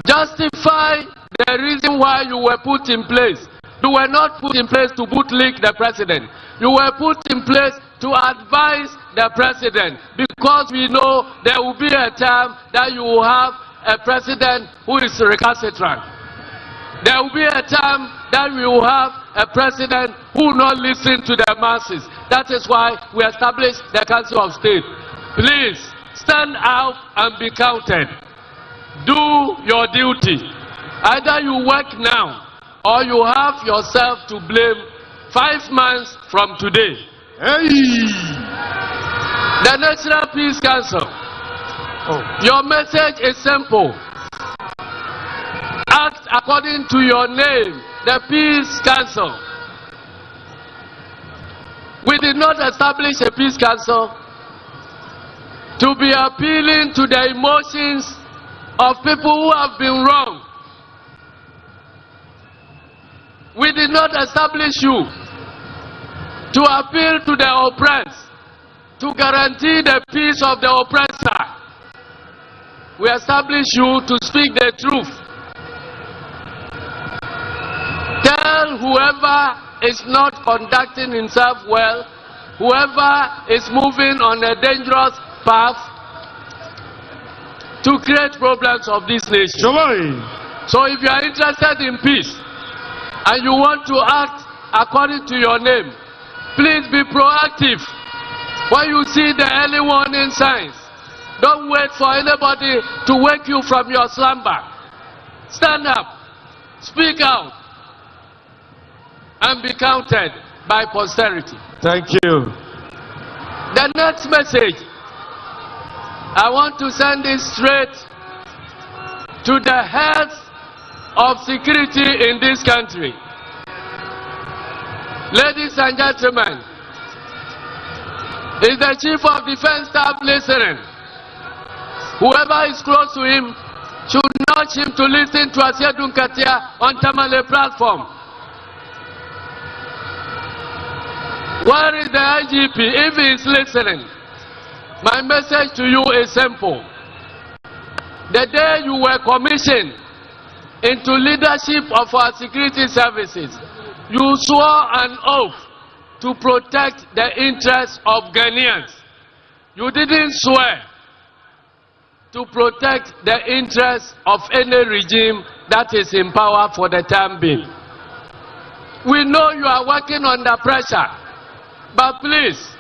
Justify the reason why you were put in place. You were not put in place to bootlick the president. You were put in place to advise the president, because we know there will be a time that you will have a president who is recalcitrant. There will be a time that we will have a president who will not listen to the masses. That is why we established the Council of State. Please stand out and be counted. Do your duty. Either you work now or you have yourself to blame 5 months from today. Hey! The National Peace Council. Your message is simple. Act according to your name, the Peace Council. We did not establish a Peace Council to be appealing to the emotions of people who have been wronged. We did not establish you to appeal to the oppressed, to guarantee the peace of the oppressor. We established you to speak the truth. Tell whoever is not conducting himself well, whoever is moving on a dangerous path, to create problems of this nation. So if you are interested in peace and you want to act according to your name, please be proactive. When you see the early warning signs, don't wait for anybody to wake you from your slumber. Stand up, speak out, and be counted by posterity. Thank you. The next message, I want to send it straight to the heads of security in this country. Ladies and gentlemen, is the Chief of Defense Staff listening? Whoever is close to him should nudge him to listen to Asiedun Katia on Tamale platform. Where is the IGP? If he is listening, my message to you is simple. The day you were commissioned into leadership of our security services, you swore an oath to protect the interests of Ghanaians. You didn't swear to protect the interests of any regime that is in power for the time being. We know you are working under pressure, but please,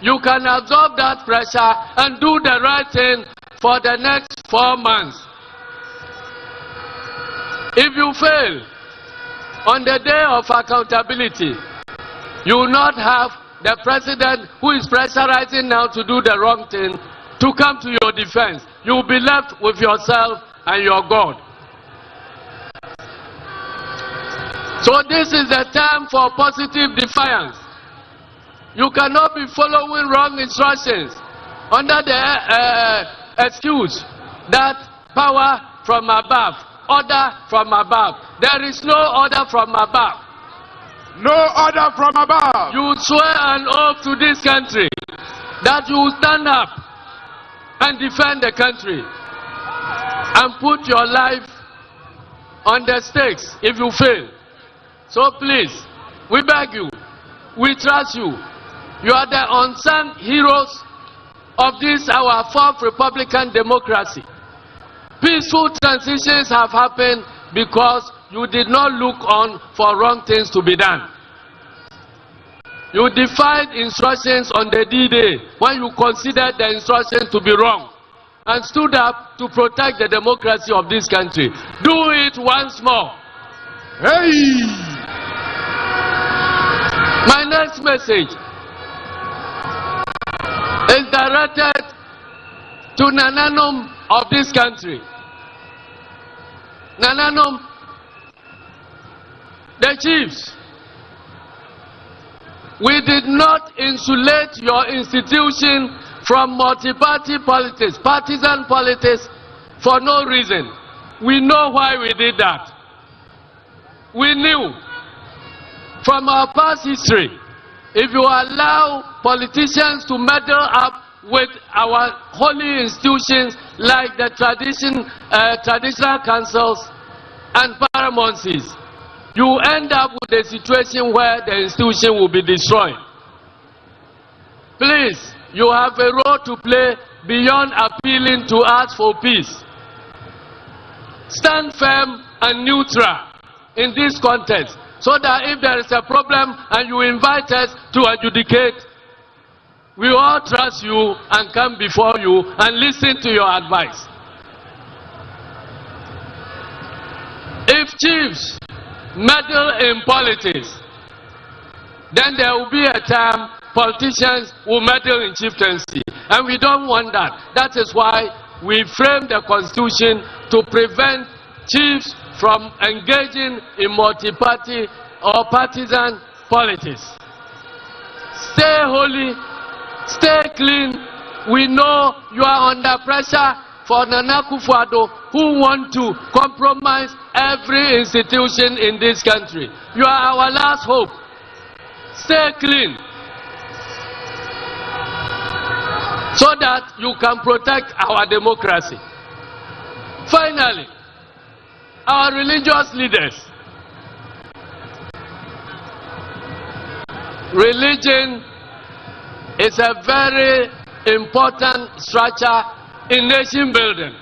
you can absorb that pressure and do the right thing for the next 4 months. If you fail on the day of accountability, you will not have the president who is pressurizing now to do the wrong thing to come to your defense. You will be left with yourself and your God. So this is the time for positive defiance. You cannot be following wrong instructions under the excuse that power from above, order from above. There is no order from above. No order from above. You swear an oath to this country that you will stand up and defend the country and put your life on the stakes if you fail. So please, we beg you, we trust you. You are the unsung heroes of this our fourth Republican democracy. Peaceful transitions have happened because you did not look on for wrong things to be done. You defied instructions on the D-Day when you considered the instructions to be wrong and stood up to protect the democracy of this country. Do it once more. Hey! My next message is directed to Nananum of this country. Nananum, the chiefs, we did not insulate your institution from multi-party politics, partisan politics, for no reason. We know why we did that. We knew from our past history, if you allow politicians to meddle up with our holy institutions like the traditional councils and paramountcies, you end up with a situation where the institution will be destroyed. Please, you have a role to play beyond appealing to us for peace. Stand firm and neutral in this context, so that if there is a problem and you invite us to adjudicate, we all trust you and come before you and listen to your advice. If chiefs meddle in politics, then there will be a time politicians will meddle in chieftaincy, and we don't want that. That is why we framed the Constitution to prevent chiefs from engaging in multi-party or partisan politics. Stay holy, stay clean. We know you are under pressure for Nana Akufo-Addo, who want to compromise every institution in this country. You are our last hope. Stay clean, so that you can protect our democracy. Finally, our religious leaders. Religion is a very important structure in nation building.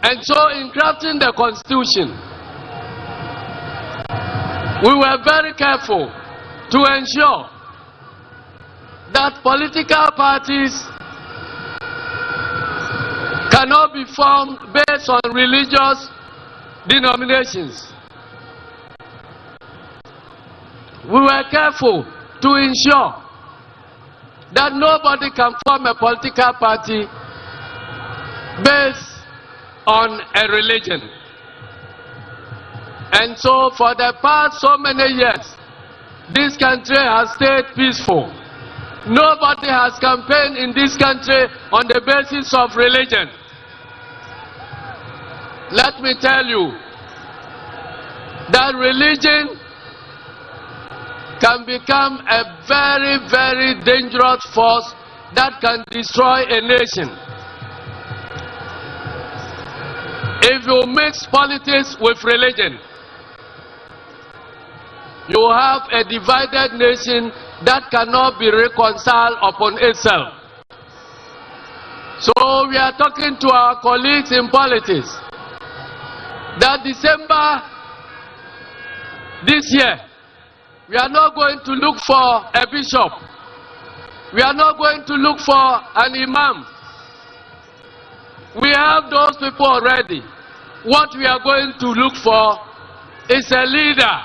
And so in crafting the Constitution, we were very careful to ensure that political parties cannot be formed based on religious denominations. We were careful to ensure that nobody can form a political party based on a religion. And so for the past so many years, this country has stayed peaceful. Nobody has campaigned in this country on the basis of religion. Let me tell you that religion can become a very, very dangerous force that can destroy a nation. If you mix politics with religion, you have a divided nation that cannot be reconciled upon itself. So we are talking to our colleagues in politics that December this year, we are not going to look for a bishop. We are not going to look for an imam. We have those people already. What we are going to look for is a leader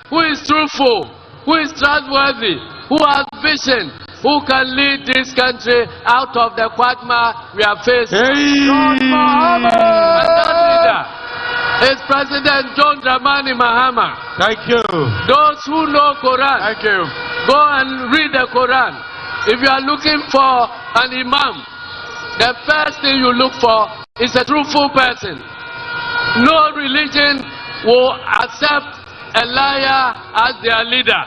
who is truthful, who is trustworthy, who has vision, who can lead this country out of the quagmire we are facing. Hey. And that leader is President John Dramani Mahama. Thank you. Those who know Quran, Thank you. go and read the Quran. If you are looking for an imam, the first thing you look for is a truthful person. No religion will accept a liar as their leader.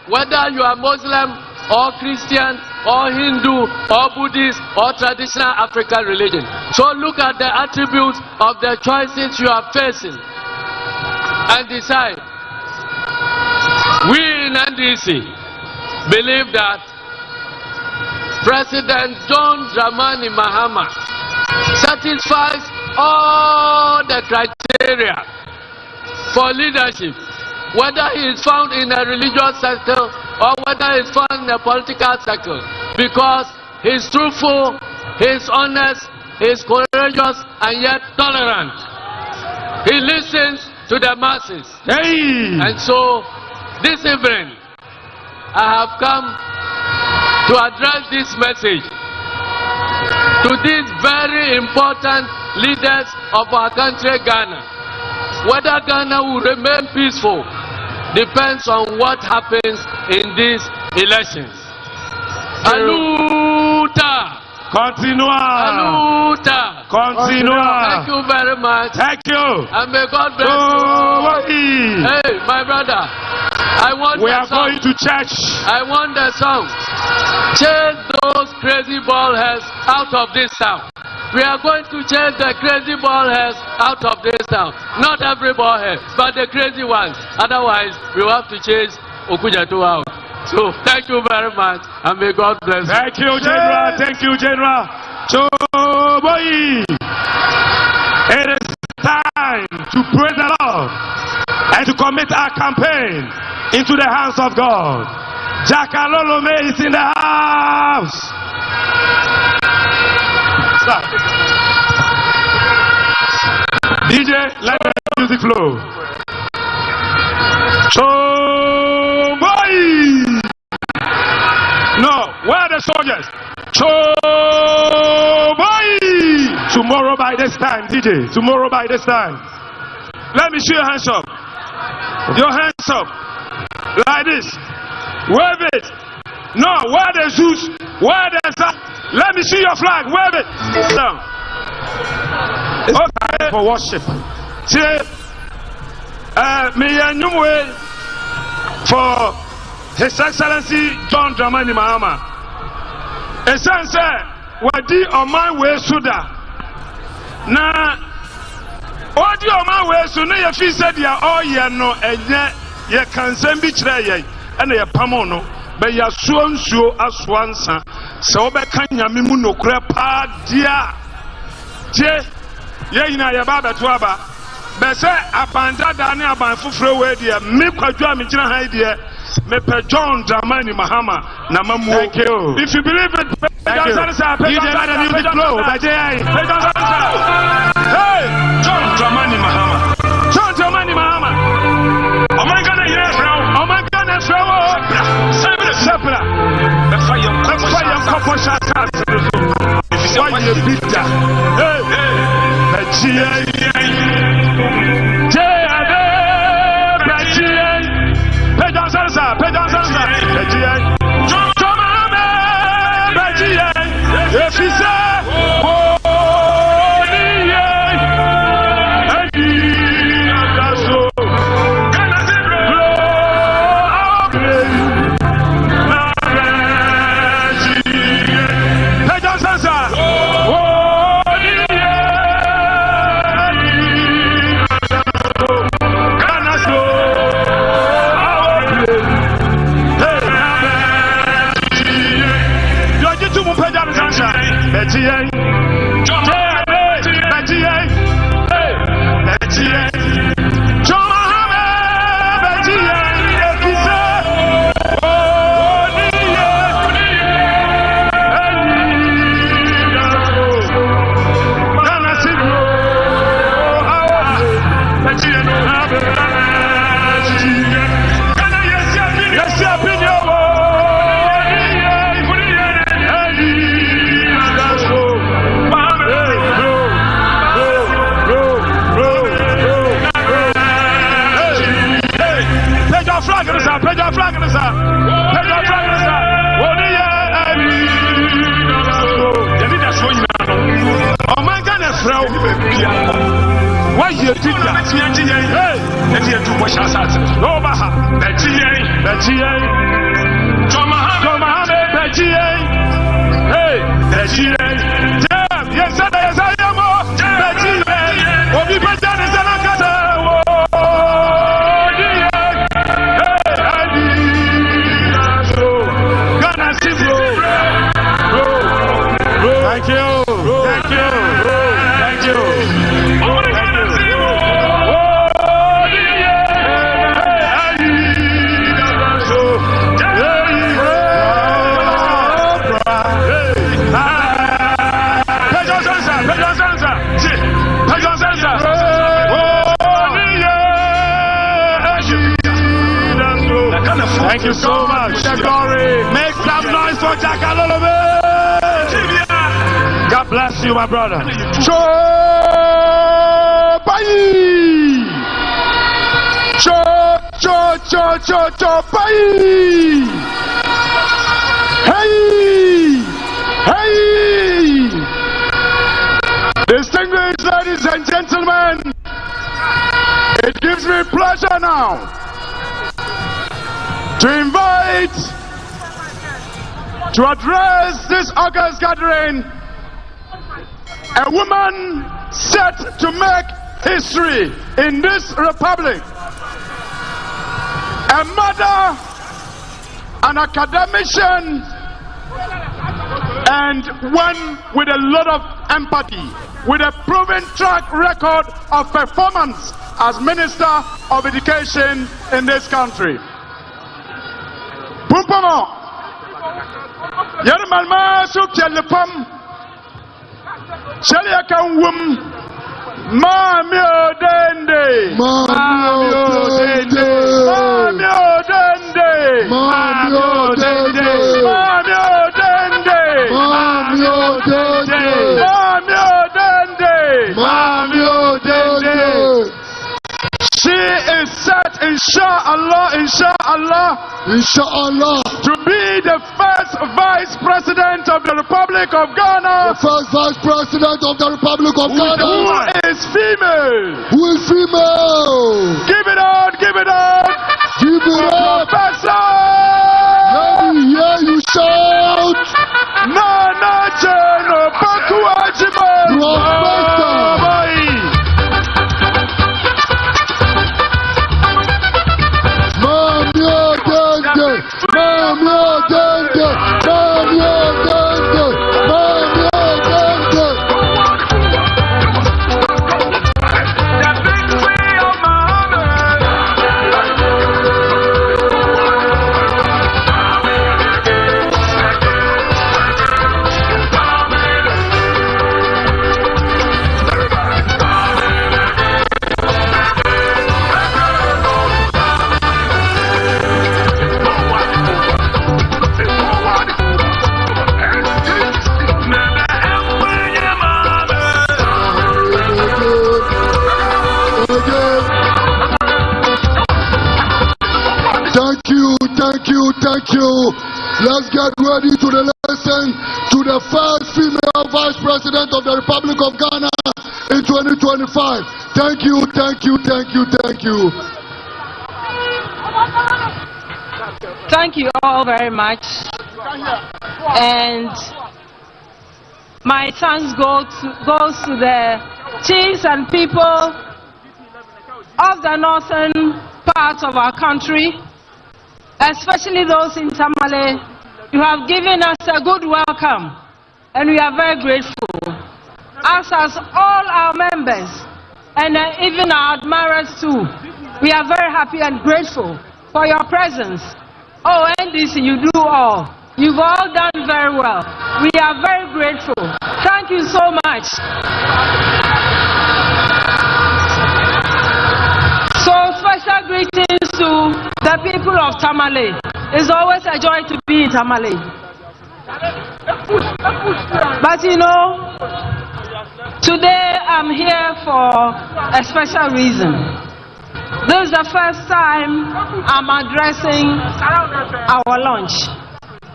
Whether you are Muslim or Christian or Hindu or Buddhist or traditional African religion. So look at the attributes of the choices you are facing and decide. We in NDC believe that President John Dramani Mahama satisfies all the criteria for leadership, whether he is found in a religious circle or whether he is found in a political circle, because he is truthful, he is honest, he is courageous and yet tolerant. He listens to the masses. Hey. And so this evening I have come to address this message to these very important leaders of our country, Ghana. Whether Ghana will remain peaceful depends on what happens in these elections. Aluta! Continua! Aluta! Continua! Thank you very much. Thank you. And may God bless you. Hey, my brother. I want we are song. going to church. I want the song. Chase those crazy ball heads out of this town. We are going to chase the crazy ball heads out of this town. Not every ball head, but the crazy ones. Otherwise, we will have to chase Okujato out. So, thank you very much, and may God bless you. Thank you, General. Thank you, General. Choboyi. It is time to praise the Lord and to commit our campaign into the hands of God. Jakalolome is in the house. Stop. DJ, let the music flow. Choboyi. No, where are the soldiers? Choboyi. Tomorrow by this time, DJ. Tomorrow by this time. Let me see your hands up. Your hands up. Like this. Wave it. No, where the Zeus? Where the sun? Let me see your flag. Wave it. Down. It's okay for worship. See, me and you for His Excellency John Dramani Mahama. A sense wadi on my way suda. Na wadi on my way so na ye fi said ya all ye no enye ye kansan bi kire ye na ye pamono be ya suo nsuo asoansa se wo be kan nyame mu nokure pa dia tie ye ina ye ba beto aba be se abanda da ne aban fufuro we dia me kwadwa me gina han dia me pe John Dramani Mahama na mamu. Thank you. If you believe it, thank you. You let the music flow. Hey, John Dramani Mahama. John Dramani Mahama. Oh my God, oh my God, Sepra. The fire yɛfrɛ wo woayɛ tita hey ɛti yɛtu bɔhyɛ asase na wɔba ha bɛkyi yɛn tɔmahame bɛkyi yɛn hey bɛkyi yɛn jam yɛsɛ yɛmɔ bɛkyi yɛn obi bɛgya ne sɛ no kasa wo Thank you. Thank you so much. Make some noise for Jakalolobe. God bless you, my brother. Hey! Distinguished ladies and gentlemen, it gives me pleasure now to invite to address this August gathering a woman set to make history in this republic, a mother, an academician, and one with a lot of empathy, with a proven track record of performance as Minister of Education in this country. Pumpomo, Yerman Masu Kelepam, Sheliakan Wum, Mamio Dende, Mamio Dende, Mamio Dende, Mamio Dende, Mamio Dende, Mamio Dende, Mamio Dende. She is set, inshallah, to be the first Vice President of the Republic of Ghana. The first Vice President of the Republic of Ghana. Who is female. Who is female. Give it up. Give it up. Professor. Let me hear you shout. Nana Jeno Pakuajima. Professor. Thank you. Let's get ready to listen to the first female Vice President of the Republic of Ghana in 2025. Thank you. Thank you all very much. And my thanks goes to the chiefs and people of the northern part of our country, especially those in Tamale. You have given us a good welcome, and we are very grateful. As all our members, and even our admirers too, we are very happy and grateful for your presence. Oh, NDC, you do all. You've all done very well. We are very grateful. Thank you so much. So special greetings to the people of Tamale. It's always a joy to be in Tamale. But you know, today I'm here for a special reason. This is the first time I'm addressing our launch.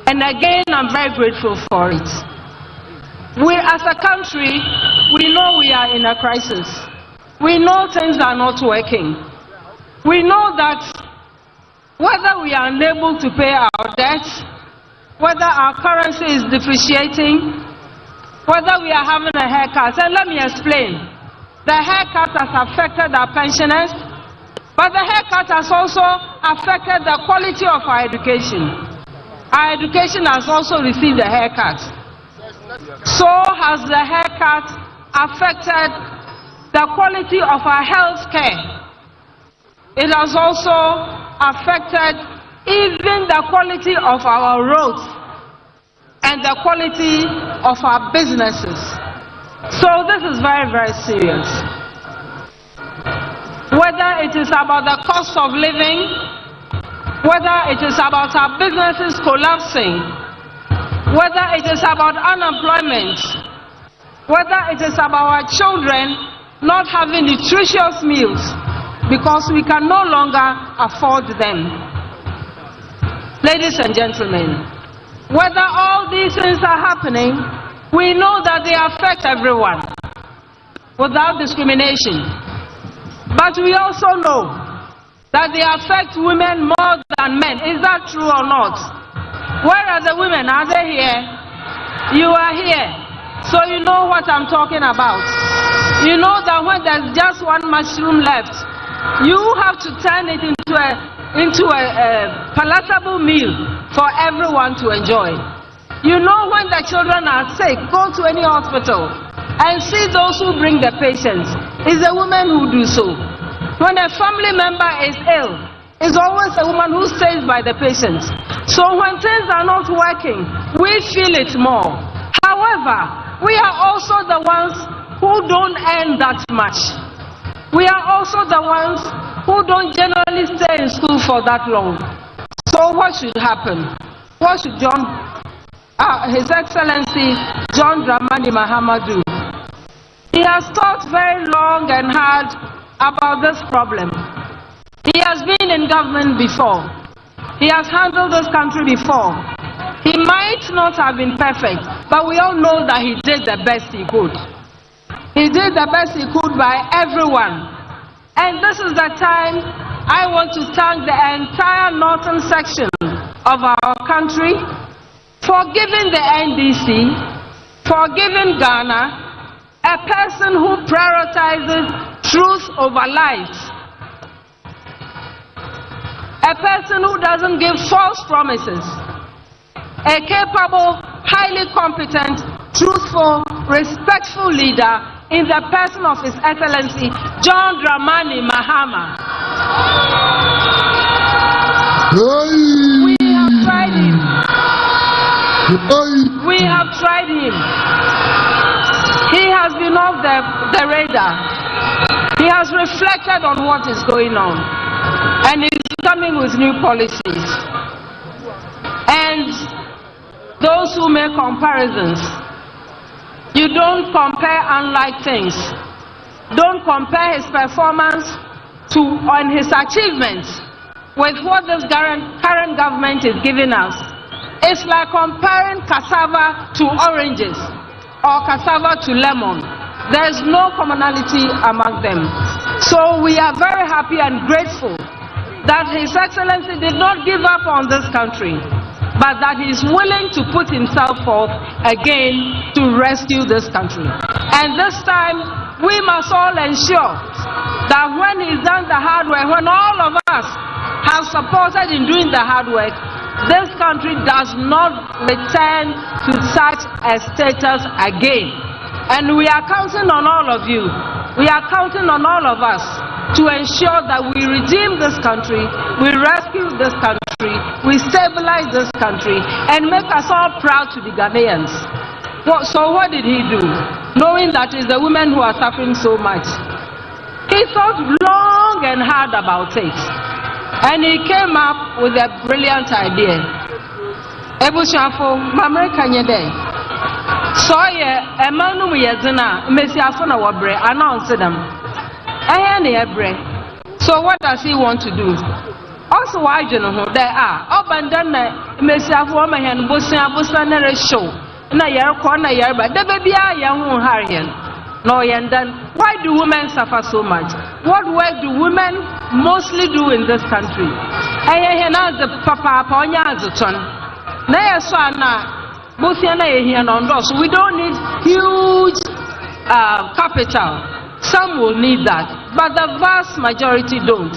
And again, I'm very grateful for it. We as a country, we know we are in a crisis. We know things are not working. We know that whether we are unable to pay our debts, whether our currency is depreciating, whether we are having a haircut. And let me explain. The haircut has affected our pensioners, but the haircut has also affected the quality of our education. Our education has also received a haircut. So has the haircut affected the quality of our health care. It has also affected even the quality of our roads and the quality of our businesses. So this is very, very serious. Whether it is about the cost of living, whether it is about our businesses collapsing, whether it is about unemployment, whether it is about our children not having nutritious meals because we can no longer afford them. Ladies and gentlemen, whether all these things are happening, we know that they affect everyone without discrimination. But we also know that they affect women more than men. Is that true or not? Where are the women? Are they here? You are here. So you know what I'm talking about. You know that when there's just one mushroom left, you have to turn it into a palatable meal for everyone to enjoy. You know when the children are sick, go to any hospital and see those who bring the patients. It's the women who do so. When a family member is ill, it's always a woman who stays by the patients. So when things are not working, we feel it more. However, we are also the ones who don't earn that much. We are also the ones who don't generally stay in school for that long. So what should happen? What should His Excellency John Dramani Mahama do? He has thought very long and hard about this problem. He has been in government before. He has handled this country before. He might not have been perfect, but we all know that he did the best he could. He did the best he could by everyone. And this is the time I want to thank the entire northern section of our country for giving the NDC, for giving Ghana a person who prioritizes truth over lies. A person who doesn't give false promises. A capable, highly competent, truthful, respectful leader in the person of His Excellency John Dramani Mahama. We have tried him. We have tried him. He has been off the radar. He has reflected on what is going on. And he's coming with new policies. And those who make comparisons, you don't compare unlike things. Don't compare his performance and his achievements with what this current government is giving us. It's like comparing cassava to oranges or cassava to lemon. There's no commonality among them. So we are very happy and grateful that His Excellency did not give up on this country, but that he is willing to put himself forth again to rescue this country. And this time, we must all ensure that when he's done the hard work, when all of us have supported in doing the hard work, this country does not return to such a status again. And we are counting on all of you. We are counting on all of us to ensure that we redeem this country, we rescue this country, we stabilize this country, and make us all proud to be Ghanaians. So what did he do? Knowing that it's the women who are suffering so much. He thought long and hard about it. And he came up with a brilliant idea. Ebushafo, mamre kanyede. So a man who is in a messiafona wabre announce them. So what does he want to do? Also, I don't know there are up and then messiafo and busan show. Na yer corner yer, but the baby I young Harian. No, and then why do women suffer so much? What work do women mostly do in this country? The papa we don't need huge capital. Some will need that, but the vast majority don't.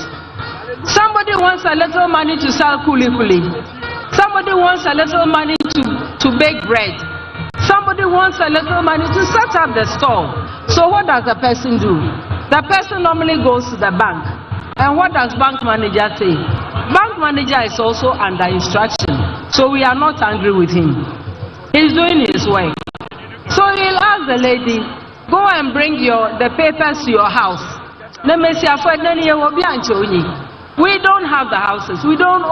Somebody wants a little money to sell kuli kuli. Somebody wants a little money to bake bread. Somebody wants a little money to set up the store. So what does the person do? The person normally goes to the bank. And what does bank manager say? Bank manager is also under instruction. So we are not angry with him. He's doing his work. So he'll ask the lady, go and bring the papers to your house. We don't have the houses. We don't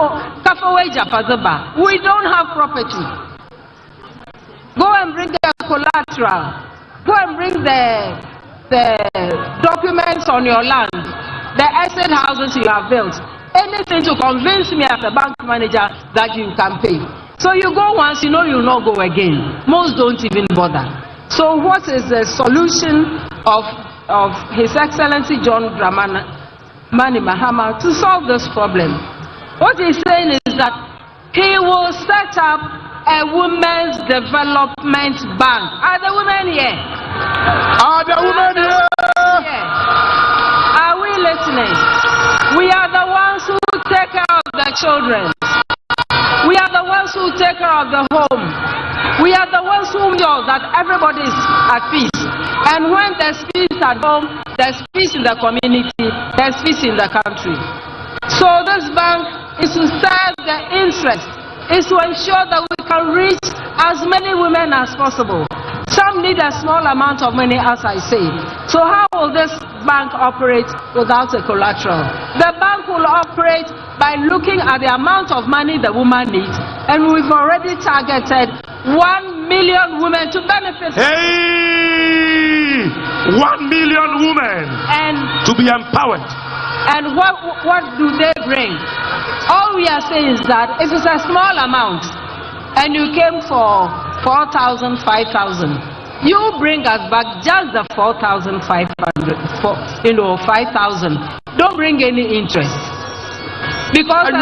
have property. Go and bring the collateral. Go and bring the documents on your land, the asset houses you have built. Anything to convince me as a bank manager that you can pay. So you go once, you know you'll not go again. Most don't even bother. So what is the solution of His Excellency John Dramani Mahama to solve this problem? What he's saying is that he will set up a women's development bank. Are the women here? Are the women here? Are we listening? We are the ones who take care of the children. We are the ones who take care of the home. We are the ones who know that everybody is at peace. And when there's peace at home, there's peace in the community, there's peace in the country. So this bank is to serve the interest, is to ensure that we can reach as many women as possible. Some need a small amount of money, as I say. So how will this bank operate without a collateral? The bank will operate by looking at the amount of money the woman needs, and we've already targeted 1 million women to benefit. Hey! 1 million women and to be empowered. And what do they bring? All we are saying is that if it's a small amount and you came for 4,000, 5,000, you bring us back just the 4,500, 5,000. Don't bring any interest. Because a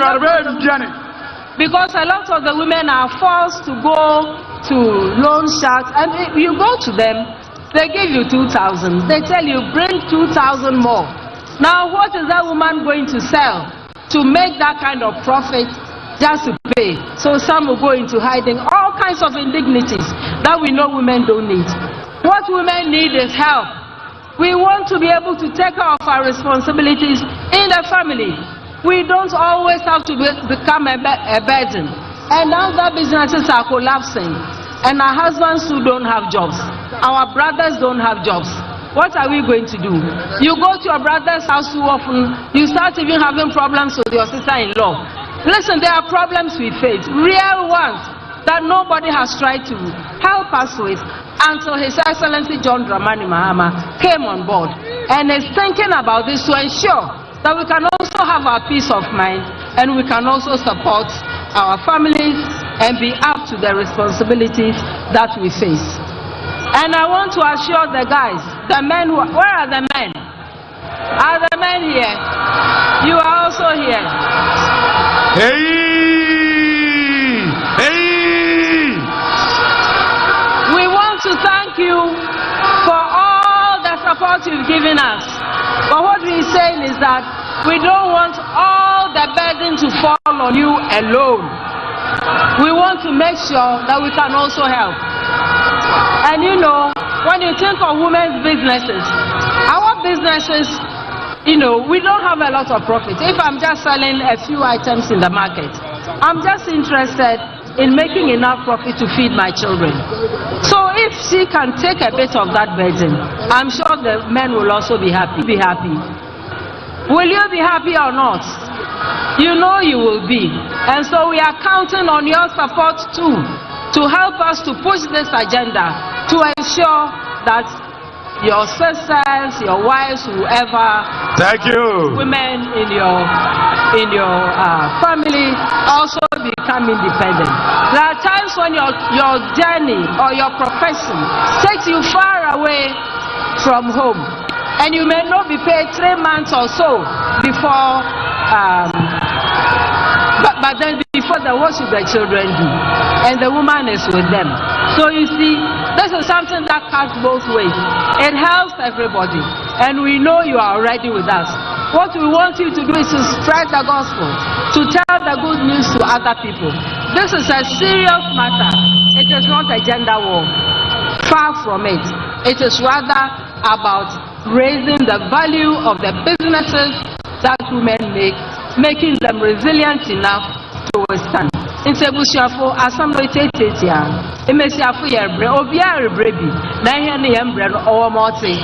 lot of the women are forced to go to loan sharks, and if you go to them, they give you 2,000. They tell you bring 2,000 more. Now what is that woman going to sell to make that kind of profit just to pay? So some will go into hiding, all kinds of indignities that we know women don't need. What women need is help. We want to be able to take care of our responsibilities in the family. We don't always have to become a burden. And now that businesses are collapsing, and our husbands who don't have jobs, our brothers don't have jobs. What are we going to do? You go to your brother's house too often, you start even having problems with your sister-in-law. Listen, there are problems we face, real ones, that nobody has tried to help us with until His Excellency John Dramani Mahama came on board and is thinking about this to ensure that we can also have our peace of mind, and we can also support our families and be up to the responsibilities that we face. And I want to assure the guys, the men, where are the men? Are the men here? You are also here. Hey! Hey! We want to thank you for all the support you've given us. But what we're saying is that we don't want all the burden to fall on you alone. We want to make sure that we can also help. And you know, when you think of women's businesses, our businesses, you know, we don't have a lot of profit. If I'm just selling a few items in the market, I'm just interested in making enough profit to feed my children. So if she can take a bit of that burden, I'm sure the men will also be happy. Will you be happy or not? You know you will be. And so we are counting on your support too, to help us to push this agenda, to ensure that your sisters, your wives, whoever, thank you, women in your family also become independent. There are times when your journey or your profession takes you far away from home. And you may not be paid 3 months or so before, but then before the what should the children do? And the woman is with them. So you see, this is something that cuts both ways. It helps everybody. And we know you are already with us. What we want you to do is to spread the gospel, to tell the good news to other people. This is a serious matter. It is not a gender war. Far from it. It is rather about raising the value of the businesses that women make, making them resilient enough to withstand. In Sebusiafo, assembly tetia, Emesiafo Yerbre, Obia Rebrebi, Nahan Yembre or Morty.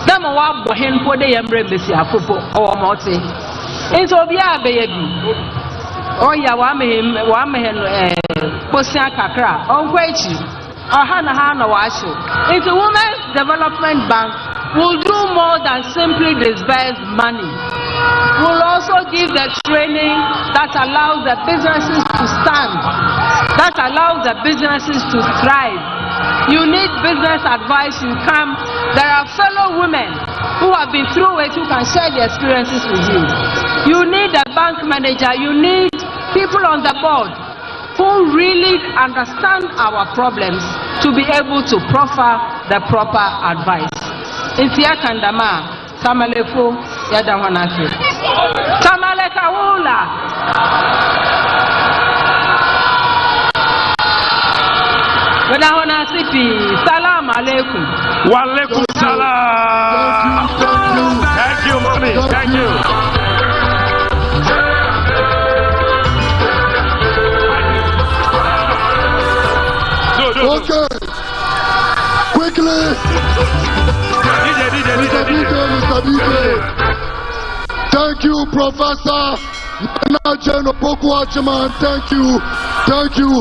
Dama wa bohen po de Yembre Mesiafo or Morty. It's Obia baby. Oh, ya wamehen Bosia Kakra, or Quachi, or Hana Washo. It's a Women's Development Bank will do more than simply disburse money. Will also give the training that allows the businesses to stand, that allows the businesses to thrive. You need business advice, you come. There are fellow women who have been through it who can share their experiences with you. You need a bank manager, you need people on the board who really understand our problems to be able to proffer the proper advice. Intia Kandama, Samalefo, Yadawanaki. Samaleka Wula. Yadawanasipi, Salam Aleikum. Walaikum salam. Thank you, mommy. Thank you. Okay. Quickly. Mr. DJ. Thank you, Professor Nanajen Opoku-Achiman. Thank you. Thank you.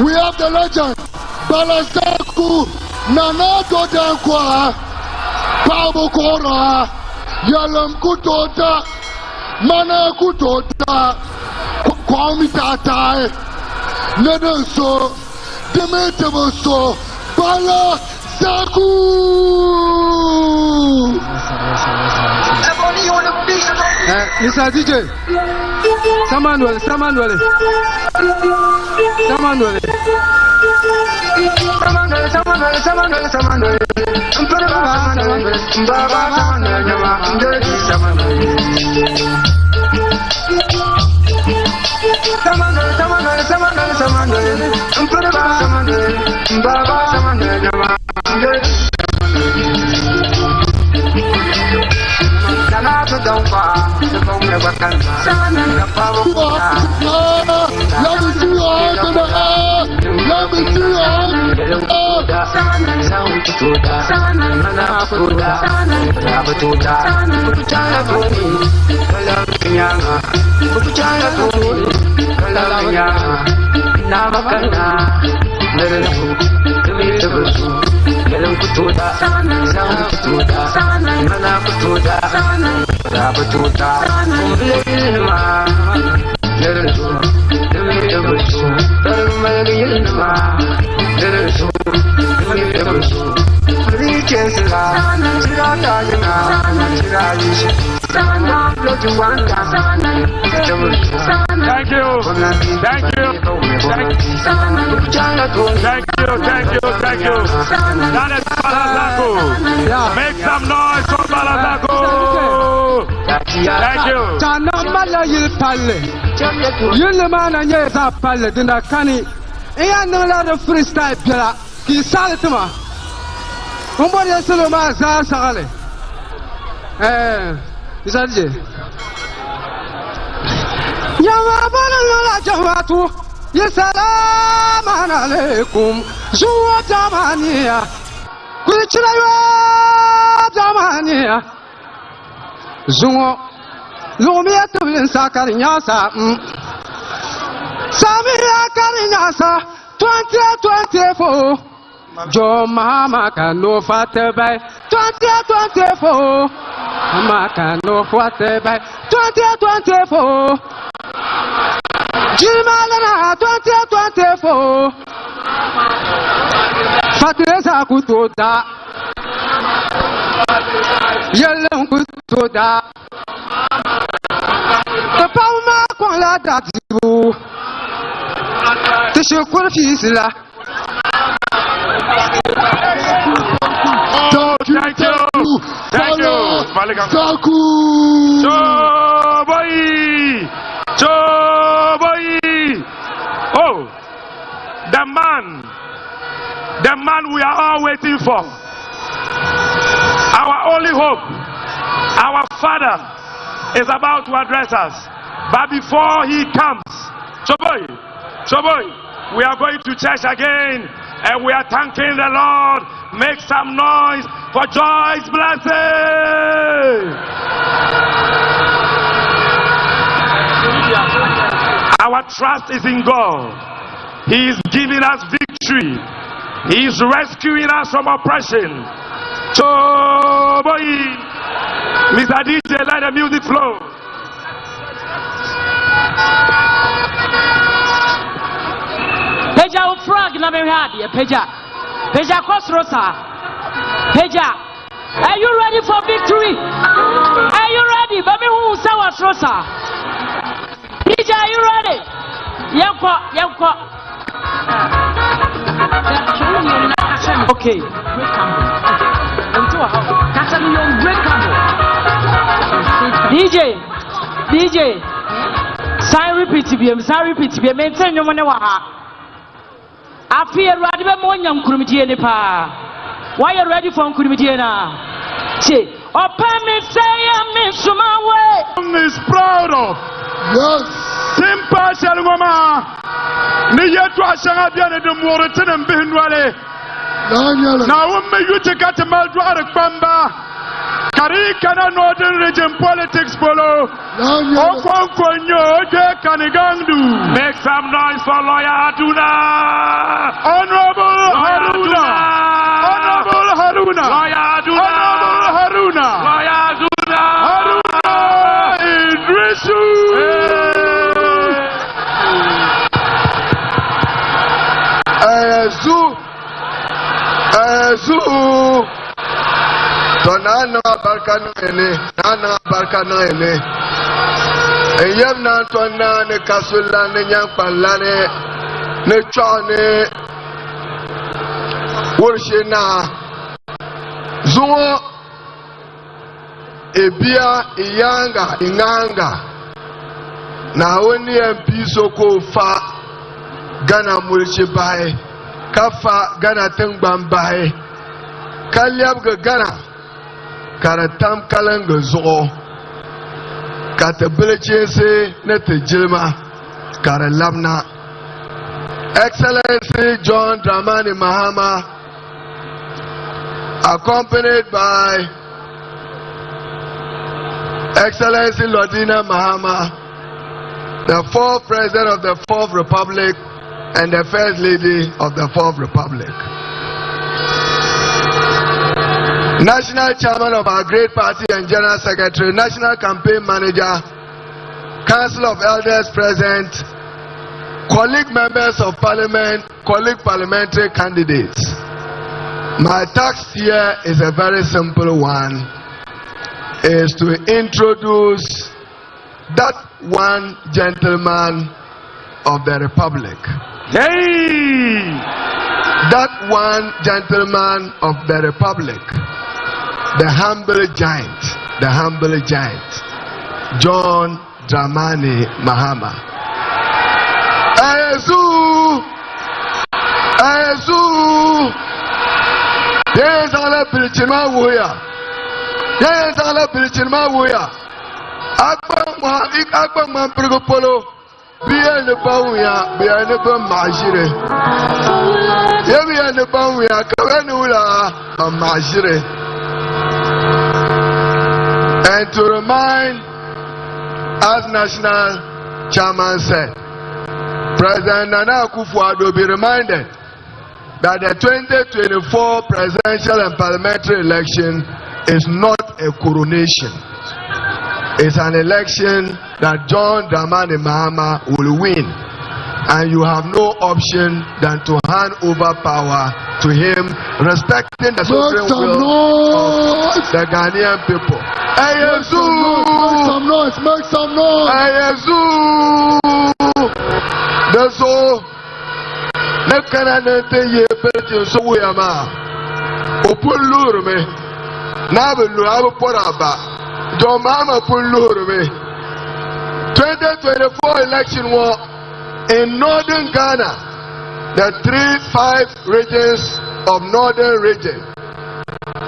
We have the legend. Balasaku Nana Godankwa Pabo Kora Yalam Kutota Mana Kutota Kwamitatai Nedenso Demeteboso Balasaku. Mr. DJ, Samuel. Thank you. That is Balasaku. Make some noise for Balasaku. Thank you. Chanamala yil palle. Yulmana yeza palle dinda kani. Eya nala de freestyle pela. Ki saletuma. Umbo ya seloma za sagale. Isadje. Yawa bana la jawatu. Ya salam alaikum. Zuwa jamania. Kuchira yo jamania. Zuwa Lumia to win Sakarinyasa. Samia Karinyasa 2024. Joe Mama can no fatter by 2024. Mama can no fatter by 2024. Jimalana 2024. Fatresa Kutoda. Yellow to that. The Palma Kola that you. The Shukura Fisila. Thank you. Saku. Choboy. Oh, the man we are all waiting for. Our only hope, our Father is about to address us. But before he comes, Choboy, we are going to church again and we are thanking the Lord. Make some noise for Joy's blessing. Our trust is in God. He is giving us victory. He is rescuing us from oppression. Choboy, Mr. DJ, let the music flow. Peja frog na me hadi Peja Kosrosa. Peja, are you ready for victory? Are you ready? Baby who sawa Rosa. Peja, are you ready? Yanko. Okay. DJ. Sign repeat BM. Maintain your money. I feel ready for more young Kurumitiana. Why are you ready for Kurumitiana? Say, open me, say, Miss Sumawe is proud of. Yes. Simpa Shalmama. Niyatwa Shangabian de Moritan and Benwale. Now, you take out a Maldra Bamba. Karikana Northern Region Politics Polo. Make some noise for Lawyer Aduna. Honorable Haruna. Idrisu. Azu. Tonana barkano ele. Eyem na tona ne kasula ne nyampalane ne chone worshina zuo ebia iyanga inganga na woni MP soko fa Ghana mulche bae kafa Ghana tengbam bae kalyab Ghana karatam kalanga zo Katabilchese Netejilma Karalamna Excellency John Dramani Mahama, accompanied by Excellency Lodina Mahama, the fourth President of the Fourth Republic and the First Lady of the Fourth Republic. National Chairman of our great party and General Secretary, National Campaign Manager, Council of Elders present, colleague members of Parliament, colleague parliamentary candidates. My task here is a very simple one, is to introduce that one gentleman of the Republic. Hey! That one gentleman of the Republic. The humble giant, John Dramani Mahama. Ayezu, yes, ala Bilchima Wuya. Akpa Mamprigopolo, bien the Bawuya, bien the Bamajire. Yebi and the Bawuya, Kavanula, Majire. And to remind, as National Chairman said, President Nana Akufo-Addo be reminded that the 2024 presidential and parliamentary election is not a coronation. It's an election that John Dramani Mahama will win. And you have no option than to hand over power to him, respecting the sovereign will of the Ghanaian people. Make some noise, make some noise. That's all. Let Canada ye better so we am. Open lure me. Nabu Abu Poraba. Your mama put lure me. 2024 election war in northern Ghana. The 3-5 regions of northern region.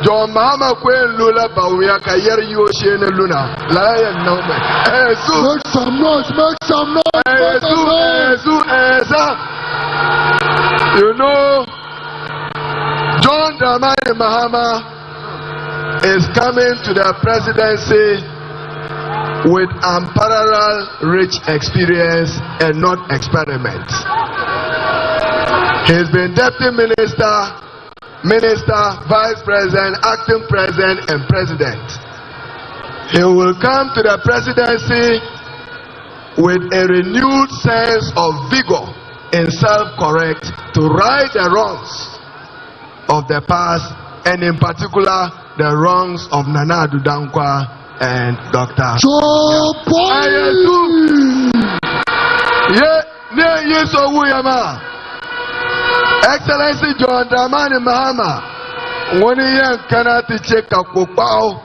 John Mahama Queen Lula Bawia Kayer Yoshi Luna. Lion number. Make some noise, make some noise. You know, John Dramani Mahama is coming to the presidency with unparalleled rich experience and not experiments. He's been deputy minister, vice president, acting president, and president. He will come to the presidency with a renewed sense of vigor and self-correct to right the wrongs of the past, and in particular the wrongs of Nana Addo Dankwa and Dr. Excellency John Dramani Mahama, when he cannot check a Kopao,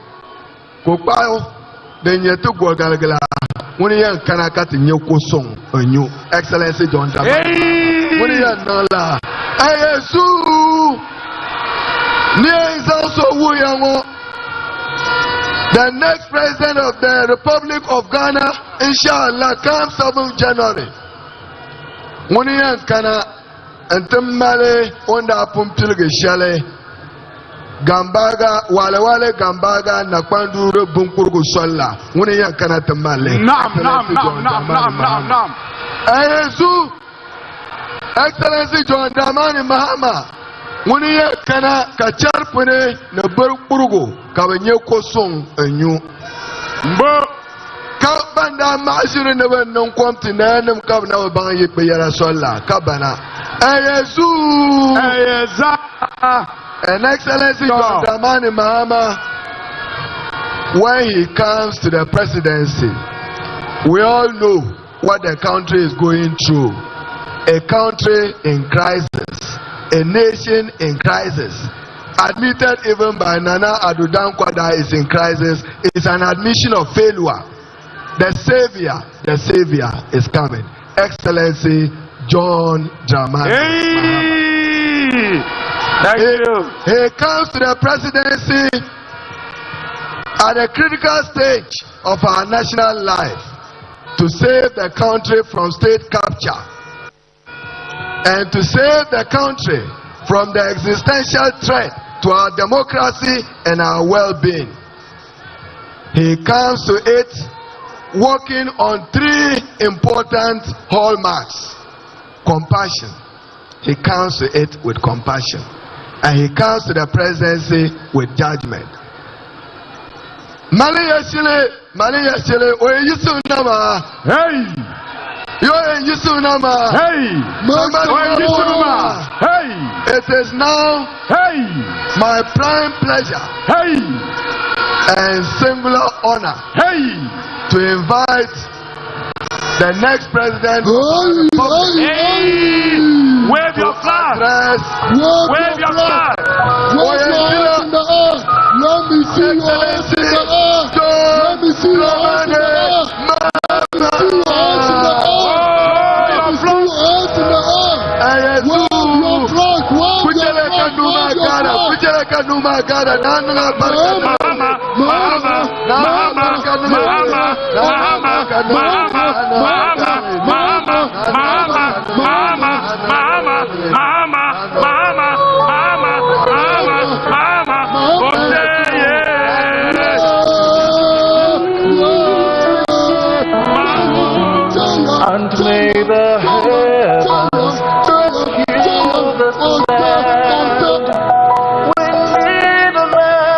then you took Galgala, when he cannot cut in your song, a new Excellency John Dramani. When he Nola, near is also Wuyamo, the next president of the Republic of Ghana, inshallah, comes 7th January. When he cannot. And Male onda pumpilge shale Gambaga wale Gambaga na kwanduru bunkurgu sola muni yankana tamale nam Ayesu Excellency John Dramani Mahama muni yankana kacharpune na burkurgu kabenye kosong enyu mbo kabanda mashiru na wannan kwamti na nan kabna wa ban yi bayara sola kabana and Excellency John Dramani Mahama, when he comes to the presidency, we all know what the country is going through. A country in crisis, a nation in crisis. Admitted even by Nana Addo Dankwa that is in crisis, is an admission of failure. The Savior is coming. Excellency John Dramani Mahama. He comes to the presidency at a critical stage of our national life to save the country from state capture and to save the country from the existential threat to our democracy and our well-being. He comes to it working on 3 important hallmarks. Compassion. He comes to it with compassion. And he comes to the presidency with judgment. Malia Chile, oye Yusunama. Hey! Yo Yusunama. Hey! Hey! It is now my prime pleasure and singular honor to invite the next president of the Republic. Wave your flag! Wave your flag! Let me see your hands in the air! Let me see your hands in the air! Let me see your hands in the air! Let me see your hands in the air! Wave your flag! Wave your and may the heavens heal the land. We need a man.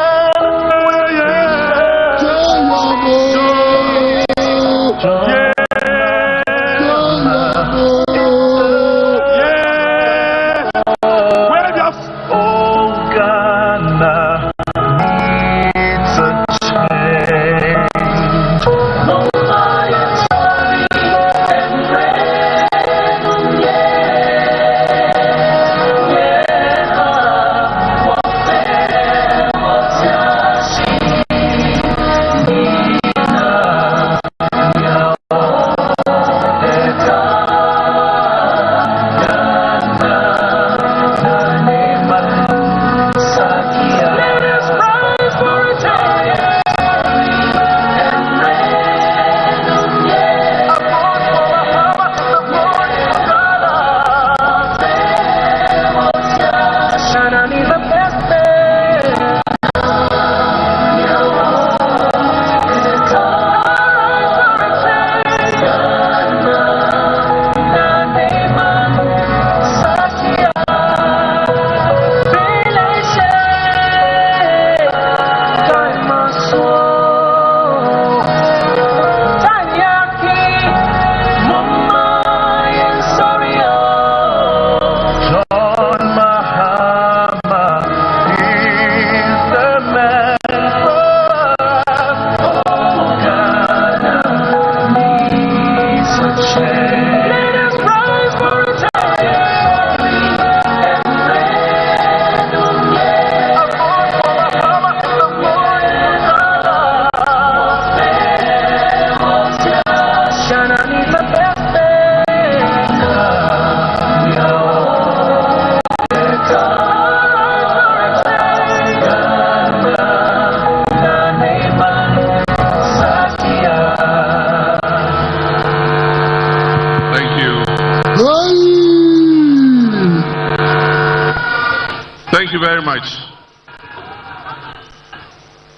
much.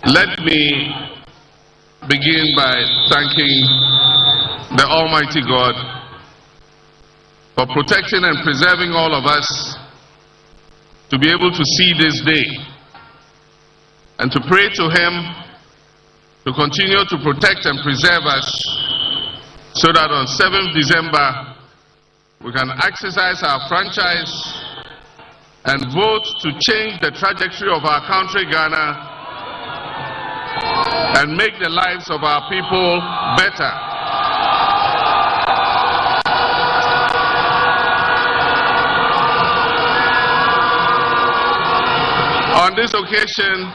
Let me begin by thanking the Almighty God for protecting and preserving all of us to be able to see this day, and to pray to Him to continue to protect and preserve us so that on 7th December we can exercise our franchise and vote to change the trajectory of our country, Ghana, and make the lives of our people better. On this occasion,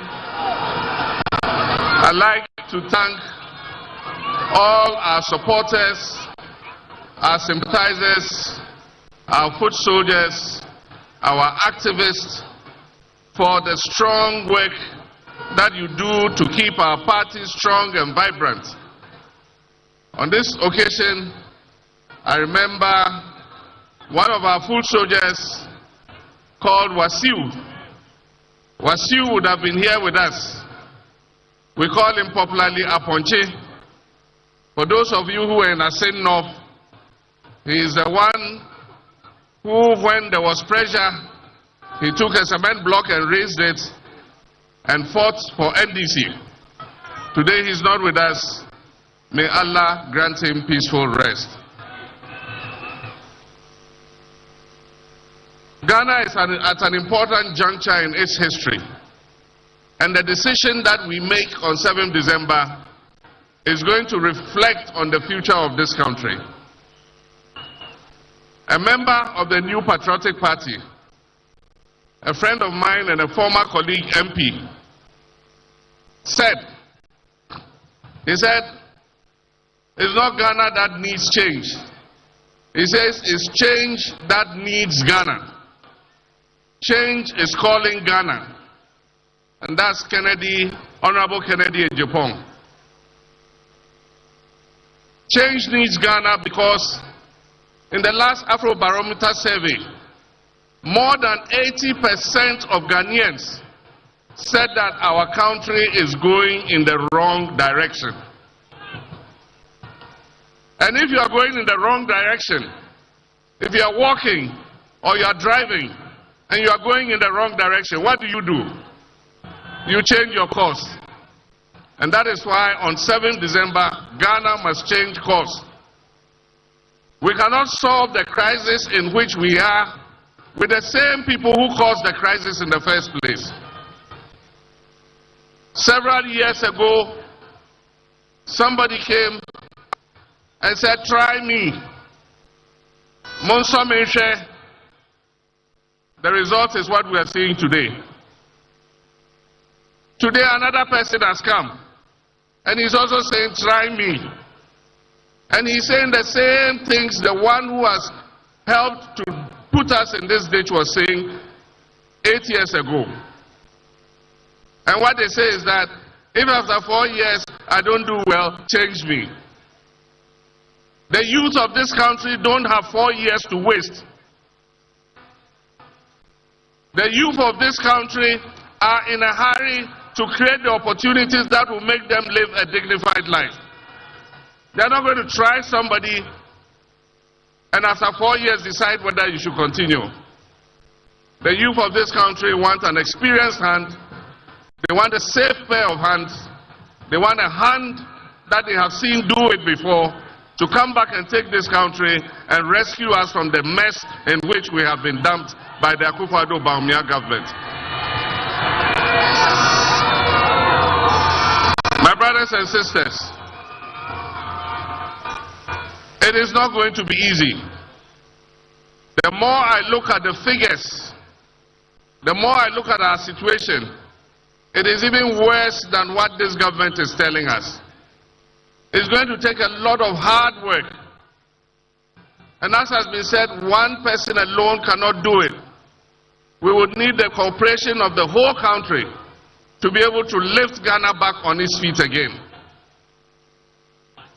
I'd like to thank all our supporters, our sympathizers, our foot soldiers, our activists for the strong work that you do to keep our party strong and vibrant. On this occasion, I remember one of our foot soldiers called Wasiu. Wasiu would have been here with us. We call him popularly Aponche. For those of you who were in Asen North, he is the one who, when there was pressure, he took a cement block and raised it and fought for NDC. Today he's not with us. May Allah grant him peaceful rest. Ghana is at an important juncture in its history, and the decision that we make on 7th December is going to reflect on the future of this country. A member of the New Patriotic Party, a friend of mine and a former colleague MP, said, it's not Ghana that needs change. He says it's change that needs Ghana. Change is calling Ghana. And that's Honorable Kennedy Ejapong. Change needs Ghana because in the last Afrobarometer survey, more than 80% of Ghanaians said that our country is going in the wrong direction. And if you are going in the wrong direction, if you are walking or you are driving and you are going in the wrong direction, what do? You change your course. And that is why on 7th December, Ghana must change course. We cannot solve the crisis in which we are with the same people who caused the crisis in the first place. Several years ago, somebody came and said, try me. Monso Meche. The result is what we are seeing today. Today another person has come and he's also saying, try me. And he's saying the same things the one who has helped to put us in this ditch was saying 8 years ago. And what they say is that if after 4 years I don't do well, change me. The youth of this country don't have 4 years to waste. The youth of this country are in a hurry to create the opportunities that will make them live a dignified life. They're not going to try somebody and after 4 years decide whether you should continue. The youth of this country want an experienced hand. They want a safe pair of hands. They want a hand that they have seen do it before to come back and take this country and rescue us from the mess in which we have been dumped by the Akufo-Addo Bawumia government. My brothers and sisters, it is not going to be easy. The more I look at the figures, the more I look at our situation, it is even worse than what this government is telling us. It's going to take a lot of hard work. And as has been said, one person alone cannot do it. We would need the cooperation of the whole country to be able to lift Ghana back on its feet again.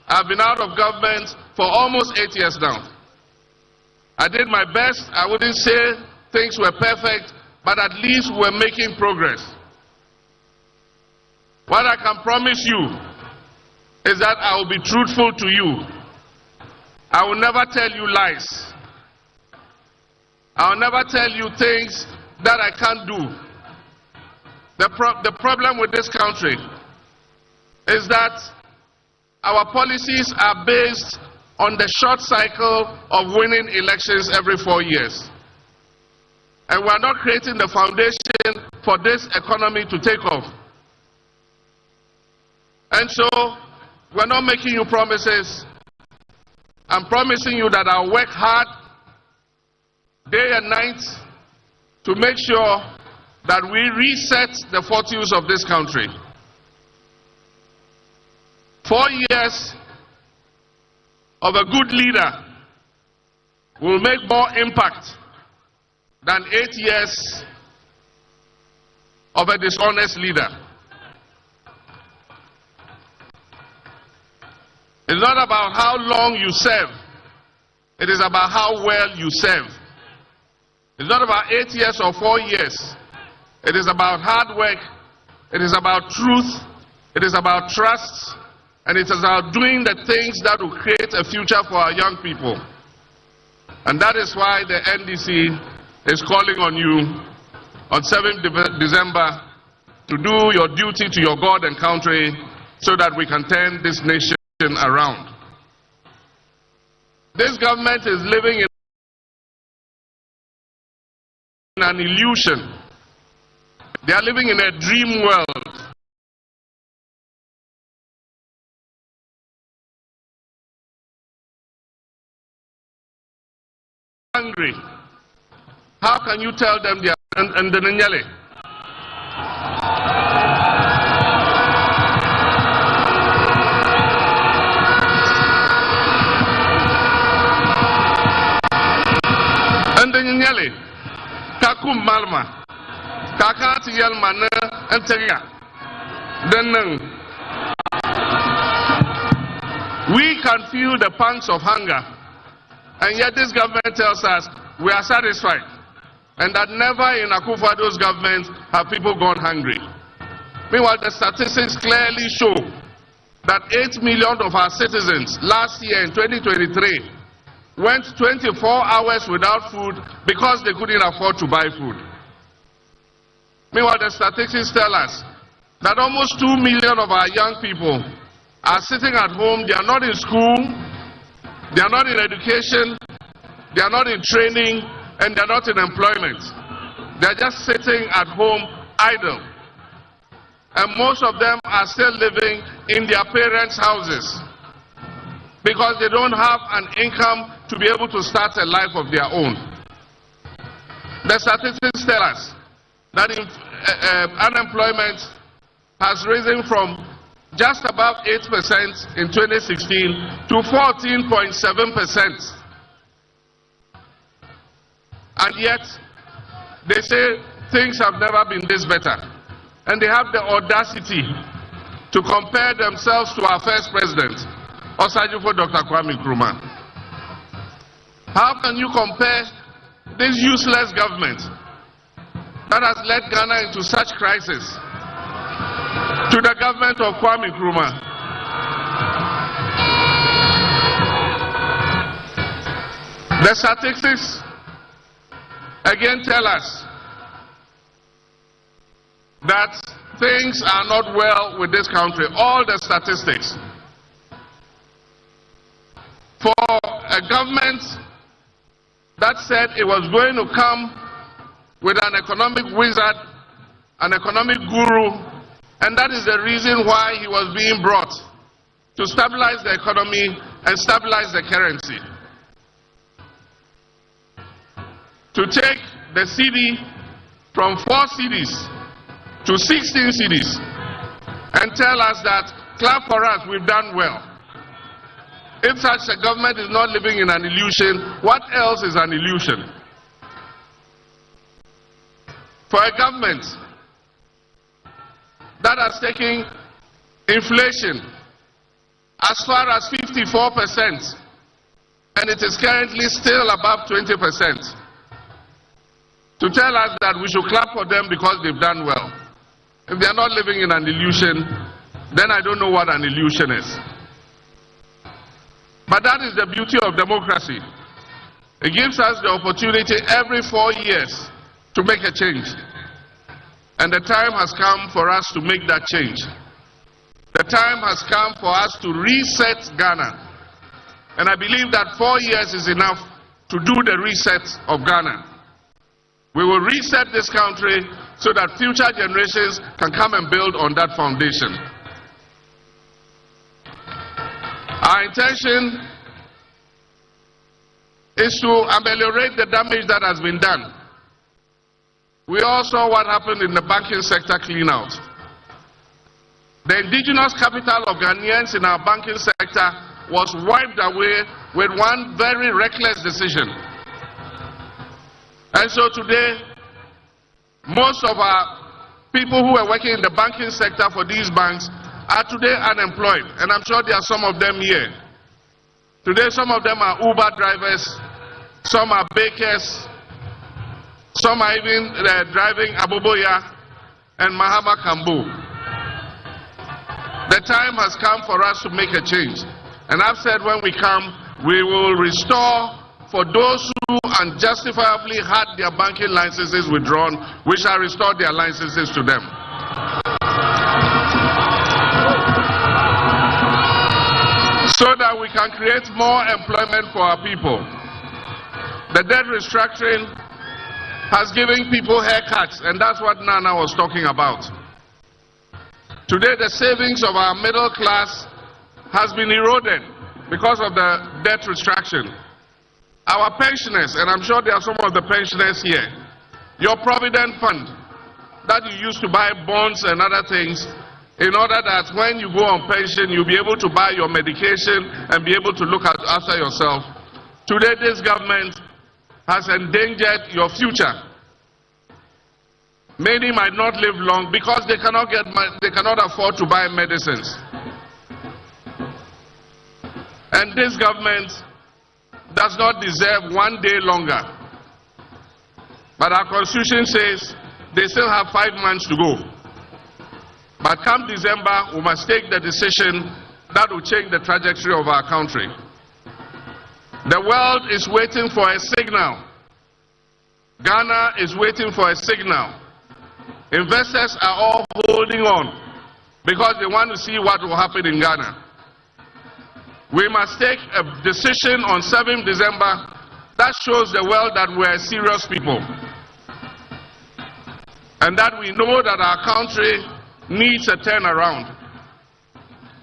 I've been out of government for almost 8 years now. I did my best. I wouldn't say things were perfect, but at least we're making progress. What I can promise you is that I will be truthful to you. I will never tell you lies. I will never tell you things that I can't do. The problem with this country is that our policies are based on the short cycle of winning elections every 4 years. And we are not creating the foundation for this economy to take off. And so, we're not making you promises. I'm promising you that I'll work hard, day and night, to make sure that we reset the fortunes of this country. 4 years of a good leader will make more impact than 8 years of a dishonest leader. It's not about how long you serve. It is about how well you serve. It's not about 8 years or 4 years. It is about hard work. It is about truth. It is about trust. And it is about doing the things that will create a future for our young people. And that is why the NDC is calling on you on 7th December to do your duty to your God and country so that we can turn this nation around. This government is living in an illusion. They are living in a dream world. Hungry. How can you tell them they are and the Nyale? And the Nyale, Kakum Malma, Kakati Yelmane, and Teria. Then we can feel the pangs of hunger, and yet this government tells us we are satisfied, and that never in Akufo-Addo's government have people gone hungry. Meanwhile, the statistics clearly show that 8 million of our citizens last year in 2023 went 24 hours without food because they couldn't afford to buy food. Meanwhile, the statistics tell us that almost 2 million of our young people are sitting at home. They are not in school, they are not in education, they are not in training, and they are not in employment. They are just sitting at home idle. And most of them are still living in their parents' houses because they don't have an income to be able to start a life of their own. The statistics tell us that unemployment has risen from just above 8% in 2016 to 14.7%. And yet, they say things have never been this better. And they have the audacity to compare themselves to our first president, Osajifo Dr. Kwame Nkrumah. How can you compare this useless government that has led Ghana into such crisis to the government of Kwame Nkrumah? The statistics again tell us that things are not well with this country. All the statistics. For a government that said it was going to come with an economic wizard, an economic guru, and that is the reason why he was being brought, to stabilize the economy and stabilize the currency. To take the cedi from 4 cedis to 16 cedis and tell us that, clap for us, we've done well. If such a government is not living in an illusion, what else is an illusion? For a government that has taken inflation as far as 54%, and it is currently still above 20%. to tell us that we should clap for them because they've done well. If they are not living in an illusion, then I don't know what an illusion is. But that is the beauty of democracy. It gives us the opportunity every 4 years to make a change. And the time has come for us to make that change. The time has come for us to reset Ghana. And I believe that 4 years is enough to do the reset of Ghana. We will reset this country so that future generations can come and build on that foundation. Our intention is to ameliorate the damage that has been done. We all saw what happened in the banking sector clean-out. The indigenous capital of Ghanaians in our banking sector was wiped away with one very reckless decision. And so today, most of our people who were working in the banking sector for these banks are today unemployed. And I'm sure there are some of them here. Today, some of them are Uber drivers, some are bakers, some are even driving Aboboya and Mahama Kambu. The time has come for us to make a change. And I've said when we come, we will restore for those who unjustifiably had their banking licenses withdrawn, we shall restore their licenses to them. So that we can create more employment for our people. The debt restructuring has given people haircuts, and that's what Nana was talking about. Today, the savings of our middle class has been eroded because of the debt restructuring. Our pensioners, and I'm sure there are some of the pensioners here, your provident fund that you used to buy bonds and other things, in order that when you go on pension, you'll be able to buy your medication and be able to look after yourself. Today, this government has endangered your future. Many might not live long because they cannot afford to buy medicines. And this government does not deserve 1 day longer. But our constitution says they still have 5 months to go. But come December, we must take the decision that will change the trajectory of our country. The world is waiting for a signal. Ghana is waiting for a signal. Investors are all holding on because they want to see what will happen in Ghana. We must take a decision on 7th December that shows the world that we are serious people. And that we know that our country needs a turnaround.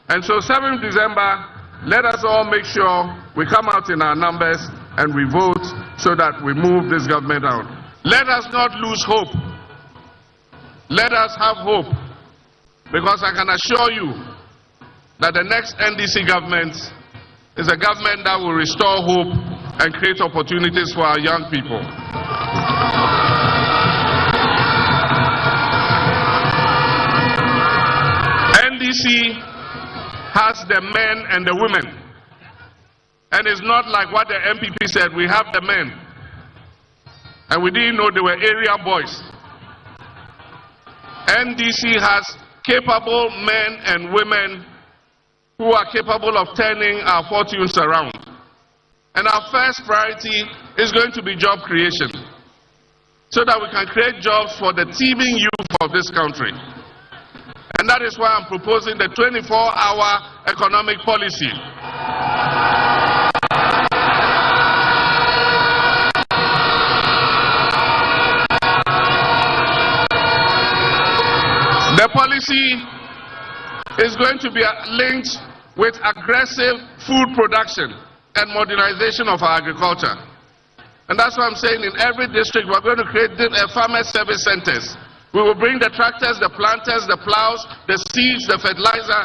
And so 7th December, let us all make sure we come out in our numbers and we vote so that we move this government out. Let us not lose hope. Let us have hope. Because I can assure you that the next NDC government is a government that will restore hope and create opportunities for our young people. NDC has the men and the women. And it's not like what the MPP said, we have the men. And we didn't know they were area boys. NDC has capable men and women who are capable of turning our fortunes around. And our first priority is going to be job creation, so that we can create jobs for the teeming youth of this country. And that is why I'm proposing the 24-hour economic policy. The policy is going to be linked with aggressive food production and modernization of our agriculture. And that's why I'm saying in every district we're going to create farmer service centers. We will bring the tractors, the planters, the plows, the seeds, the fertilizer.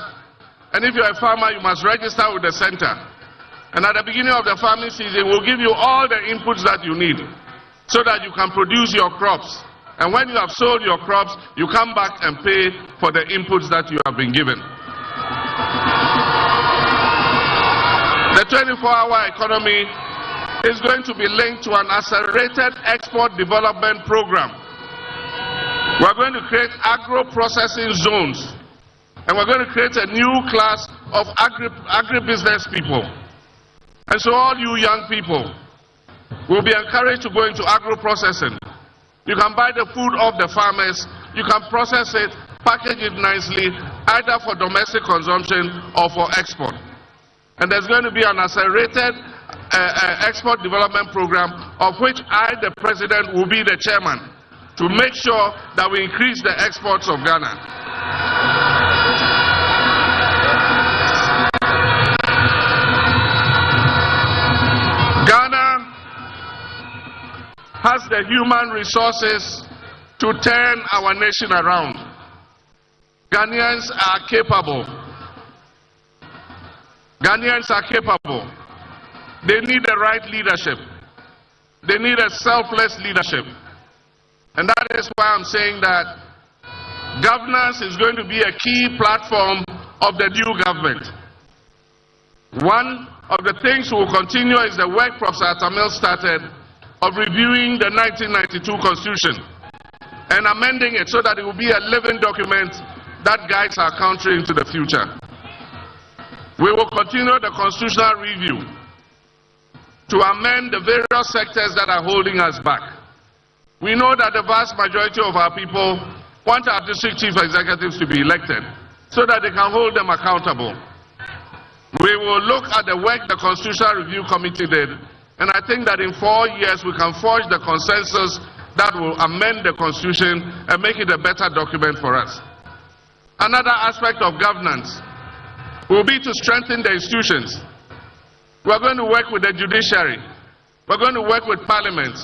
And if you're a farmer, you must register with the center. And at the beginning of the farming season, we'll give you all the inputs that you need so that you can produce your crops. And when you have sold your crops, you come back and pay for the inputs that you have been given. The 24-hour economy is going to be linked to an accelerated export development program. We're going to create agro-processing zones, and we're going to create a new class of agribusiness people. And so all you young people will be encouraged to go into agro-processing. You can buy the food off the farmers, you can process it, package it nicely, either for domestic consumption or for export. And there's going to be an accelerated export development program, of which I, the president, will be the chairman, to make sure that we increase the exports of Ghana. Ghana has the human resources to turn our nation around. Ghanaians are capable. Ghanaians are capable. They need the right leadership. They need a selfless leadership. And that is why I'm saying that governance is going to be a key platform of the new government. One of the things we will continue is the work Professor Tamil started of reviewing the 1992 Constitution and amending it so that it will be a living document that guides our country into the future. We will continue the constitutional review to amend the various sectors that are holding us back. We know that the vast majority of our people want our district chief executives to be elected so that they can hold them accountable. We will look at the work the Constitutional Review Committee did, and I think that in 4 years we can forge the consensus that will amend the Constitution and make it a better document for us. Another aspect of governance will be to strengthen the institutions. We are going to work with the judiciary. We are going to work with Parliament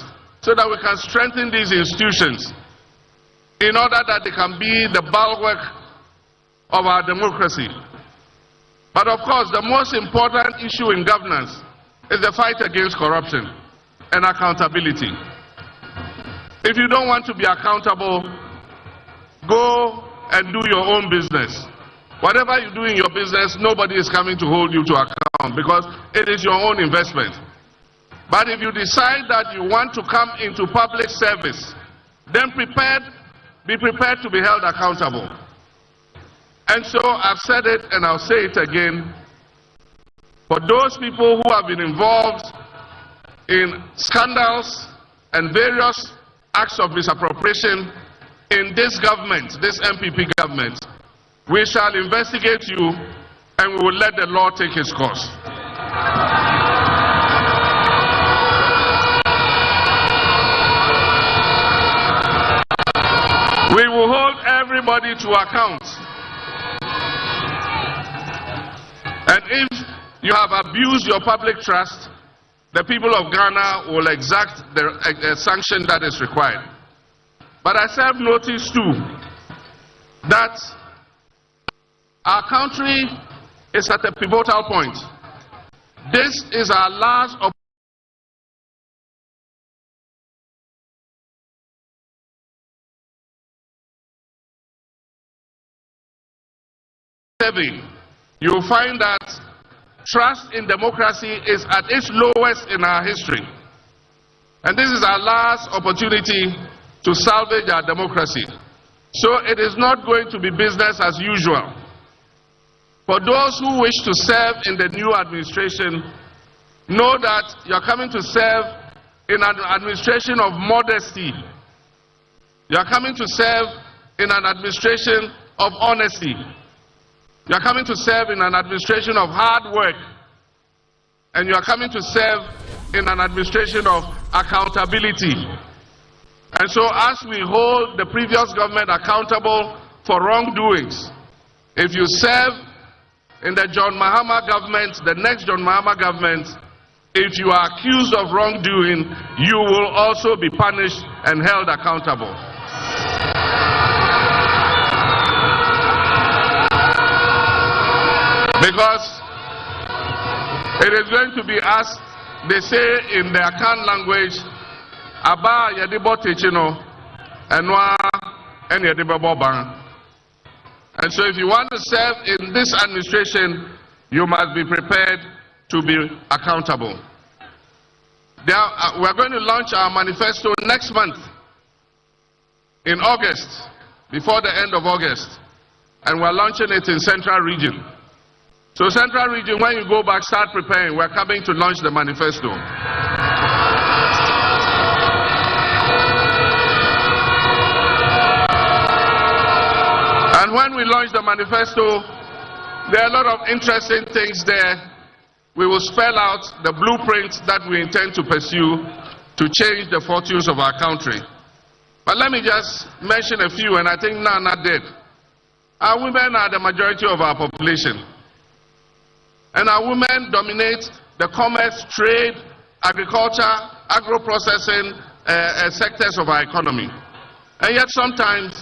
so that we can strengthen these institutions in order that they can be the bulwark of our democracy. But of course, the most important issue in governance is the fight against corruption and accountability. If you don't want to be accountable, go and do your own business. Whatever you do in your business, nobody is coming to hold you to account because it is your own investment. But if you decide that you want to come into public service, then be prepared to be held accountable. And so I've said it and I'll say it again. For those people who have been involved in scandals and various acts of misappropriation in this government, this MPP government, we shall investigate you and we will let the law take its course. We will hold everybody to account. And if you have abused your public trust, the people of Ghana will exact the sanction that is required. But I serve notice too that our country is at a pivotal point. This is our last opportunity. You will find that trust in democracy is at its lowest in our history. And this is our last opportunity to salvage our democracy. So it is not going to be business as usual. For those who wish to serve in the new administration, know that you are coming to serve in an administration of modesty. You are coming to serve in an administration of honesty. You are coming to serve in an administration of hard work. And you are coming to serve in an administration of accountability. And so as we hold the previous government accountable for wrongdoings, if you serve in the John Mahama government, the next John Mahama government, if you are accused of wrongdoing, you will also be punished and held accountable. Because it is going to be asked, they say in the Akan language, Aba yadibo techino, enwa and yadibo boban. And so if you want to serve in this administration, you must be prepared to be accountable. We're going to launch our manifesto next month in August, before the end of August, and we're launching it in Central Region. So Central Region, when you go back, start preparing. We're coming to launch the manifesto. And when we launch the manifesto, there are a lot of interesting things there. We will spell out the blueprint that we intend to pursue to change the fortunes of our country. But let me just mention a few, and I think Nana did. Our women are the majority of our population. And our women dominate the commerce, trade, agriculture, agro-processing sectors of our economy. And yet sometimes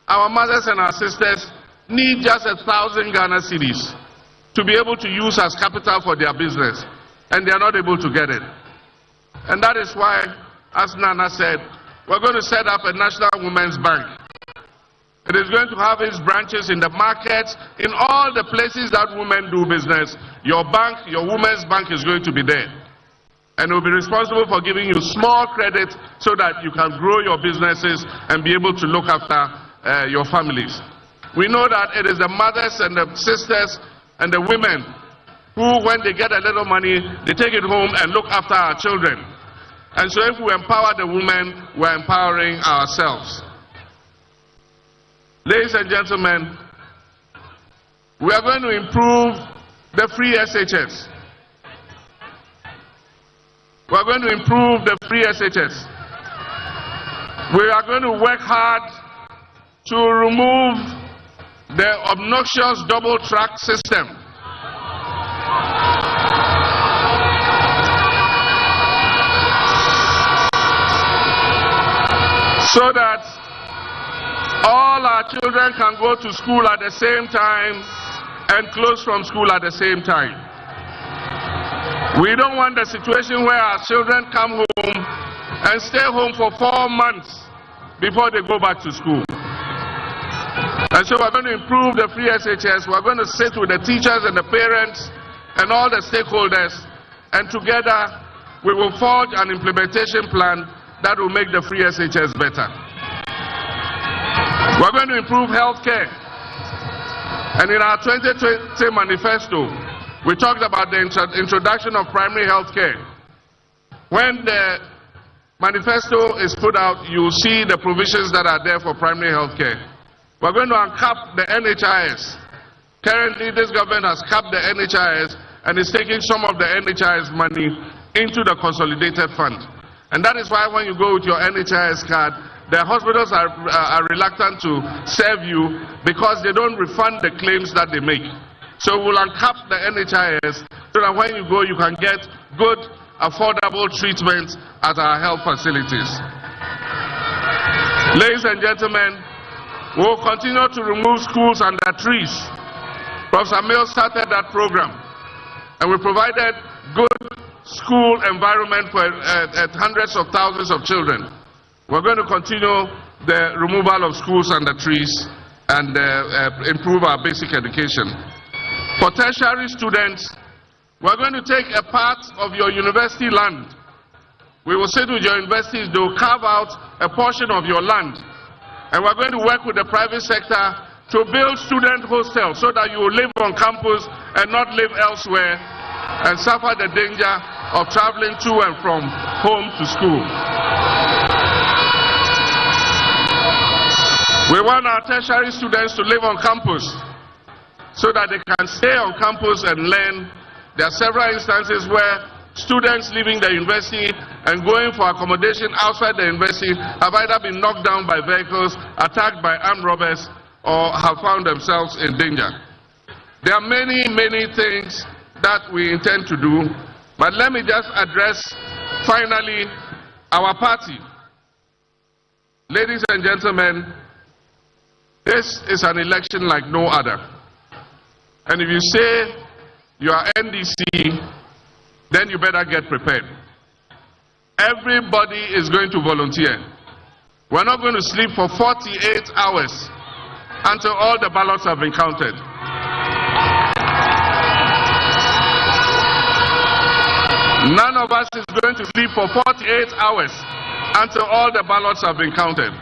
our mothers and our sisters need just 1,000 Ghana cedis to be able to use as capital for their business, and they are not able to get it. And that is why, as Nana said, we're going to set up a National Women's Bank. It is going to have its branches in the markets, in all the places that women do business. Your bank, your women's bank is going to be there. And it will be responsible for giving you small credit so that you can grow your businesses and be able to look after your families. We know that it is the mothers and the sisters and the women who, when they get a little money, they take it home and look after our children. And so if we empower the women, we're empowering ourselves. Ladies and gentlemen, we are going to improve the free SHS. We are going to improve the free SHS. We are going to work hard to remove the obnoxious double track system. So that all our children can go to school at the same time and close from school at the same time. We don't want the situation where our children come home and stay home for 4 months before they go back to school. And so we're going to improve the free SHS. We're going to sit with the teachers and the parents and all the stakeholders, and together we will forge an implementation plan that will make the free SHS better. We're going to improve healthcare. And in our 2020 manifesto, we talked about the introduction of primary healthcare. When the manifesto is put out, you'll see the provisions that are there for primary healthcare. We're going to uncap the NHIS. Currently, this government has capped the NHIS and is taking some of the NHIS money into the consolidated fund. And that is why when you go with your NHIS card, the hospitals are reluctant to serve you because they don't refund the claims that they make. So we'll uncap the NHIS so that when you go, you can get good, affordable treatment at our health facilities. Ladies and gentlemen, we will continue to remove schools under trees. Professor Mill started that program, and we provided good school environment for hundreds of thousands of children. We're going to continue the removal of schools under trees and improve our basic education. For tertiary students, we're going to take a part of your university land. We will sit with your universities, they will carve out a portion of your land. And we're going to work with the private sector to build student hostels so that you will live on campus and not live elsewhere and suffer the danger of traveling to and from home to school. We want our tertiary students to live on campus so that they can stay on campus and learn. There are several instances where students leaving the university and going for accommodation outside the university have either been knocked down by vehicles, attacked by armed robbers, or have found themselves in danger. There are many, many things that we intend to do, but let me just address finally our party. Ladies and gentlemen, this is an election like no other. And if you say you are NDC, then you better get prepared. Everybody is going to volunteer. We're not going to sleep for 48 hours until all the ballots have been counted. None of us is going to sleep for 48 hours until all the ballots have been counted.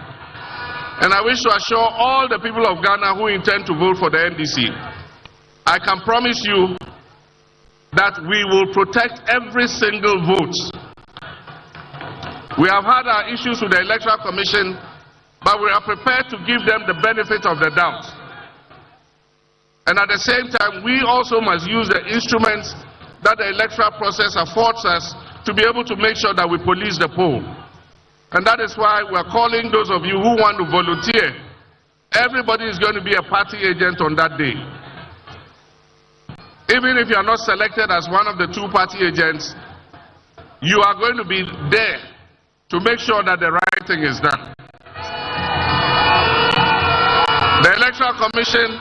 And I wish to assure all the people of Ghana who intend to vote for the NDC, I can promise you that we will protect every single vote. We have had our issues with the Electoral Commission, but we are prepared to give them the benefit of the doubt. And at the same time, we also must use the instruments that the electoral process affords us to be able to make sure that we police the poll. And that is why we are calling those of you who want to volunteer. Everybody is going to be a party agent on that day. Even if you are not selected as one of the 2 party agents, you are going to be there to make sure that the right thing is done. The Electoral Commission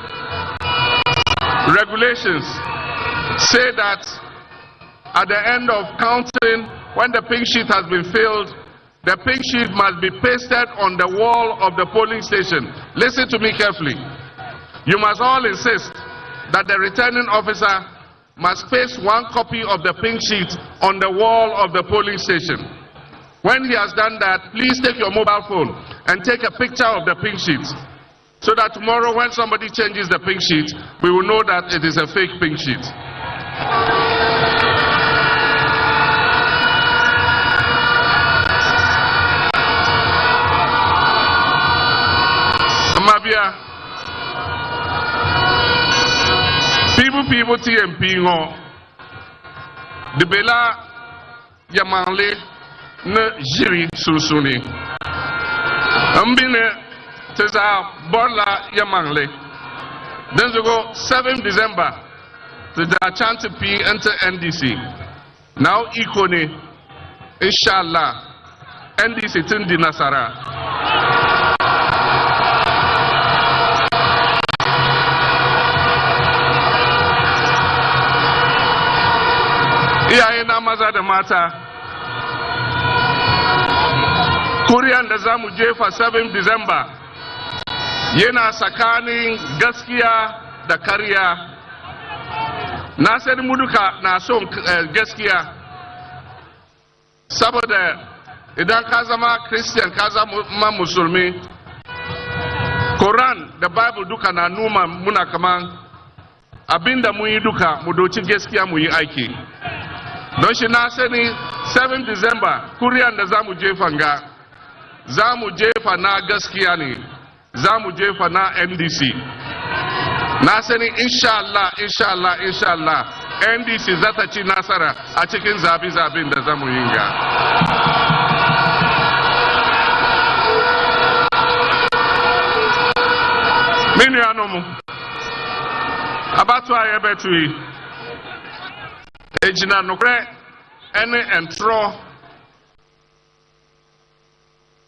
regulations say that at the end of counting, when the pink sheet has been filled, the pink sheet must be pasted on the wall of the polling station. Listen to me carefully. You must all insist that the returning officer must paste 1 copy of the pink sheet on the wall of the polling station. When he has done that, please take your mobile phone and take a picture of the pink sheet, so that tomorrow when somebody changes the pink sheet, we will know that it is a fake pink sheet. Amabia, people TMP ngo de bela yamanle ne jiri susuni ambine teza borla yamanle then we go 7 December to the chance to P enter NDC now ikone inshallah NDC tindi nasara. Iyaye na maza da mata, kuriyan da za mu jefa 7 December yana tsakanin gaskiya da kariya. Na sani mu duka na son gaskiya, saboda idan ka zama Christian ka zama musulmi, Quran da Bible duka na numa muna kaman abinda mu yi duka mu doci gaskiya mu yi aiki. Don shi na sani 7 December kuriyan da za mu jefa nga, za mu jefa na gaskiya ne, za mu jefa na NDC. Na sani inshallah NDC za ta ci nasara a cikin zabi-zabin da za mu yi nga. Mini anomu, abatu a yebetu yi. Ejina nukre ene entro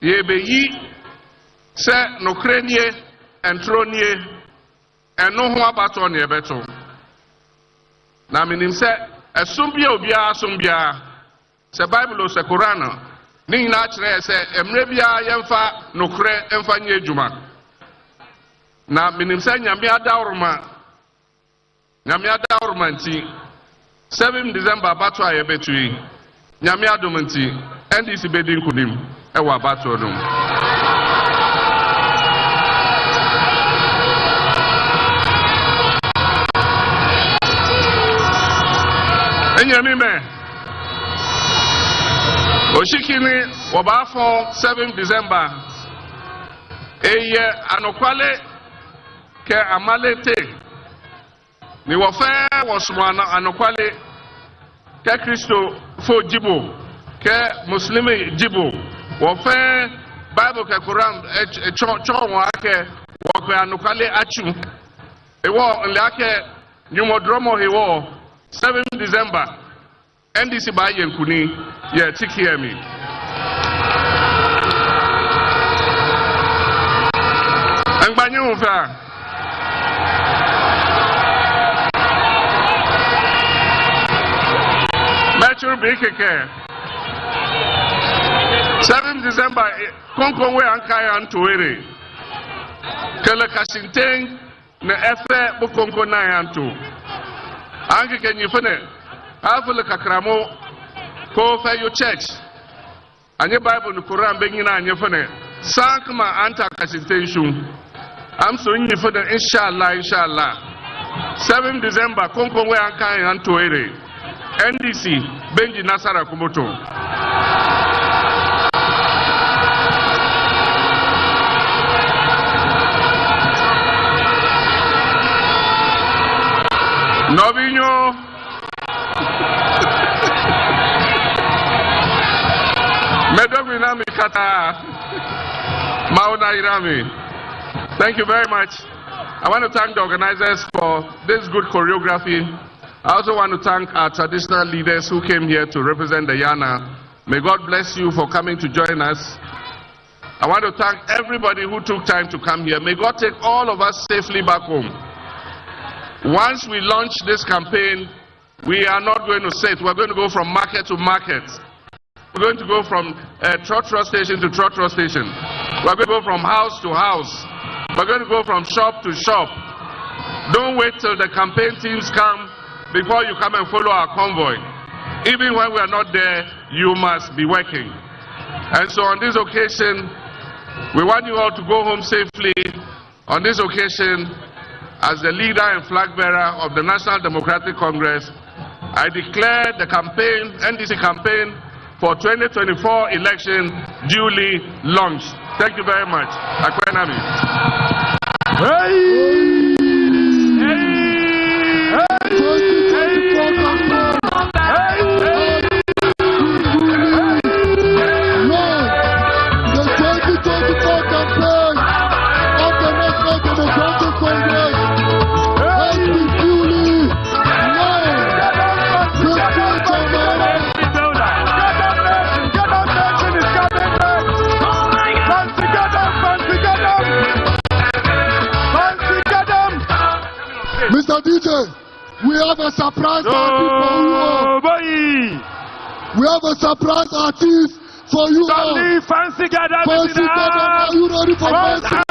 yebe yi se nukre nye entro nye eno ho abato ne ebeto na minim se esumbia obia asumbia se Bible se Quran ni na kire se emre bia yemfa nukre emfa nye ejuma na minim se nyame adawroma nti 7 December battle a yebetu yi nyame adom nti NDC bedi nkunim ewa battle no enyami me oshikini wabafo 7 December eye anokwale ke amalete ni wofe wosumana anokwale ke Kristo fo jibo ke muslimi jibo wofe Bible ke Quran chon wake wofe anokwale achu ewo nlake nyumodromo hewo 7 December NDC ba yenkuni ye tikiemi angbanyu fa Metro Bikeke 7 December konkonwe ankaya antoere kele kasinteng ne efe bu konko na yanto anke kenyi fene afule kakramo ko fa your church anye Bible no Quran be nyina anye fa ne sankma anta kasintention am so nyi fa the inshallah 7 December konkon we ankan anto ere NDC Benji Nasara Kumoto Novinho Medominami Kata Mauna Irami. Thank you very much. I want to thank the organizers for this good choreography. I also want to thank our traditional leaders who came here to represent the Yana. May God bless you for coming to join us. I want to thank everybody who took time to come here. May God take all of us safely back home. Once we launch this campaign, we are not going to sit. We're going to go from market to market. We're going to go from trotro station to trotro station. We're going to go from house to house. We're going to go from shop to shop. Don't wait till the campaign teams come before you come and follow our convoy. Even when we are not there, you must be working. And so on this occasion, we want you all to go home safely. On this occasion, as the leader and flag bearer of the National Democratic Congress, I declare the campaign, NDC campaign for 2024 election duly launched. Thank you very much. Akwenami. Mr. DJ, we have a surprise party for you all. We have a surprise artist for you all. Fancy Gadam, are you ready for fancy?